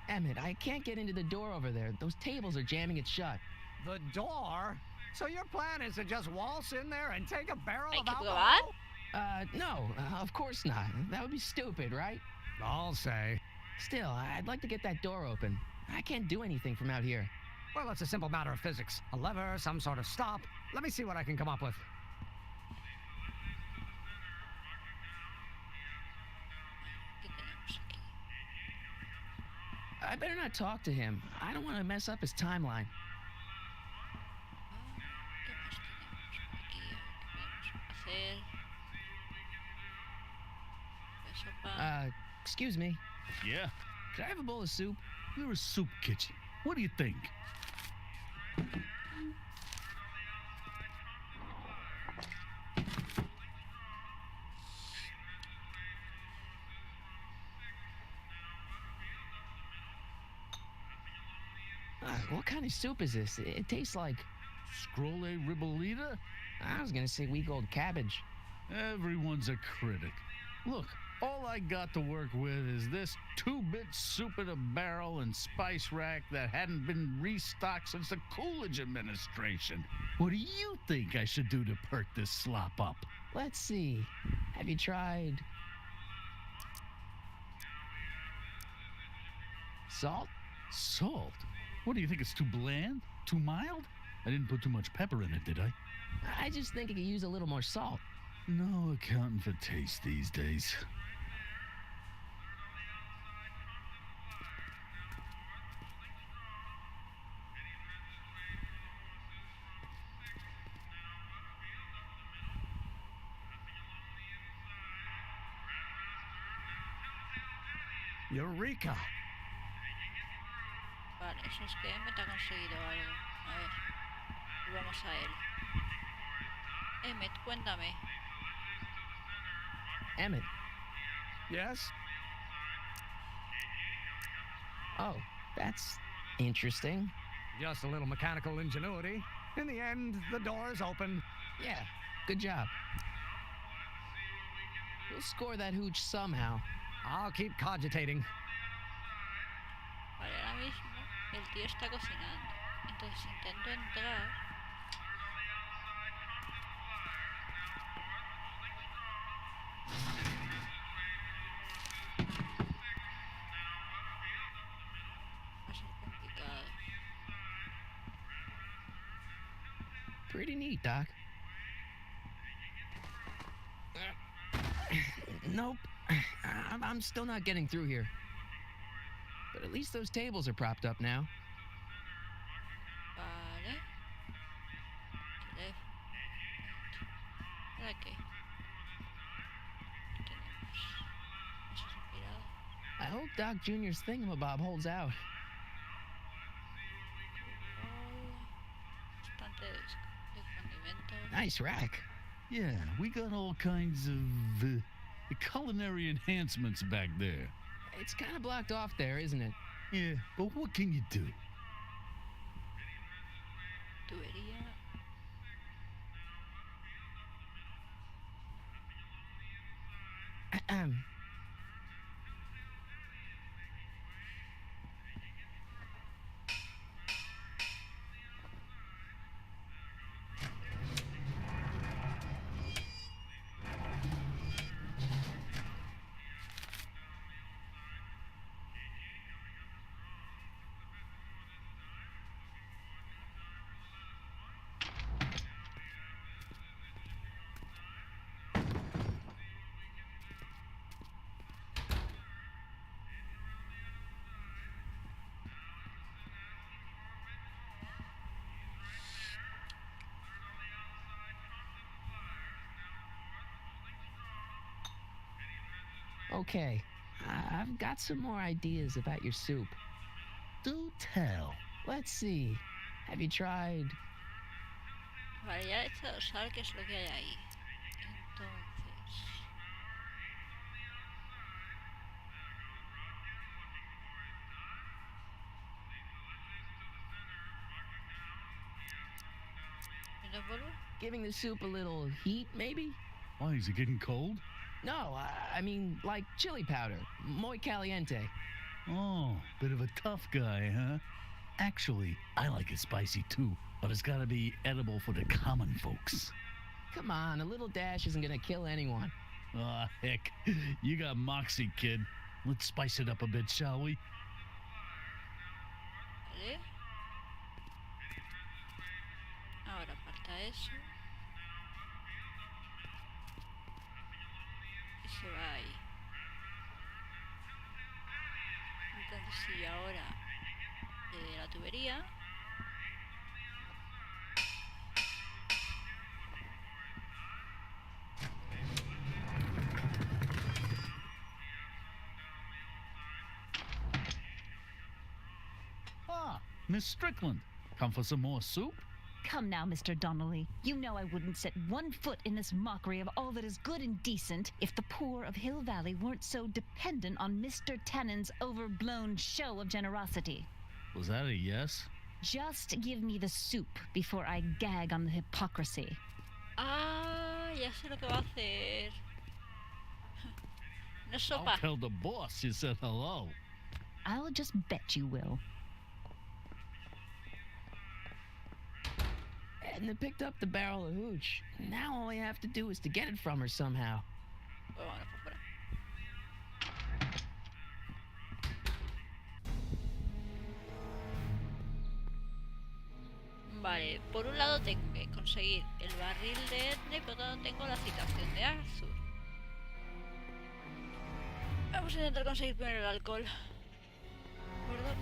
Speaker 2: Emmett, I can't get into the door over there. Those tables are jamming it shut.
Speaker 10: The door? So your plan is to just waltz in there and take a barrel
Speaker 1: Hay
Speaker 10: of
Speaker 1: que
Speaker 10: alcohol?
Speaker 1: probar.
Speaker 2: No, of course not. That would be stupid, right?
Speaker 10: I'll say.
Speaker 2: Still, I'd like to get that door open. I can't do anything from out here.
Speaker 10: Well, it's a simple matter of physics. A lever, some sort of stop. Let me see what I can come up with.
Speaker 1: ¿Qué tenemos aquí?
Speaker 2: I better not talk to him. I don't want to mess up his timeline.
Speaker 1: ¿Qué más tenemos por aquí? A ver, ¿qué podemos hacer? La sopa.
Speaker 2: Excuse me.
Speaker 9: Yeah,
Speaker 2: Could I have a bowl of soup?
Speaker 9: we're a soup kitchen. What do you think?
Speaker 2: What kind of soup is this? It tastes like...
Speaker 9: Scrolle ribolita?
Speaker 2: I was gonna say week old cabbage.
Speaker 9: Everyone's a critic. Look, all I got to work with is this 2-bit soup in a barrel and spice rack that hadn't been restocked since the Coolidge administration. What do you think I should do to perk this slop up?
Speaker 2: Let's see. Have you tried... salt?
Speaker 9: Salt? What do you think, it's too bland? Too mild? I didn't put too much pepper in it, did I?
Speaker 2: I just think it could use a little more salt.
Speaker 9: No accounting for taste these days.
Speaker 10: Eureka!
Speaker 1: Vale, eso es que Emmet ha conseguido algo. A ver, vamos a él. Emmet, cuéntame.
Speaker 2: Emmett.
Speaker 10: Yes?
Speaker 2: Oh, that's interesting.
Speaker 10: Just a little mechanical ingenuity. In the end, the door is open.
Speaker 2: Yeah, good job. We'll score that hooch somehow.
Speaker 10: I'll keep cogitating.
Speaker 1: Vale, ahora mismo el tío está cocinando. Entonces intento entrar.
Speaker 2: Pretty neat, Doc. Nope. I'm still not getting through here. But at least those tables are propped up now.
Speaker 1: Vale. Teléfono. ¿Para qué? ¿Qué tenemos? Eso es inspirado.
Speaker 2: I hope Doc Jr.'s thingamabob holds out.
Speaker 1: Estante de condimentos.
Speaker 2: Nice rack.
Speaker 12: Yeah, we got all kinds of culinary enhancements back there.
Speaker 2: It's kind of blocked off there, isn't it?
Speaker 12: Yeah, but what can you do?
Speaker 1: Tubería.
Speaker 2: Okay, I've got some more ideas about your soup.
Speaker 12: Do tell.
Speaker 2: Let's see. Have you tried?
Speaker 1: Vale, ya he echado sal, que es lo que hay ahí. Entonces... ¿Me lo vuelvo?
Speaker 2: Giving the soup a little heat, maybe?
Speaker 12: Why, is it getting cold?
Speaker 2: No, I mean like chili powder. Muy caliente.
Speaker 12: Oh, bit of a tough guy, huh? Actually, I like it spicy too, but it's gotta be edible for the common folks.
Speaker 2: Come on, a little dash isn't gonna kill anyone.
Speaker 12: Ah, heck. You got moxie, kid. Let's spice it up a bit, shall we?
Speaker 1: Vale. Ahora aparta eso. Y se va ahí. Entonces sí, ahora la tubería.
Speaker 12: Ah, Miss Strickland. Come for some more soup?
Speaker 8: Come now, Mr. Donnelly. You know I wouldn't set one foot in this mockery of all that is good and decent if the poor of Hill Valley weren't so dependent on Mr. Tannen's overblown show of generosity.
Speaker 12: Was that a yes?
Speaker 8: Just give me the soup before I gag on the hypocrisy.
Speaker 1: Ah, ya sé lo que va a hacer. No es
Speaker 12: I'll
Speaker 1: sopa.
Speaker 12: tell the boss you said hello.
Speaker 8: I'll just bet you will.
Speaker 2: Edna picked up the barrel of hooch. Now all I have to do is to get it from her somehow.
Speaker 1: Pues vámonos por fuera. Vale, por un lado tengo que conseguir el barril de Edna y por otro lado tengo la citación de Arthur. Vamos a intentar conseguir primero el alcohol. ¿De acuerdo?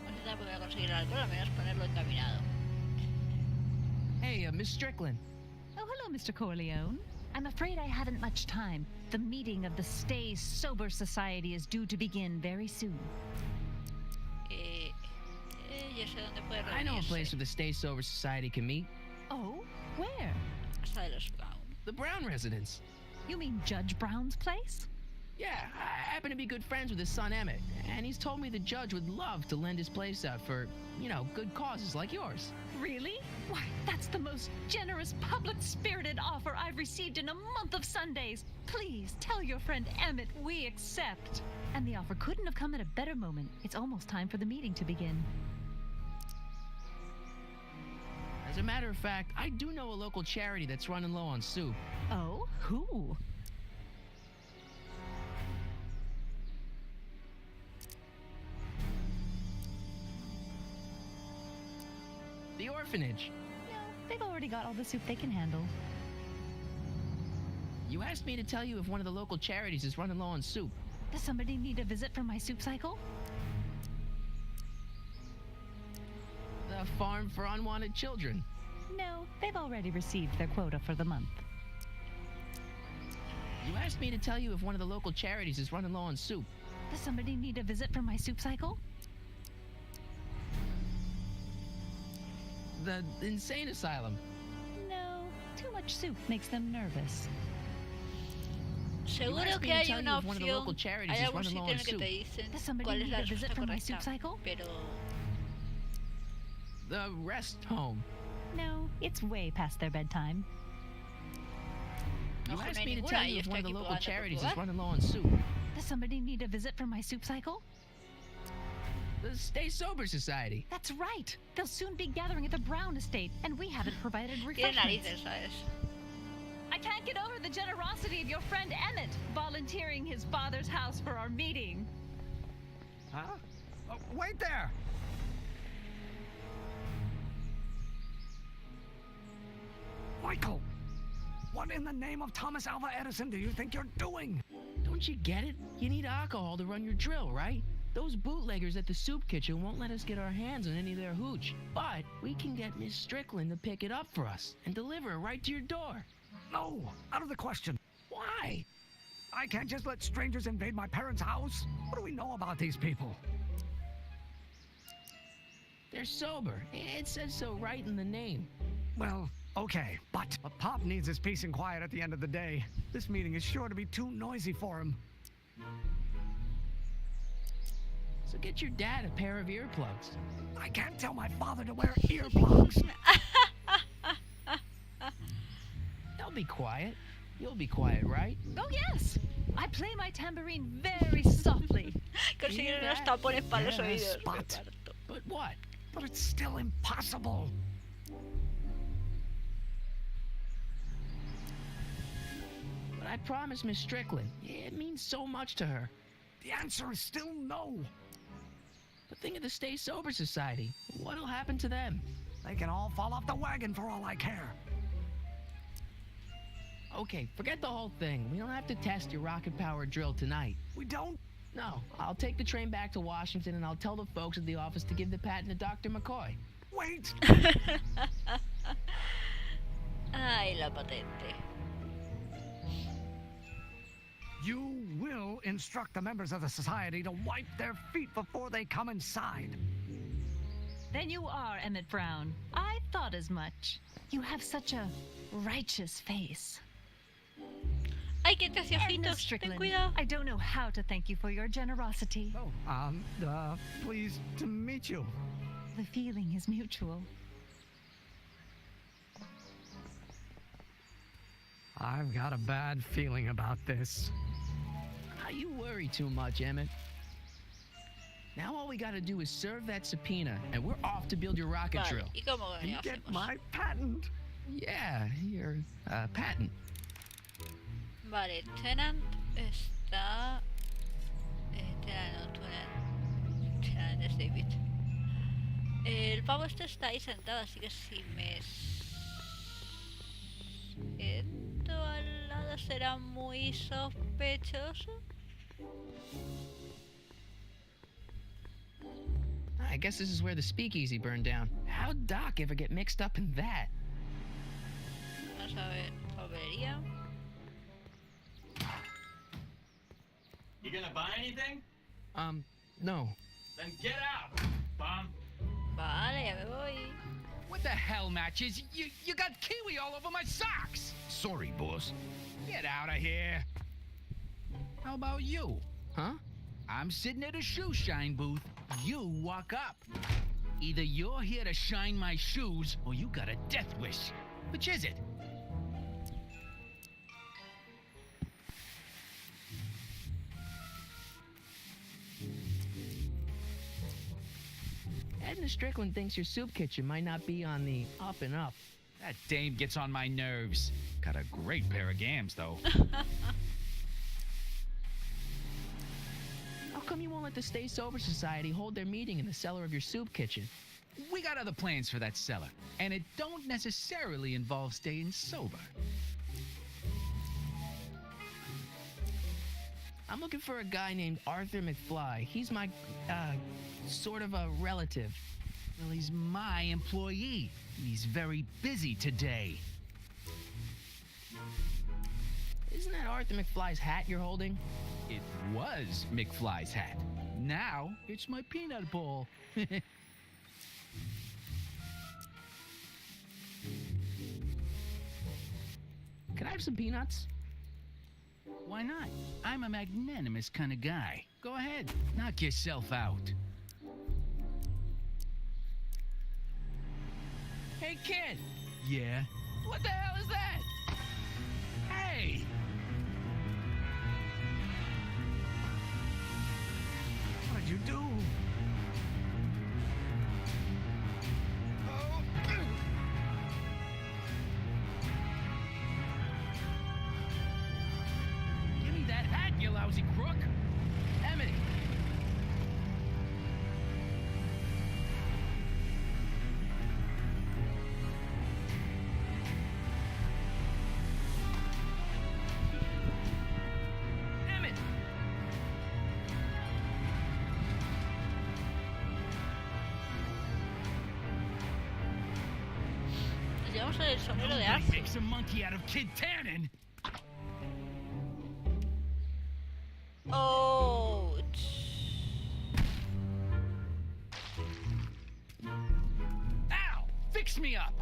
Speaker 1: Vamos a intentar poder conseguir el alcohol, al menos ponerlo encaminado.
Speaker 2: Hey, Miss Strickland.
Speaker 8: Oh, hello, Mr. Corleone. I'm afraid I haven't much time. The meeting of the Stay Sober Society is due to begin very soon.
Speaker 1: Ya sé dónde puede reunirse.
Speaker 2: I know a place where the Stay Sober Society can meet.
Speaker 8: Oh, where?
Speaker 1: Casa de los Brown.
Speaker 2: The Brown residence.
Speaker 8: You mean Judge Brown's place?
Speaker 2: Yeah, I happen to be good friends with his son Emmett, and he's told me the judge would love to lend his place out for, you know, good causes like yours.
Speaker 8: Really? Why, that's the most generous, public-spirited offer I've received in a month of Sundays. Please tell your friend Emmett we accept. And the offer couldn't have come at a better moment. It's almost time for the meeting to begin.
Speaker 2: As a matter of fact, I do know a local charity that's running low on soup.
Speaker 8: Oh, who?
Speaker 2: The orphanage.
Speaker 8: No, they've already got all the soup they can handle.
Speaker 2: You asked me to tell you if one of the local charities is running low on soup.
Speaker 8: Does somebody need a visit from my soup cycle?
Speaker 2: The farm for unwanted children.
Speaker 8: No, they've already received their quota for the month.
Speaker 2: You asked me to tell you if one of the local charities is running low on soup.
Speaker 8: Does somebody need a visit from my soup cycle?
Speaker 2: The insane asylum.
Speaker 8: No, too much soup makes them nervous.
Speaker 1: Seguro que hay una opción, hay algún sitio en el que te dicen
Speaker 8: Does somebody
Speaker 1: cuál es
Speaker 8: need
Speaker 1: la
Speaker 8: a visit
Speaker 1: respuesta
Speaker 8: from my soup
Speaker 1: correcta,
Speaker 8: cycle?
Speaker 1: pero
Speaker 2: The rest home.
Speaker 8: No, it's way past their bedtime.
Speaker 2: You
Speaker 1: no
Speaker 2: asked
Speaker 1: hay
Speaker 2: me to
Speaker 1: ninguna
Speaker 2: tell
Speaker 1: y
Speaker 2: you if
Speaker 1: estoy
Speaker 2: one of the
Speaker 1: aquí
Speaker 2: local
Speaker 1: probando por
Speaker 2: charities is
Speaker 1: probar.
Speaker 2: running low on soup.
Speaker 8: Does somebody need a visit from my soup cycle?
Speaker 2: The Stay Sober Society.
Speaker 8: That's right. They'll soon be gathering at the Brown estate, and we haven't provided
Speaker 1: Tiene
Speaker 8: refreshments.
Speaker 1: narices, ¿sabes?
Speaker 8: I can't get over the generosity of your friend Emmett volunteering his father's house for our meeting.
Speaker 10: Huh? Oh, wait there! Michael! What in the name of Thomas Alva Edison do you think you're doing?
Speaker 2: Don't you get it? You need alcohol to run your drill, right? Those bootleggers at the soup kitchen won't let us get our hands on any of their hooch. But we can get Miss Strickland to pick it up for us and deliver it right to your door.
Speaker 10: No, out of the question.
Speaker 2: Why?
Speaker 10: I can't just let strangers invade my parents' house. What do we know about these people?
Speaker 2: They're sober. It says so right in the name.
Speaker 10: Well, okay, but Pop needs his peace and quiet at the end of the day. This meeting is sure to be too noisy for him.
Speaker 2: So get your dad a pair of earplugs.
Speaker 10: I can't tell my father to wear earplugs.
Speaker 2: They'll be quiet. You'll be quiet, right?
Speaker 8: Oh, yes. I play my tambourine very softly.
Speaker 1: Consiguen unos tapones para los
Speaker 10: Yes,
Speaker 1: oídos.
Speaker 10: but-
Speaker 2: But what?
Speaker 10: But it's still impossible.
Speaker 2: But I promised Miss Strickland. It means so much to her.
Speaker 10: The answer is still no.
Speaker 2: But think of the Stay Sober Society. What'll happen to them?
Speaker 10: They can all fall off the wagon for all I care.
Speaker 2: Okay, forget the whole thing. We don't have to test your rocket-powered drill tonight.
Speaker 10: We don't?
Speaker 2: No, I'll take the train back to Washington and I'll tell the folks at the office to give the patent to Dr. McCoy.
Speaker 10: Wait!
Speaker 1: Ay, la patente.
Speaker 10: You will instruct the members of the society to wipe their feet before they come inside.
Speaker 8: Then you are Emmett Brown. I thought as much. You have such a righteous face.
Speaker 1: Ay, que te hace
Speaker 8: Edna
Speaker 1: ojitos. Ten
Speaker 8: Strickland,
Speaker 1: cuidado.
Speaker 8: I don't know how to thank you for your generosity.
Speaker 10: Pleased to meet you.
Speaker 8: The feeling is mutual.
Speaker 10: I've got a bad feeling about this.
Speaker 2: You worry too much, Emmett. Now all we gotta do is serve that subpoena, and we're off to build your rocket
Speaker 1: Vale,
Speaker 2: drill.
Speaker 1: ¿y cómo
Speaker 10: And
Speaker 1: hacemos?
Speaker 10: get my patent.
Speaker 2: Yeah, your patent.
Speaker 1: Vale, Tenant está... Tenant es David. El pavo este está ahí sentado, así que si me siento al lado será muy sospechoso.
Speaker 2: I guess this is where the speakeasy burned down. How'd Doc ever get mixed up in that?
Speaker 1: Vamos a ver, papelería.
Speaker 13: You gonna buy anything?
Speaker 2: No.
Speaker 13: Then get out, bum.
Speaker 1: Vale, ya me voy.
Speaker 9: What the hell, Matches? You got kiwi all over my socks!
Speaker 11: Sorry, boss.
Speaker 9: Get out of here. How about you?
Speaker 2: Huh?
Speaker 9: I'm sitting at a shoe shine booth. You walk up. Either you're here to shine my shoes, or you got a death wish. Which is it?
Speaker 2: Edna Strickland thinks your soup kitchen might not be on the up and up.
Speaker 9: That dame gets on my nerves. Got a great pair of gams, though.
Speaker 2: How come you won't let the Stay Sober Society hold their meeting in the cellar of your soup kitchen?
Speaker 9: We We got other plans for that cellar, and it don't necessarily involve staying sober.
Speaker 2: I'm looking for a guy named Arthur McFly. He's my, sort of a relative.
Speaker 9: Well, he's my employee. He's very busy today.
Speaker 2: Isn't that Arthur McFly's hat you're holding?
Speaker 9: It was McFly's hat. Now, it's my peanut bowl.
Speaker 2: Can I have some peanuts?
Speaker 9: Why not? I'm a magnanimous kind of guy. Go ahead, knock yourself out.
Speaker 2: Hey, kid!
Speaker 9: Yeah?
Speaker 2: What the hell is that?
Speaker 9: Hey! What'd you do?
Speaker 2: Give me that hat, you lousy crook! Emmett! Emmett!
Speaker 1: Nos llevamos el sombrero de
Speaker 9: Nobody
Speaker 1: Arthur.
Speaker 9: makes a monkey out of Kid Tannen.
Speaker 1: Oh.
Speaker 9: Ow! Fix me up!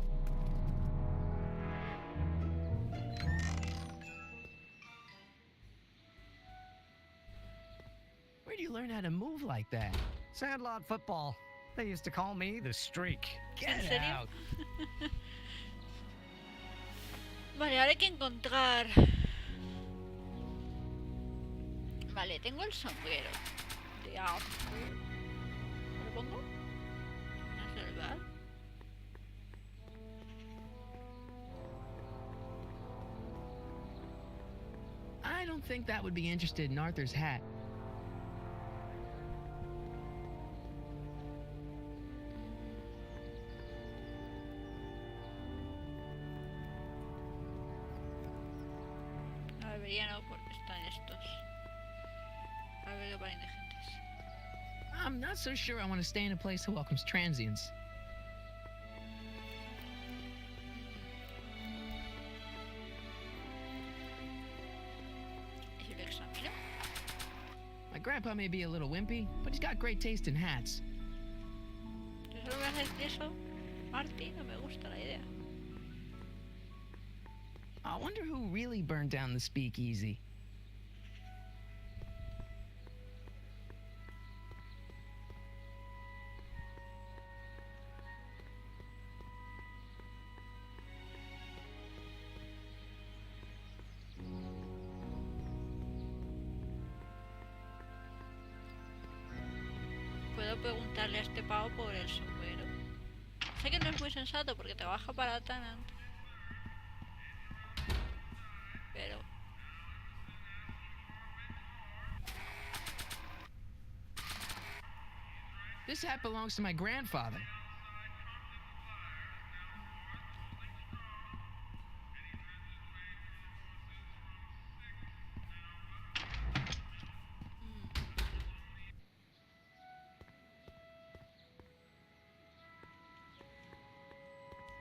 Speaker 2: Where do you learn how to move like that?
Speaker 10: Sandlot football. They used to call me the Streak.
Speaker 2: Get
Speaker 1: serio?
Speaker 2: out!
Speaker 1: Vale, ahora hay que encontrar... Vale, tengo el sombrero de Arthur. ¿Lo pongo? Reservar.
Speaker 2: I don't think that would be interested in Arthur's hat.
Speaker 1: No debería, no, porque están estos. Albergue para indigentes.
Speaker 2: I'm not so sure I want to stay in a place that welcomes transients.
Speaker 1: ¿Y si lo examino?
Speaker 2: My grandpa may be a little wimpy, but he's got great taste in hats.
Speaker 1: ¿Yo solo voy a hacer eso? Marty, no me gusta la idea.
Speaker 2: I wonder who really burned down the speakeasy.
Speaker 1: Puedo preguntarle a este pavo por el sombrero. Sé que no es muy sensato porque trabaja para Tannant. Pero...
Speaker 2: This hat belongs to my grandfather.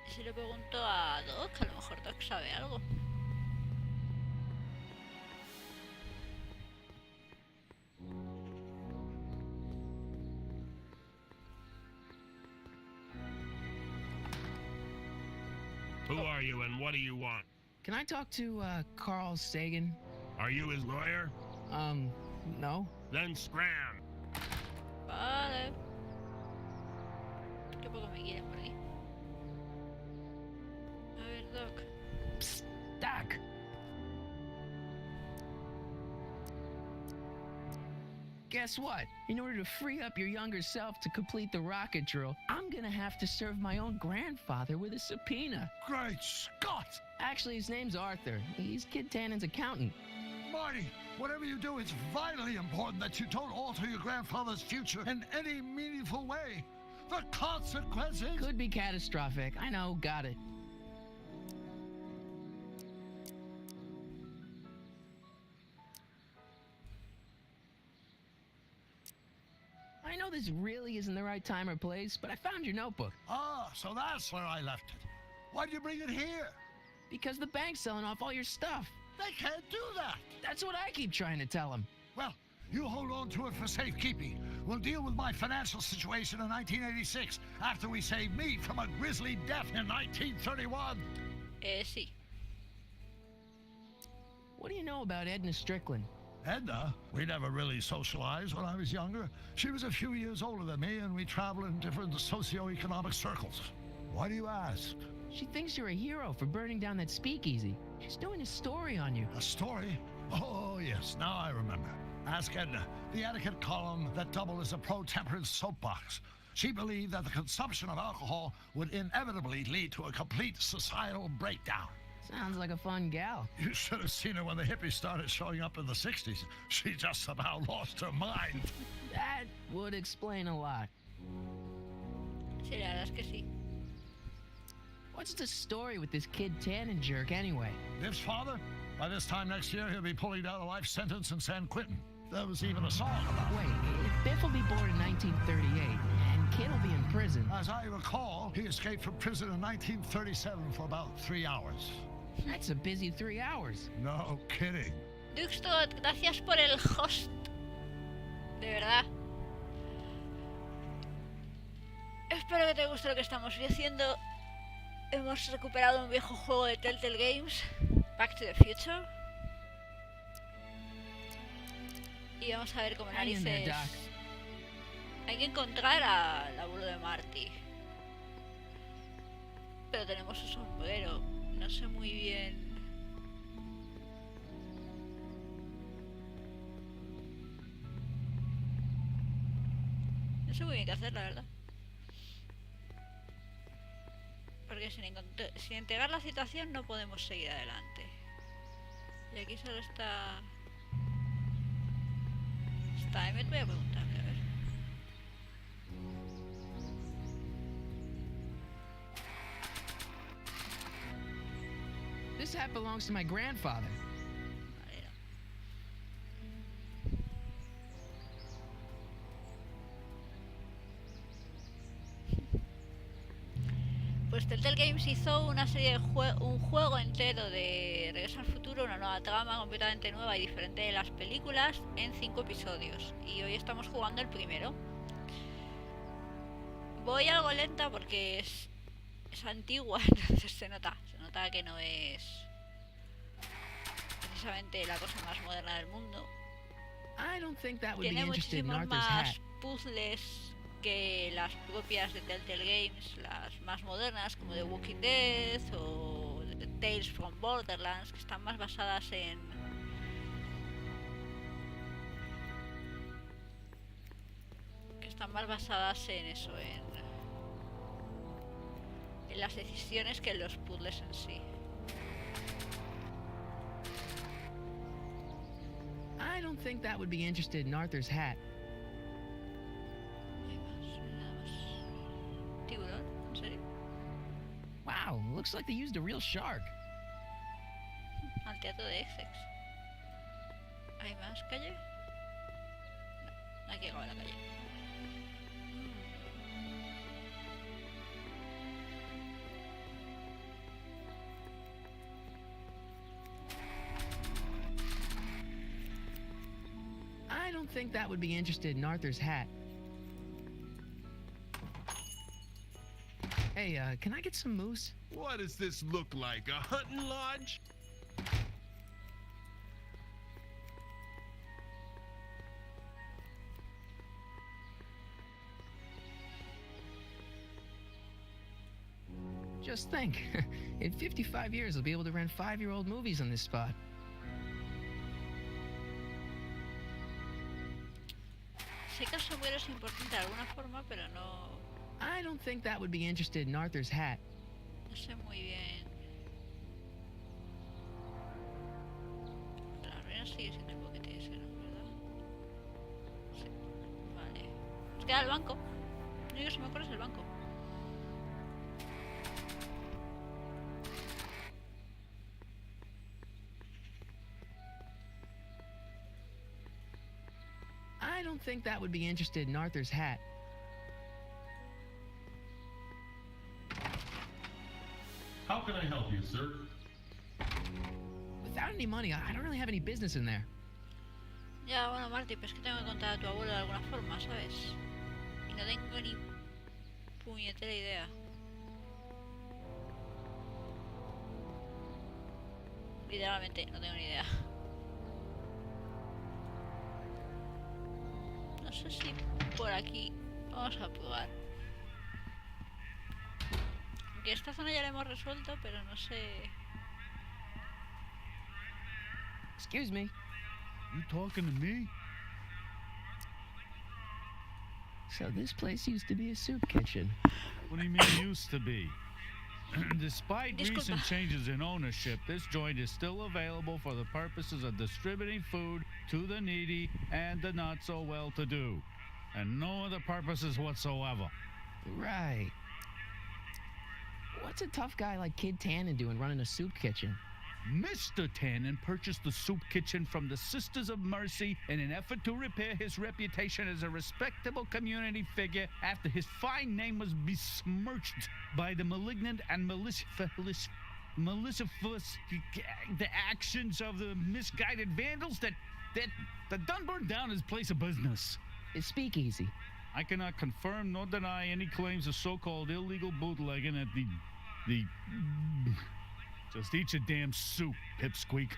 Speaker 1: ¿Y si le pregunto a Doc? A lo mejor Doc sabe algo.
Speaker 14: Who are you and what do you want?
Speaker 2: Can I talk to, Carl Sagan?
Speaker 14: Are you his lawyer?
Speaker 2: No.
Speaker 14: Then scram.
Speaker 1: Vale. Qué poco me quieres por aquí. A ver, Doc.
Speaker 2: Psst, Doc. Guess what? In order to free up your younger self to complete the rocket drill, I'm gonna have to serve my own grandfather with a subpoena.
Speaker 3: Great Scott!
Speaker 2: Actually, his name's Arthur. He's Kid Tannen's accountant.
Speaker 3: Marty, whatever you do, it's vitally important that you don't alter your grandfather's future in any meaningful way. The consequences?
Speaker 2: Could be catastrophic. I know, got it. I know this really isn't the right time or place, but I found your notebook.
Speaker 3: Ah, so that's where I left it. Why'd you bring it here?
Speaker 2: Because the bank's selling off all your stuff.
Speaker 3: They can't do that.
Speaker 2: That's what I keep trying to tell them.
Speaker 3: Well, you hold on to it for safekeeping. We'll deal with my financial situation in 1986 after we save me from a grisly death in 1931.
Speaker 1: Sí.
Speaker 2: What do you know about Edna Strickland?
Speaker 3: Edna, we never really socialized when I was younger. She was a few years older than me, and we traveled in different socioeconomic circles. Why do you ask?
Speaker 2: She thinks you're a hero for burning down that speakeasy. She's doing a story on you.
Speaker 3: A story? Oh, yes, now I remember. Ask Edna, the etiquette column that doubled as a pro-temperance soapbox. She believed that the consumption of alcohol would inevitably lead to a complete societal breakdown.
Speaker 2: Sounds like a fun gal.
Speaker 3: You should have seen her when the hippies started showing up in the 60s. She just about lost her mind.
Speaker 2: That would explain a lot.
Speaker 1: Sí, la verdad es que sí.
Speaker 2: What's the story with this kid Tannen jerk anyway?
Speaker 3: Biff's father? By this time next year, he'll be pulling down a life sentence in San Quentin. There was even a song about it.
Speaker 2: Wait, if Biff will be born in 1938 and Kid will be in prison...
Speaker 3: As I recall, he escaped from prison in 1937 for about 3 hours.
Speaker 2: That's a busy 3 hours.
Speaker 3: No kidding.
Speaker 1: Duxtot, gracias por el host. De verdad. Espero que te guste lo que estamos haciendo. Hemos recuperado un viejo juego de Telltale Games, Back to the Future. Y vamos a ver cómo narices... Hay que encontrar al abuelo de Marty. Pero tenemos su sombrero. No sé muy bien... No sé muy bien qué hacer, la verdad. Porque sin integrar la situación no podemos seguir adelante. Y aquí solo está... Está Emmet, voy a preguntarle, a ver.
Speaker 2: This hat belongs to my grandfather.
Speaker 1: Vale, no. Pues Telltale Games hizo una serie de un juego entero de Regreso al Futuro, una nueva trama completamente nueva y diferente de las películas en 5 episodios. Y hoy estamos jugando el primero. Voy algo lenta porque es antigua, entonces se nota que no es precisamente la cosa más moderna del mundo. Tiene muchísimos más puzzles que las propias de Telltale Games, las más modernas como The Walking Dead o Tales from Borderlands, que están más basadas en eso, en las decisiones que en los puzzles en sí.
Speaker 2: I don't think that would be interested in Arthur's hat.
Speaker 1: ¿Tiburón? ¿En serio?
Speaker 2: Wow, looks like they used a real shark.
Speaker 1: Al teatro de Essex. ¿Hay más calle? No, hay que llegar a la calle.
Speaker 2: I don't think that would be interested in Arthur's hat. Hey, can I get some moose?
Speaker 14: What does this look like, a hunting lodge?
Speaker 2: Just think, in 55 years I'll be able to rent 5-year-old movies on this spot.
Speaker 1: Sé que el sombrero es importante de alguna forma, pero no...
Speaker 2: I don't think that would be interested in Arthur's hat.
Speaker 1: No sé muy bien. Las ruinas sigue siendo el boquete ese, ¿no? ¿Verdad? Sí. Vale. Nos queda el banco. único que se me ocurre es el banco.
Speaker 2: I don't think that would be interested in Arthur's hat.
Speaker 14: How can I help you, sir?
Speaker 2: Without any money, I don't really have any business in there.
Speaker 1: Ya, bueno, Marty, pero es que tengo que contar a tu abuelo de alguna forma, ¿sabes? Y no tengo ni puñetera idea. Literalmente, no tengo ni idea. No sé si por aquí vamos a probar. Que esta zona ya la hemos resuelto, pero no sé.
Speaker 2: Excuse me.
Speaker 12: You talking to me?
Speaker 2: So this place used to be a soup kitchen.
Speaker 12: What do you mean used to be? Despite recent changes in ownership, this joint is still available for the purposes of distributing food to the needy and the not so well-to-do, and no other purposes whatsoever.
Speaker 2: Right. What's a tough guy like Kid Tannen doing running a soup kitchen?
Speaker 12: Mr. Tannen purchased the soup kitchen from the Sisters of Mercy in an effort to repair his reputation as a respectable community figure after his fine name was besmirched by the malignant and malicious the actions of the misguided vandals that done burned down his place of business.
Speaker 2: His speakeasy.
Speaker 12: I cannot confirm nor deny any claims of so-called illegal bootlegging at the Just eat your damn soup, pipsqueak.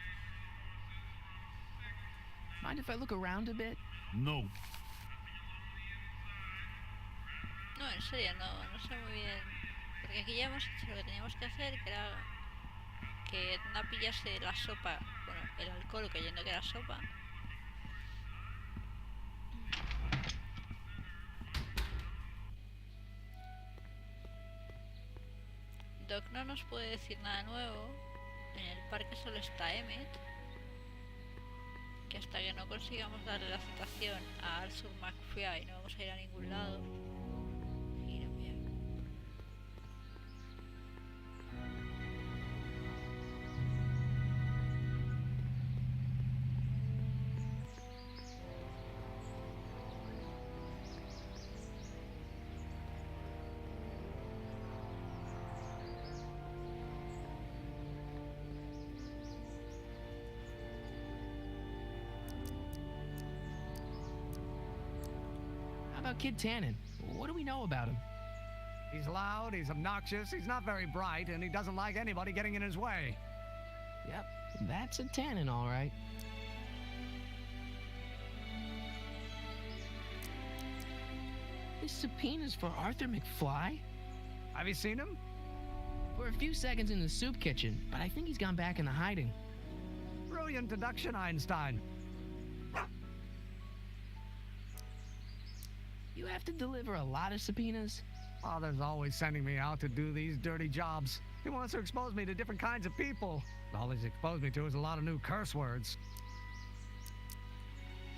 Speaker 2: Mind if I look around a bit?
Speaker 12: No.
Speaker 1: No, en serio, no sé muy bien. Porque aquí ya hemos hecho lo que teníamos que hacer, que era que no pillase la sopa, bueno, el alcohol creyendo que era sopa. Doc no nos puede decir nada nuevo. En el parque solo está Emmet. Que hasta que no consigamos darle la citación a Arthur McFly no vamos a ir a ningún lado. Gira bien.
Speaker 2: How about Kid Tannen? What do we know about him?
Speaker 10: He's loud, he's obnoxious, he's not very bright, and he doesn't like anybody getting in his way.
Speaker 2: Yep, that's a Tannen, all right. This subpoena's for Arthur McFly?
Speaker 10: Have you seen him?
Speaker 2: For a few seconds in the soup kitchen, but I think he's gone back into hiding.
Speaker 10: Brilliant deduction, Einstein.
Speaker 2: You have to deliver a lot of subpoenas?
Speaker 10: Father's always sending me out to do these dirty jobs. He wants to expose me to different kinds of people. All he's exposed me to is a lot of new curse words.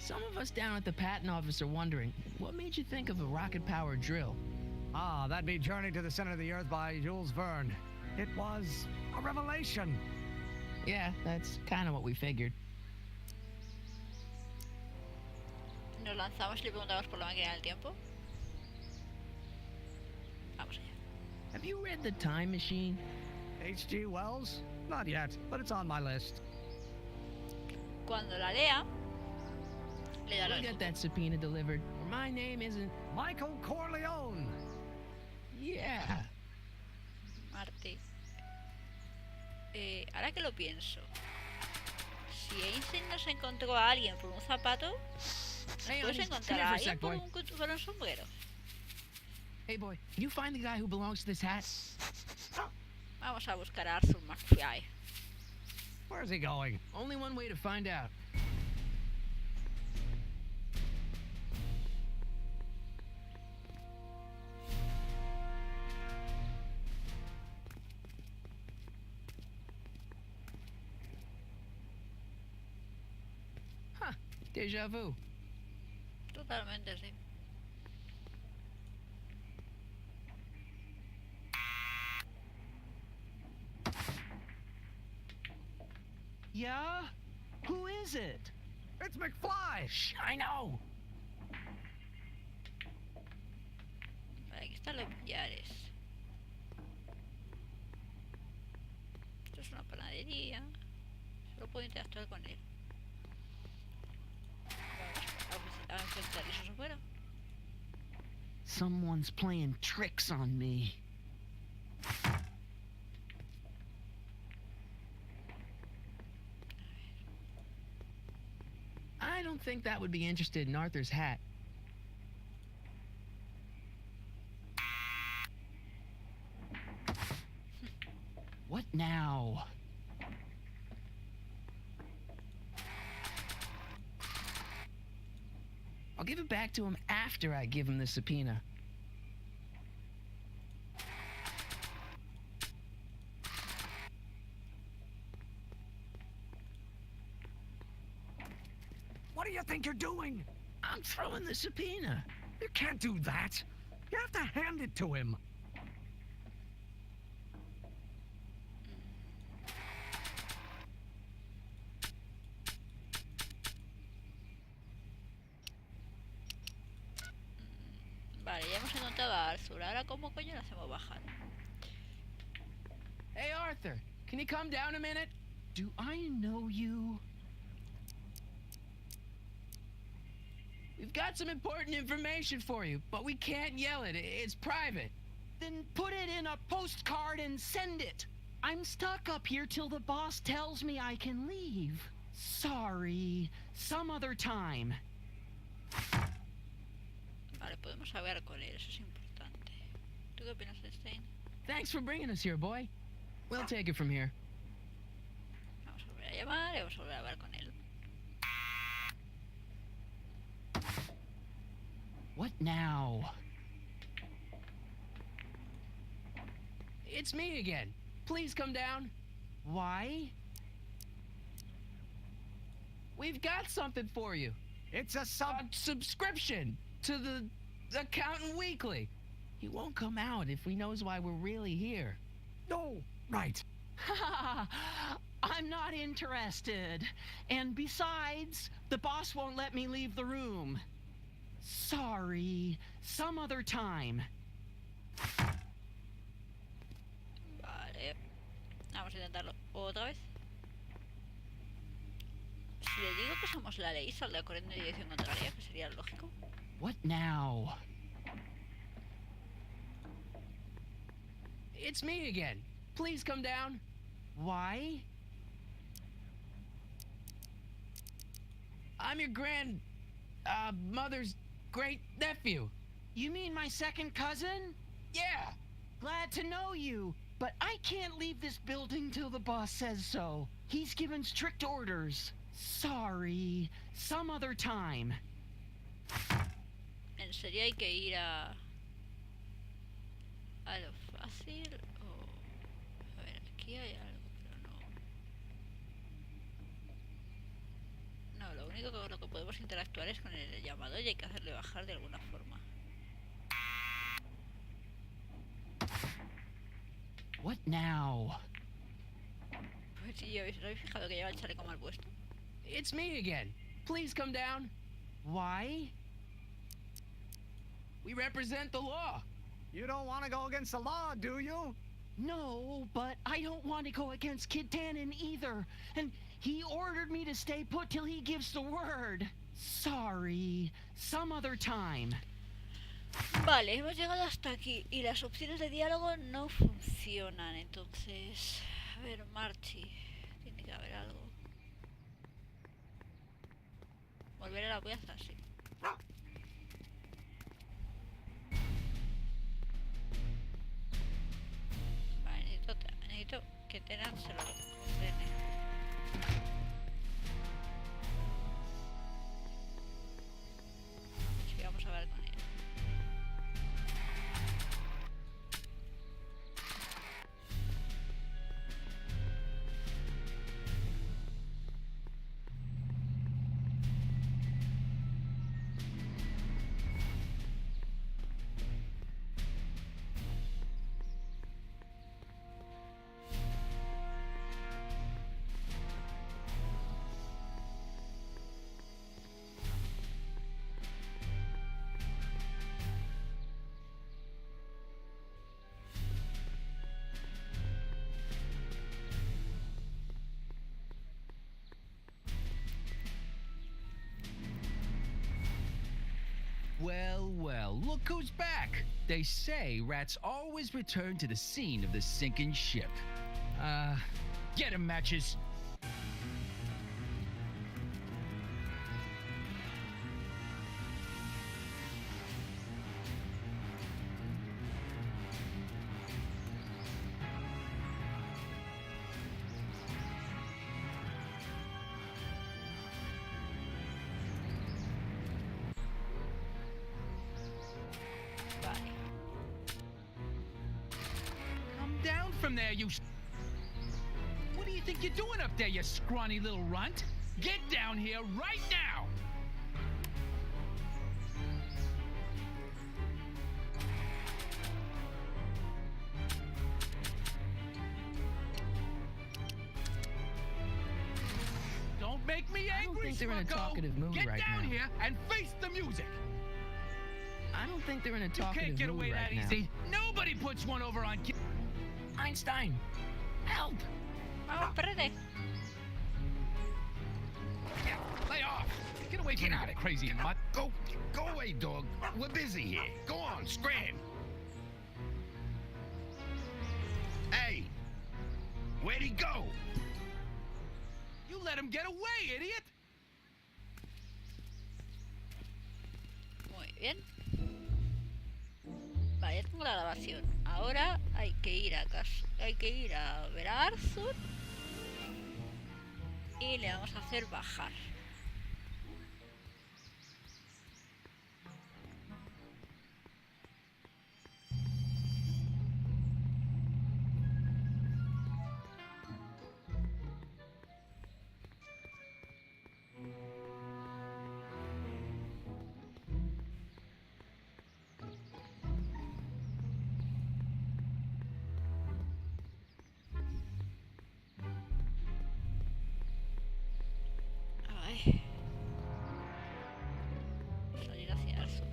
Speaker 2: Some of us down at the patent office are wondering, what made you think of a rocket-powered drill?
Speaker 10: Ah, that'd be Journey to the Center of the Earth by Jules Verne. It was a revelation.
Speaker 2: Yeah, that's kind of what we figured.
Speaker 1: Nos lanzamos y le preguntamos por la máquina del tiempo. Vamos allá.
Speaker 2: Have you read The Time Machine?
Speaker 10: H.G. Wells? Not yet, but it's on my list.
Speaker 1: Cuando la lea, le daré
Speaker 2: We'll get that subpoena delivered. Or my name isn't...
Speaker 10: Michael Corleone!
Speaker 2: Yeah.
Speaker 1: Marty. Ahora que lo pienso, si Einstein nos encontró a alguien por un zapato, ¿puedes encontrar a alguien por un sombrero?
Speaker 2: Hey boy, can you find the guy who belongs to this hat?
Speaker 1: Vamos a buscar a Arthur McFly.
Speaker 10: Where's he going?
Speaker 2: Only one way to find out. Huh, déjà vu.
Speaker 1: Totalmente, sí.
Speaker 5: Yeah? Who is it?
Speaker 10: It's McFly!
Speaker 2: Shh, I know.
Speaker 1: Vale, aquí están los billares. Esto es una panadería. Solo puedo interactuar con él. Vamos a enfrentar esos afuera.
Speaker 5: Someone's playing tricks on me.
Speaker 2: I don't think that would be interested in Arthur's hat.
Speaker 5: What now?
Speaker 2: I'll give it back to him after I give him the subpoena.
Speaker 10: What do you think you're doing?
Speaker 2: I'm throwing the subpoena.
Speaker 10: You can't do that. You have to hand it to him.
Speaker 1: Vale, ya hemos encontrado a Arthur. Ahora, ¿cómo coño lo hacemos bajar?
Speaker 2: Hey, Arthur, can you come down a minute?
Speaker 5: Do I know you?
Speaker 2: We've got some important information for you, but we can't yell it. It's private.
Speaker 5: Then put it in a postcard and send it. I'm stuck up here till the boss tells me I can leave. Sorry. Some other time.
Speaker 1: Vale, podemos hablar con él, eso es importante. ¿Tú qué opinas, Stein?
Speaker 2: Thanks for bringing us here, boy. We'll take it from here.
Speaker 1: Vamos a volver a llamar y vamos a volver a hablar con él.
Speaker 5: What now?
Speaker 2: It's me again. Please come down.
Speaker 5: Why?
Speaker 2: We've got something for you.
Speaker 10: It's a
Speaker 2: subscription to the Accountant Weekly. He won't come out if he knows why we're really here.
Speaker 10: No, right.
Speaker 5: I'm not interested. And besides, the boss won't let me leave the room. Sorry. Some other time.
Speaker 1: Vale. Vamos a intentarlo otra vez. Si le digo que somos la ley, saldrá corriendo en dirección contraria, que sería lógico.
Speaker 5: What now?
Speaker 2: It's me again. Please come down.
Speaker 5: Why?
Speaker 2: I'm your mother's great nephew.
Speaker 5: You mean my second cousin?
Speaker 2: Yeah.
Speaker 5: Glad to know you, but I can't leave this building till the boss says so. He's given strict orders. Sorry. Some other time.
Speaker 1: ¿En serio hay que ir a lo fácil? O... A ver, aquí hay algo, pero no. No, lo único con lo que podemos interactuar es con el llamado y hay que hacerle bajar de alguna forma.
Speaker 5: What now?
Speaker 1: Pues sí, ¿os habéis fijado que lleva el chaleco mal puesto?
Speaker 2: It's me again. Please come down.
Speaker 5: Why?
Speaker 2: We represent the law.
Speaker 10: You don't want to go against the law, do you?
Speaker 5: No, but I don't want to go against Kid Tannen either. And he ordered me to stay put till he gives the word. Sorry. Some other time.
Speaker 1: Vale, hemos llegado hasta aquí y las opciones de diálogo no funcionan, entonces... A ver, Marchi, tiene que haber algo. Volver a la pieza, sí. Vale, necesito que Tannen se lo ordene. Sí, vamos a ver con él.
Speaker 9: Well, well, look who's back. They say rats always return to the scene of the sinking ship. Get 'em, Matches. Down from there, you... What do you think you're doing up there, you scrawny little runt? Get down here right now! Don't make me angry,
Speaker 2: I don't think they're in a
Speaker 9: Smucko.
Speaker 2: talkative mood
Speaker 9: Get
Speaker 2: right
Speaker 9: down
Speaker 2: now.
Speaker 9: here and face the music!
Speaker 2: I don't think they're in a
Speaker 9: You
Speaker 2: talkative
Speaker 9: can't get
Speaker 2: mood
Speaker 9: away
Speaker 2: right
Speaker 9: that
Speaker 2: now.
Speaker 9: easy. Nobody puts one over on...
Speaker 2: Einstein, help!
Speaker 1: Vamos, espérate.
Speaker 9: Lay off! Get away from me, crazy mutt.
Speaker 11: Go away, dog. We're busy here. Go on, scram. Hey, where'd he go?
Speaker 9: You let him get away, idiot!
Speaker 1: Muy bien. Vale, ya tengo la grabación. Ahora hay que ir a casa, hay que ir a ver a Arthur y le vamos a hacer bajar. Ay. Salir hacia el sur.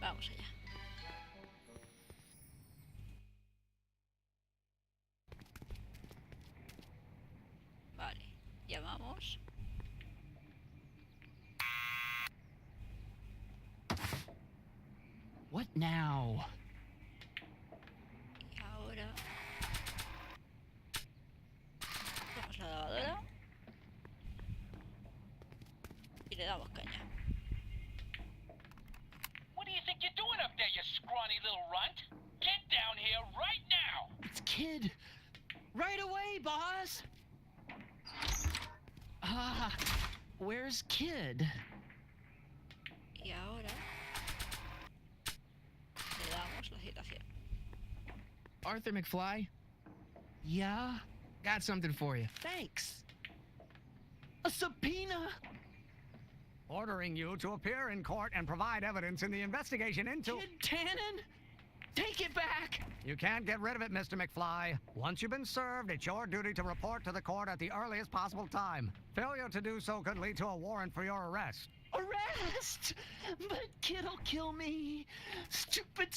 Speaker 1: Vamos allá. Vale, llamamos.
Speaker 5: What now?
Speaker 1: Y ahora cogemos la lavadora y le damos caña.
Speaker 9: What do you think you're doing up there, you scrawny little runt? Get down here right now!
Speaker 5: It's Kid. Right away, boss. Where's Kid?
Speaker 1: Y ahora le damos la citación.
Speaker 2: Arthur McFly,
Speaker 5: Yeah?
Speaker 2: got something for you.
Speaker 5: Thanks. A subpoena?
Speaker 10: Ordering you to appear in court and provide evidence in the investigation into...
Speaker 5: Kid Tannen? Take it back!
Speaker 10: You can't get rid of it, Mr. McFly. Once you've been served, it's your duty to report to the court at the earliest possible time. Failure to do so could lead to a warrant for your arrest.
Speaker 5: Arrest! But Kid'll kill me. Stupid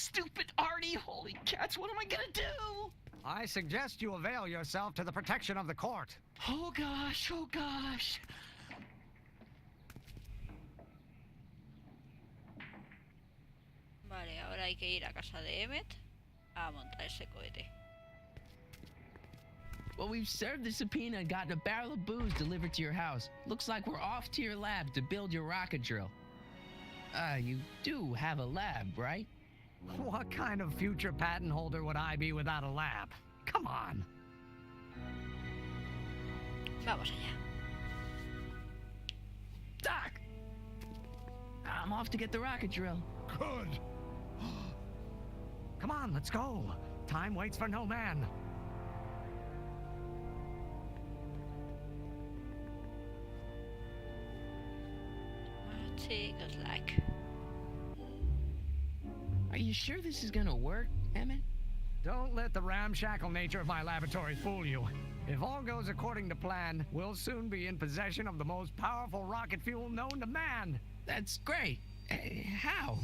Speaker 5: Artie. Holy cats, what am I gonna do?
Speaker 10: I suggest you avail yourself to the protection of the court.
Speaker 5: Oh gosh.
Speaker 1: Vale, ahora hay que ir a casa de Emmet a montar ese cohete.
Speaker 2: Well, we've served the subpoena and gotten a barrel of booze delivered to your house. Looks like we're off to your lab to build your rocket drill. You do have a lab, right?
Speaker 10: What kind of future patent holder would I be without a lab? Come on.
Speaker 1: Vamos allá.
Speaker 2: Doc! I'm off to get the rocket drill.
Speaker 3: Good.
Speaker 10: Come on, let's go. Time waits for no man.
Speaker 1: Sí, good luck.
Speaker 2: Are you sure this is gonna work, Emmett?
Speaker 10: Don't let the ramshackle nature of my laboratory fool you. If all goes according to plan, we'll soon be in possession of the most powerful rocket fuel known to man.
Speaker 2: That's great. How?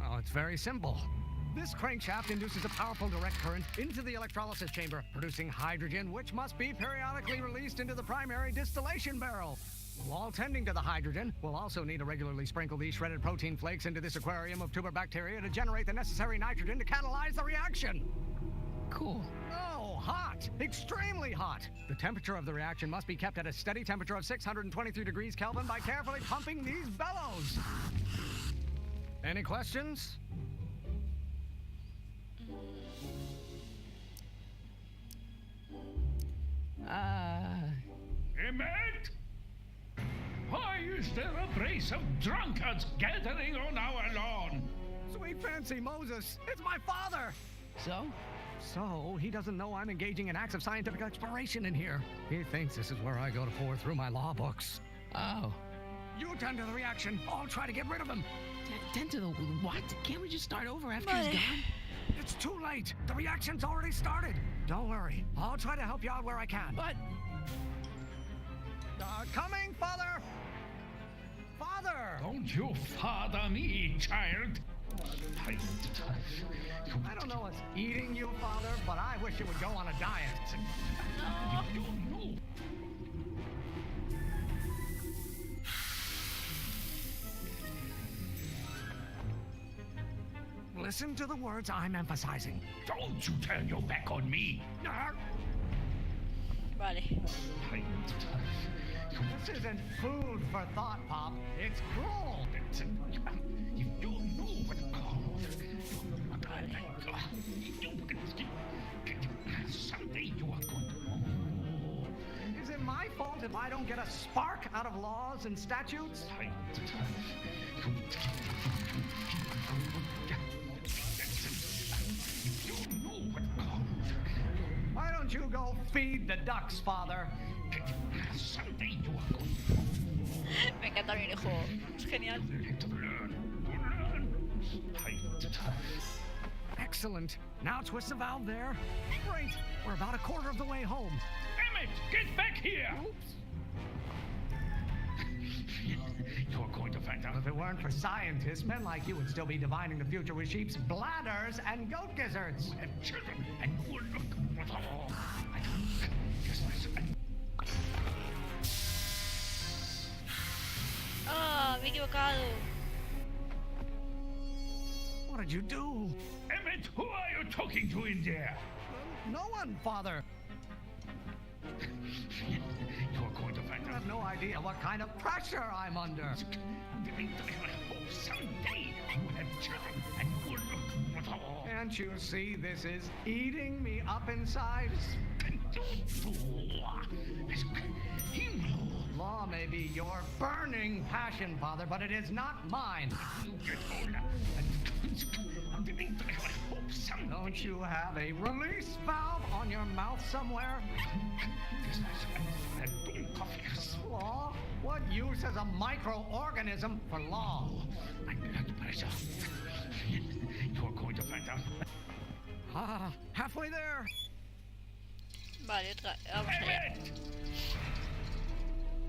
Speaker 10: Well, it's very simple. This crankshaft induces a powerful direct current into the electrolysis chamber, producing hydrogen, which must be periodically released into the primary distillation barrel. While tending to the hydrogen, we'll also need to regularly sprinkle these shredded protein flakes into this aquarium of tuber bacteria to generate the necessary nitrogen to catalyze the reaction.
Speaker 2: Cool.
Speaker 10: Oh, hot! Extremely hot! The temperature of the reaction must be kept at a steady temperature of 623 degrees Kelvin by carefully pumping these bellows. Any questions?
Speaker 12: Emmett? Why is there a brace of drunkards gathering on our lawn?
Speaker 10: Sweet fancy Moses, it's my father!
Speaker 2: So?
Speaker 10: So, he doesn't know I'm engaging in acts of scientific exploration in here. He thinks this is where I go to pour through my law books.
Speaker 2: Oh.
Speaker 10: You tend to the reaction. I'll try to get rid of him.
Speaker 2: Tend to the what? Can't we just start over after he's gone?
Speaker 10: It's too late. The reaction's already started. Don't worry. I'll try to help you out where I can.
Speaker 2: But...
Speaker 10: coming, Father! Father!
Speaker 12: Don't you father me, child.
Speaker 10: I don't know what's eating you, Father, but I wish you would go on a diet.
Speaker 12: No.
Speaker 10: Listen to the words I'm emphasizing.
Speaker 12: Don't you turn your back on me.
Speaker 1: Vale.
Speaker 10: This isn't food for thought, Pop. It's gruel.
Speaker 12: You don't know what someday you are going to know.
Speaker 10: Is it my fault if I don't get a spark out of laws and statutes? Why don't you go feed the ducks, Father?
Speaker 12: Someday you are going to know.
Speaker 1: Me encanta bien el juego. Es genial.
Speaker 10: Excellent. Now twist the valve there. Great. We're about a quarter of the way home.
Speaker 12: Emmett, get back here!
Speaker 10: Oops.
Speaker 12: You're going to find out.
Speaker 10: If it weren't for scientists, men like you would still be divining the future with sheep's bladders and goat gizzards.
Speaker 12: And children and
Speaker 1: Ah, me he equivocado.
Speaker 10: What did you do?
Speaker 12: Emmett, who are you talking to in there?
Speaker 10: No one, Father.
Speaker 12: You're going to find
Speaker 10: You
Speaker 12: out.
Speaker 10: have no idea what kind of pressure I'm under.
Speaker 12: Someday you have children and
Speaker 10: Can't you see this is eating me up inside? Law may be your burning passion, Father, but it is not mine. Don't you have a release valve on your mouth somewhere? Law? What use is a microorganism for law?
Speaker 12: You're going to find out.
Speaker 10: Ah, halfway there.
Speaker 1: Vale, otra. Vamos allá.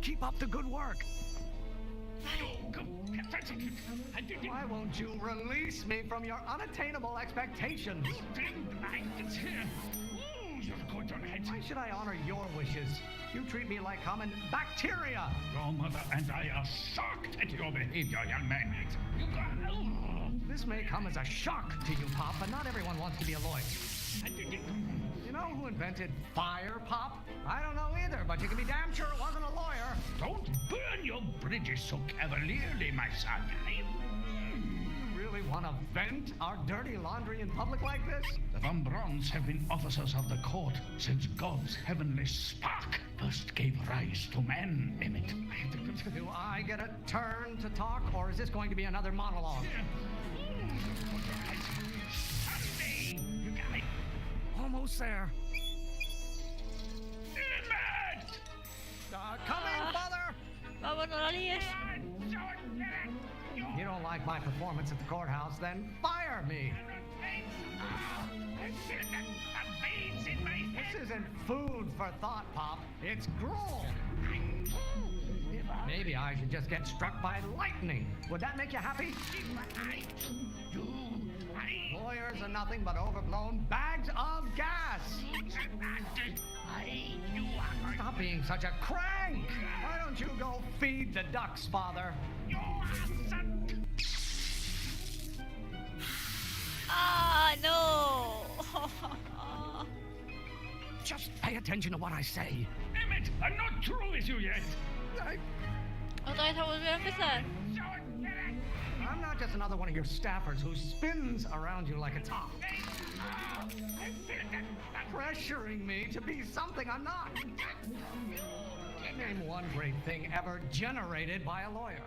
Speaker 10: Keep up the good work. Why won't you release me from your unattainable expectations? Why should I honor your wishes? You treat me like common bacteria.
Speaker 12: Your mother and I are shocked at your behavior, young man.
Speaker 10: This may come as a shock to you, Pop, but not everyone wants to be a lawyer. You know who invented fire, Pop? I don't know either, but you can be damn sure it wasn't a lawyer.
Speaker 12: Don't burn your bridges so cavalierly, my son.
Speaker 10: You really want to vent our dirty laundry in public like this?
Speaker 12: The Von Brauns have been officers of the court since God's heavenly spark first gave rise to man, Emmett.
Speaker 10: Do I get a turn to talk, or is this going to be another monologue?
Speaker 12: Someday, you guys.
Speaker 10: Almost there.
Speaker 12: Emmett!
Speaker 10: Coming, Father!
Speaker 1: Vamos, no la líes.
Speaker 10: You don't like my performance at the courthouse, then fire me. This isn't food for thought, Pop. It's gruel. Maybe I should just get struck by lightning. Would that make you happy? Lawyers are nothing but overblown bags of gas. Stop Stop being such a crank! Why don't you go feed the ducks, Father?
Speaker 1: Ah, no!
Speaker 10: Just pay attention to what I say.
Speaker 14: Emmett, I'm not through with you yet.
Speaker 1: Otra vez a volver a empezar.
Speaker 10: I'm not just another one of your staffers who spins around you like a top. Pressuring me to be something I'm not. Name one great thing ever generated by a lawyer.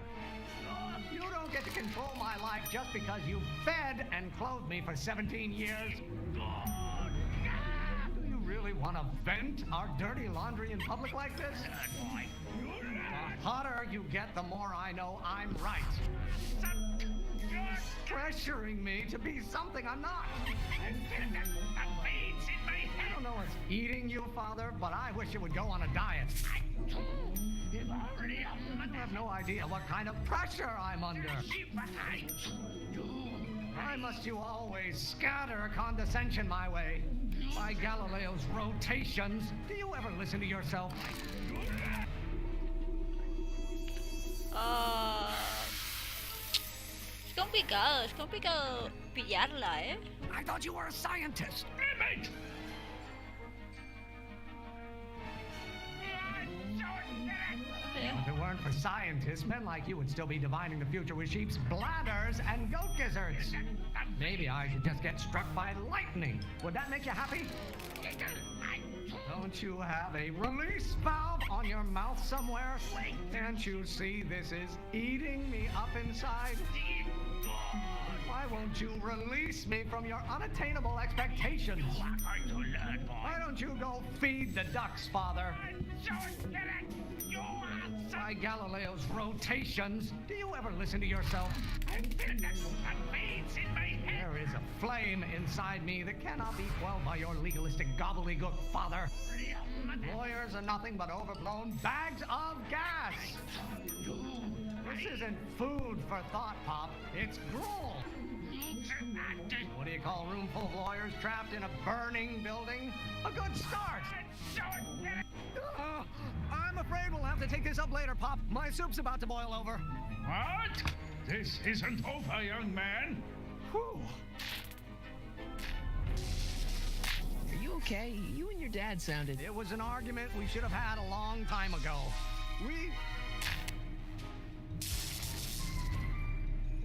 Speaker 10: You don't get to control my life just because you fed and clothed me for 17 years. Do you really want to vent our dirty laundry in public like this? The hotter you get, the more I know I'm right. Pressuring me to be something I'm not. I don't know what's eating you, Father, but I wish you would go on a diet. You have no idea what kind of pressure I'm under. Why must you always scatter condescension my way? By Galileo's rotations, do you ever listen to yourself?
Speaker 1: Es complicado pillarla, ¿eh?
Speaker 10: I thought you were a scientist.
Speaker 14: Emmett!
Speaker 10: If it weren't for scientists, men like you would still be divining the future with sheep's bladders and goat gizzards. Maybe I should just get struck by lightning. Would that make you happy? Don't you have a release valve on your mouth somewhere? Can't you see this is eating me up inside? Why won't you release me from your unattainable expectations? Why don't you go feed the ducks, Father? By Galileo's rotations, do you ever listen to yourself? There is a flame inside me that cannot be quelled by your legalistic gobbledygook, Father. Lawyers are nothing but overblown bags of gas. This isn't food for thought, Pop. It's gruel. What do you call a room full of lawyers trapped in a burning building? A good start. I'm afraid we'll have to take this up later, Pop. My soup's about to boil over.
Speaker 14: What? This isn't over, young man.
Speaker 10: Whew.
Speaker 2: Are you okay? You and your dad sounded...
Speaker 10: It was an argument we should have had a long time ago.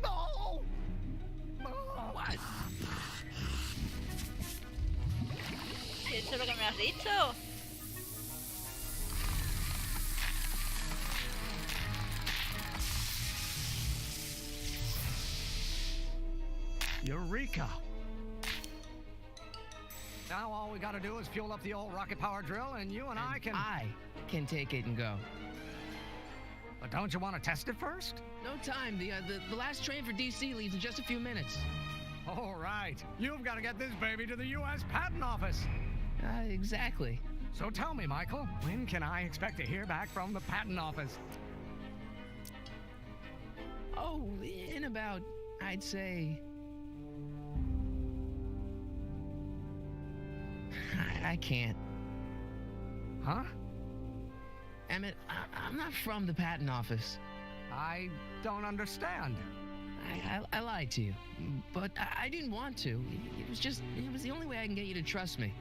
Speaker 10: No!
Speaker 2: What?
Speaker 1: ¿Eso es lo que me has dicho?
Speaker 10: Eureka! Now all we gotta do is fuel up the old rocket power drill and you and I can
Speaker 2: take it and go.
Speaker 10: But don't you want to test it first?
Speaker 2: No time. The last train for DC leaves in just a few minutes.
Speaker 10: All right. You've got to get this baby to the U.S. Patent Office.
Speaker 2: Exactly.
Speaker 10: So tell me, Michael, when can I expect to hear back from the Patent Office?
Speaker 2: Oh, in about, I'd say... I can't.
Speaker 10: Huh?
Speaker 2: Emmett, I'm not from the patent office.
Speaker 10: I don't understand.
Speaker 2: I lied to you, but I didn't want to. It was the only way I can get you to trust me.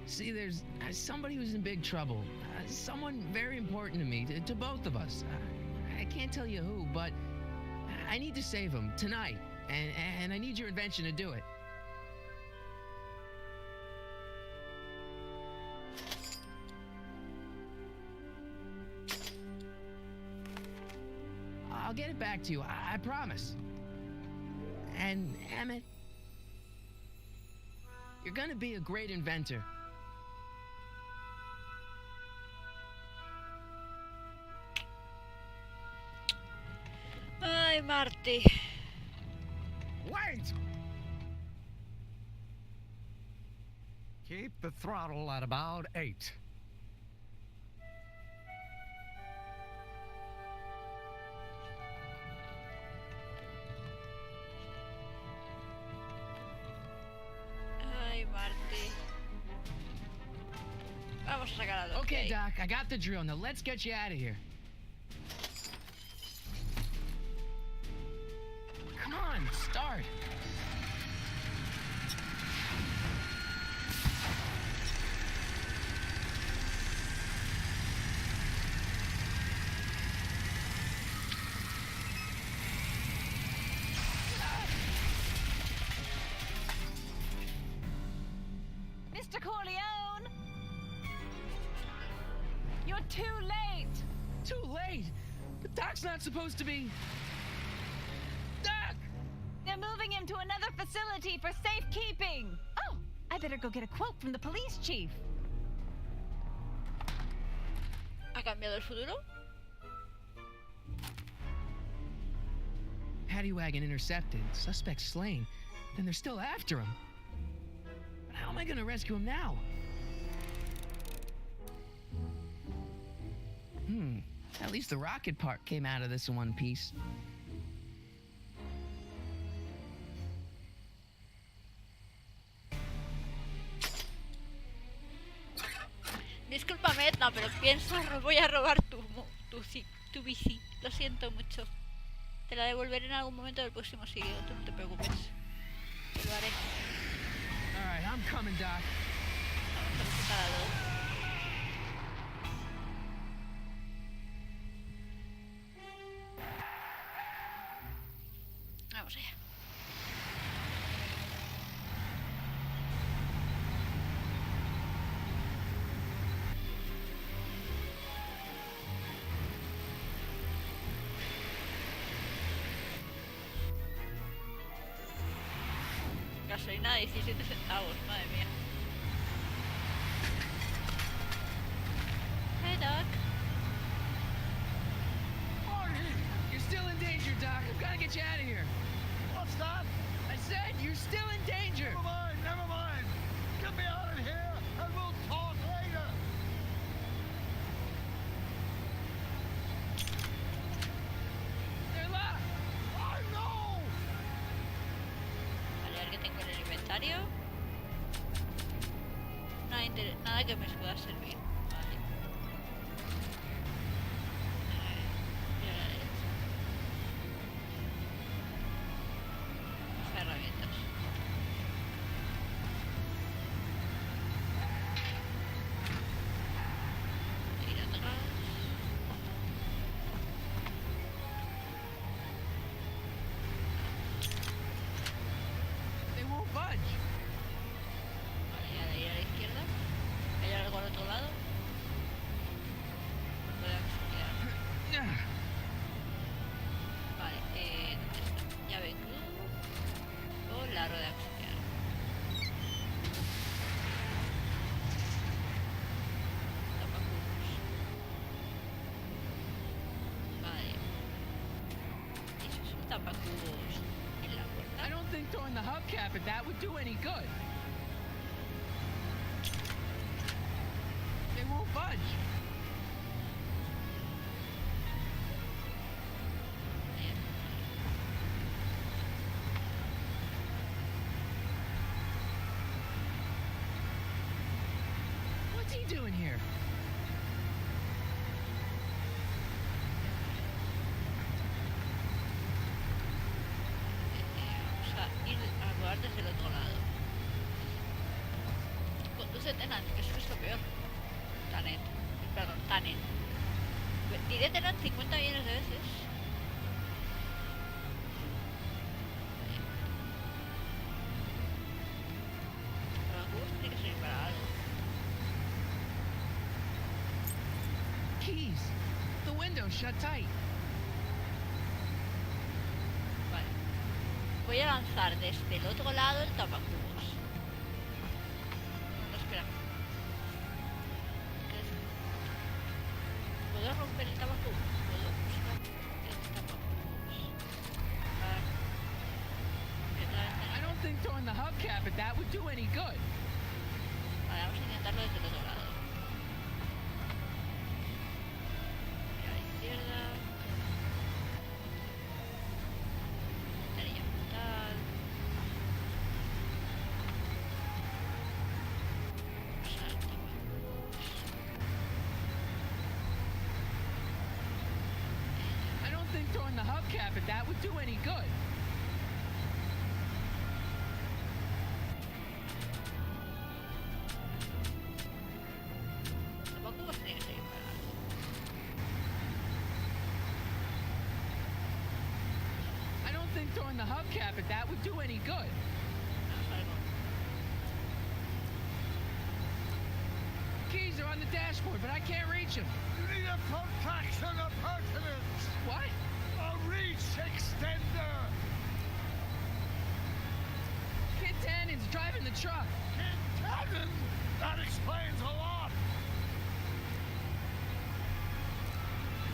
Speaker 2: See, there's somebody who's in big trouble. Someone very important to me, to both of us. I can't tell you who, but I need to save him tonight, and I need your invention to do it. I'll get it back to you, I promise. And Emmett, you're gonna be a great inventor.
Speaker 1: Ay, Marty.
Speaker 10: Wait! Keep the throttle at about 8.
Speaker 1: Vamos a sacar a Doc.
Speaker 2: Okay,
Speaker 1: de ahí.
Speaker 2: Doc, I got the drill. Now let's get you out of here. Come on, start.
Speaker 8: Mr. Corleone! You're too late!
Speaker 2: Too late? But Doc's not supposed to be... Doc!
Speaker 8: They're moving him to another facility for safekeeping! Oh, I better go get a quote from the police chief.
Speaker 1: ¿Ha cambiado el futuro?
Speaker 2: Paddy wagon intercepted, suspect slain, and they're still after him. But how am I gonna rescue him now? At least the rocket part came out of this in one piece.
Speaker 1: Discúlpame, Edna, pero voy a robar tu bici. Lo siento mucho. Te la devolveré en algún momento del próximo siglo, tú no te preocupes. Lo haré.
Speaker 2: Alright, I'm coming, Doc.
Speaker 1: Vamos a visitar a Doc. Vamos allá. Gasolina de 17 centavos, madre mía. Hey, Doc.
Speaker 2: Morning! You're still in danger, Doc. I've got to get you out of here.
Speaker 3: What's that?
Speaker 2: I said you're still in danger.
Speaker 3: Never mind, never mind. Get me out of here and we'll talk later.
Speaker 2: They're locked.
Speaker 3: I know!
Speaker 1: Vale, a ver qué tengo en el inventario. Nada que me pueda servir. Vale. Y a la derecha. Herramientas. Ir atrás.
Speaker 2: They won't budge.
Speaker 1: Vale, ya de ir a la izquierda. ¿Hay algo al otro lado? Rueda auxiliar. Vale, ¿dónde está? Llave cruz o la rueda auxiliar. Tapacubos. Vale. ¿Y eso es un tapacubos en la puerta?
Speaker 2: I don't think throwing the hubcap at that would do any good. They won't budge. What's he doing here?
Speaker 1: Vamos a ir a rodar desde el otro lado. Conduce Tenant, que eso es lo peor. Tanet. Perdón, Tanet. Diré Tenant 50 millones de veces. Tapacubos tiene que servir para algo.
Speaker 2: Keys. The window's shut tight.
Speaker 1: Vale. Voy a lanzar desde el otro lado el tapacubos. No, espera. ¿Qué es? ¿Puedo romper el tapacubos? Puedo buscar el tapacubos. Ah. Es la ventana.
Speaker 2: I don't think throwing the hubcap at that would do any good.
Speaker 1: Vale, vamos a intentarlo desde el otro lado. A la izquierda. Ventanilla frontal. Pulsar tapacubos.
Speaker 2: the hubcap if that would do any good.
Speaker 1: Tampoco tiene que seguir pagando.
Speaker 2: I don't think throwing the hubcap if that would do any good. Keys are on the dashboard, but I can't reach them.
Speaker 3: You need a protraction appurtenance.
Speaker 2: What?
Speaker 3: A reach extender.
Speaker 2: Kid Tannen's driving the truck.
Speaker 3: Kid Tannen? That explains a lot.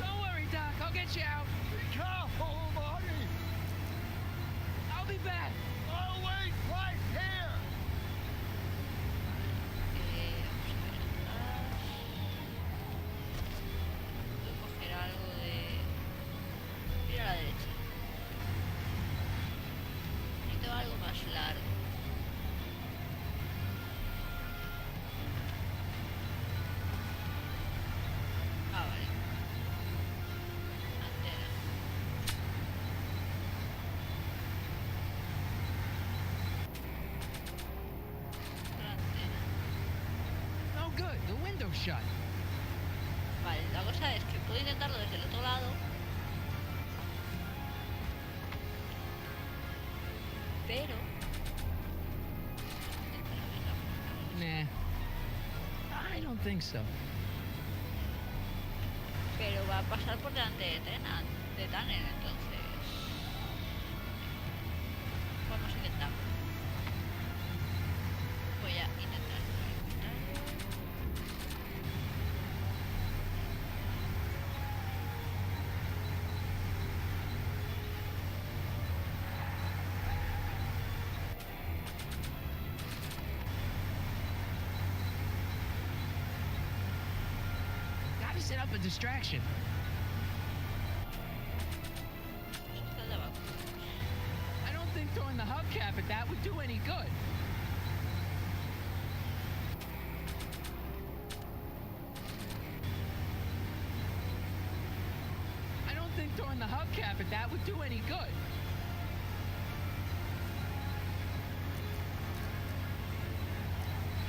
Speaker 2: Don't worry, Doc. I'll get you out.
Speaker 3: Be careful, Marty.
Speaker 2: I'll be back.
Speaker 3: I'll wait right here.
Speaker 1: Voy a coger algo de... Ir a la derecha. Necesito algo más largo. Ah, vale. Antena. La antena.
Speaker 2: Oh, good. The window's shut.
Speaker 1: Vale, la cosa es que puedo intentarlo desde el otro lado. Pero...
Speaker 2: Nah. I don't think so.
Speaker 1: Pero va a pasar por delante de Tanner, entonces... Vamos a intentarlo. Voy a intentar.
Speaker 2: Gotta set up a distraction.
Speaker 1: Está el de abajo.
Speaker 2: I don't think throwing the hubcap if that would do any good. I don't think throwing the hubcap if that would do any good.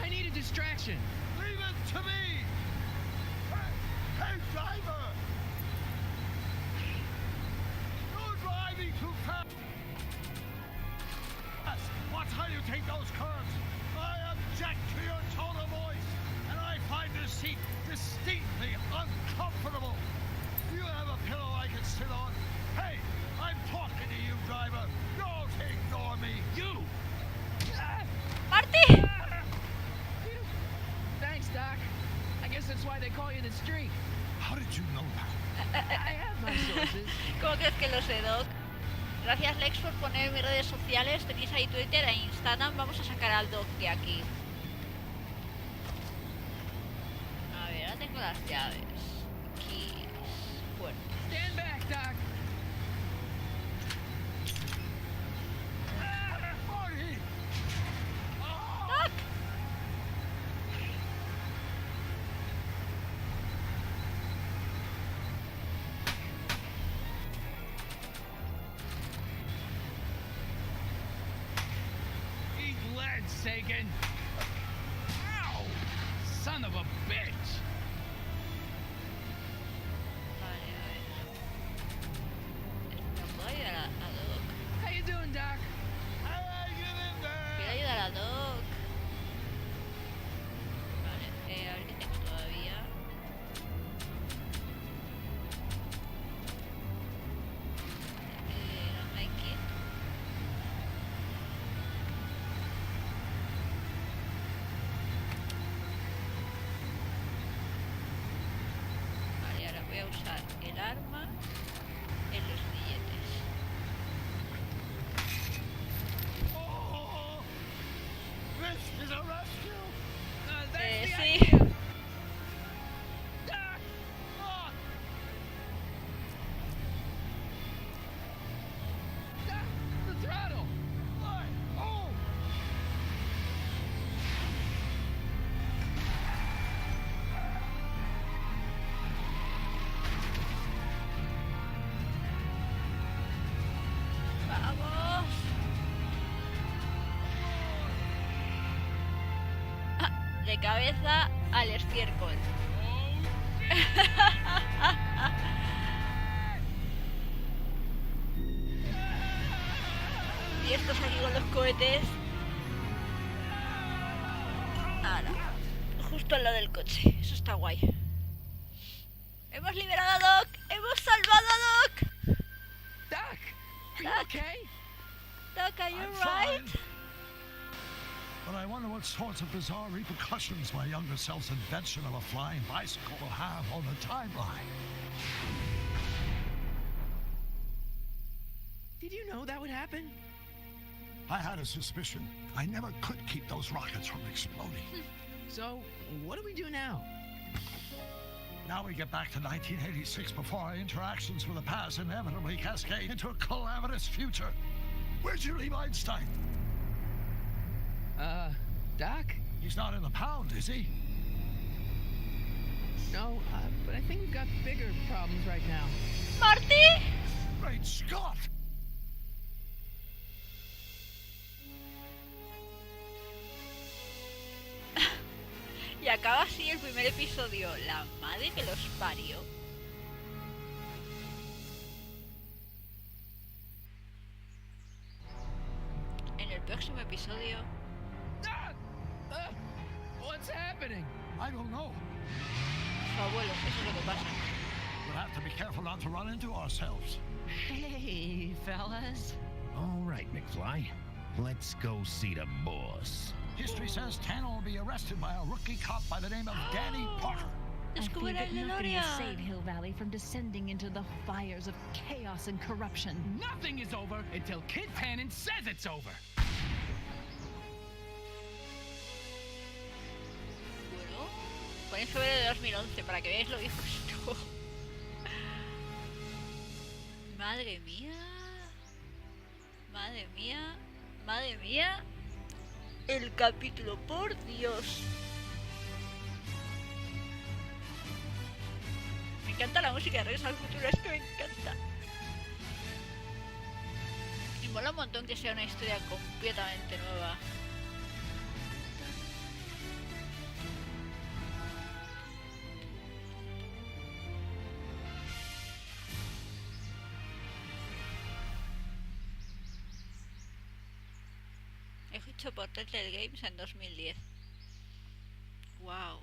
Speaker 2: I need a distraction.
Speaker 3: Leave it to me. Hey, driver. You're driving too fast. Watch how you take those curves. I object to your tone of voice, and I find this seat distinctly uncomfortable. Do you have a pillow I can sit on? Hey, I'm talking to you, driver. Don't ignore me. You!
Speaker 1: ¡Marty!
Speaker 2: Thanks, Doc. I guess that's why they call you the Streak.
Speaker 3: How did you know that?
Speaker 2: I have my sources.
Speaker 1: ¿Cómo crees que lo sé, Doc? Gracias, Lex, por poner mis redes sociales. Tenéis ahí Twitter e Instagram. Vamos a sacar al Doc de aquí. A ver, ahora tengo las llaves. Keys. Bueno.
Speaker 2: Stand back, Doc.
Speaker 3: Marty!
Speaker 1: ¡Doc!
Speaker 9: Eat lead, Sagan! Ow! Son of a bitch!
Speaker 1: Vale, a ver. Espera, ¿puedo ayudar a Doc?
Speaker 2: How you doing, Doc?
Speaker 3: Hey, get in there!
Speaker 1: Quiero ayudar a Doc. Vale, a ver qué tengo todavía. No hay kit. de cabeza al estiércol. Y estos aquí con los cohetes. Ahora, justo al lado del coche. Eso está guay. ¡Hemos liberado a Doc! ¡Hemos salvado a Doc!
Speaker 2: Doc, are you okay?
Speaker 1: Doc, are you
Speaker 3: I'm
Speaker 1: right?
Speaker 3: fine. But I wonder what sorts of bizarre repercussions my younger self's invention of a flying bicycle will have on the timeline.
Speaker 2: Did you know that would happen?
Speaker 3: I had a suspicion. I never could keep those rockets from exploding.
Speaker 2: So, what do we do now?
Speaker 3: Now we get back to 1986 before our interactions with the past inevitably cascade into a calamitous future. Where'd you leave Einstein?
Speaker 2: Doc?
Speaker 3: He's not in the pound, is he?
Speaker 2: No, but I think we've got bigger problems right now.
Speaker 1: ¡Marty!
Speaker 3: Great Scott!
Speaker 1: Y acaba así el primer episodio. La madre que los parió. En el próximo episodio.
Speaker 2: What's happening?
Speaker 3: I don't know.
Speaker 1: Su abuelo, eso es lo que pasa.
Speaker 3: We'll have to be careful not to run into ourselves.
Speaker 5: Hey, fellas.
Speaker 11: All right, McFly. Let's go see the boss.
Speaker 3: History says Tanner will be arrested by a rookie cop by the name of Danny Parker.
Speaker 8: I fear
Speaker 1: Descubre
Speaker 8: that
Speaker 1: el
Speaker 8: nothing will
Speaker 1: DeLorean.
Speaker 8: save Hill Valley from descending into the fires of chaos and corruption.
Speaker 9: Nothing is over until Kid Tannen says it's over.
Speaker 1: Bueno, pone en febrero de 2011 para que veáis lo viejo que estuvo. Madre mía. Madre mía. Madre mía. El capítulo, por Dios. Me encanta la música de Regreso al Futuro, es que me encanta. Y mola un montón que sea una historia completamente nueva. He hecho por Telltale Games en 2010. Wow.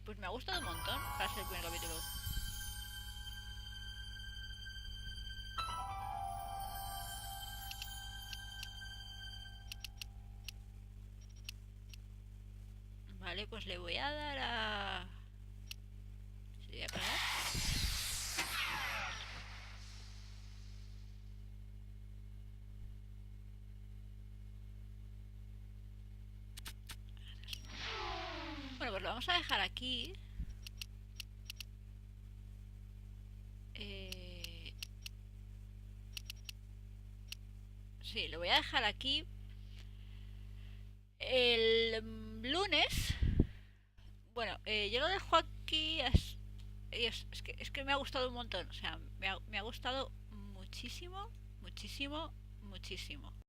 Speaker 1: Pues me ha gustado un montón para ser el primer capítulo. Vale, pues le voy a dar a... ¿Se voy a parar? Bueno, pues lo vamos a dejar aquí. Sí, lo voy a dejar aquí. El lunes. Bueno, yo lo dejo aquí. Es que me ha gustado un montón. O sea, me ha gustado muchísimo, muchísimo, muchísimo.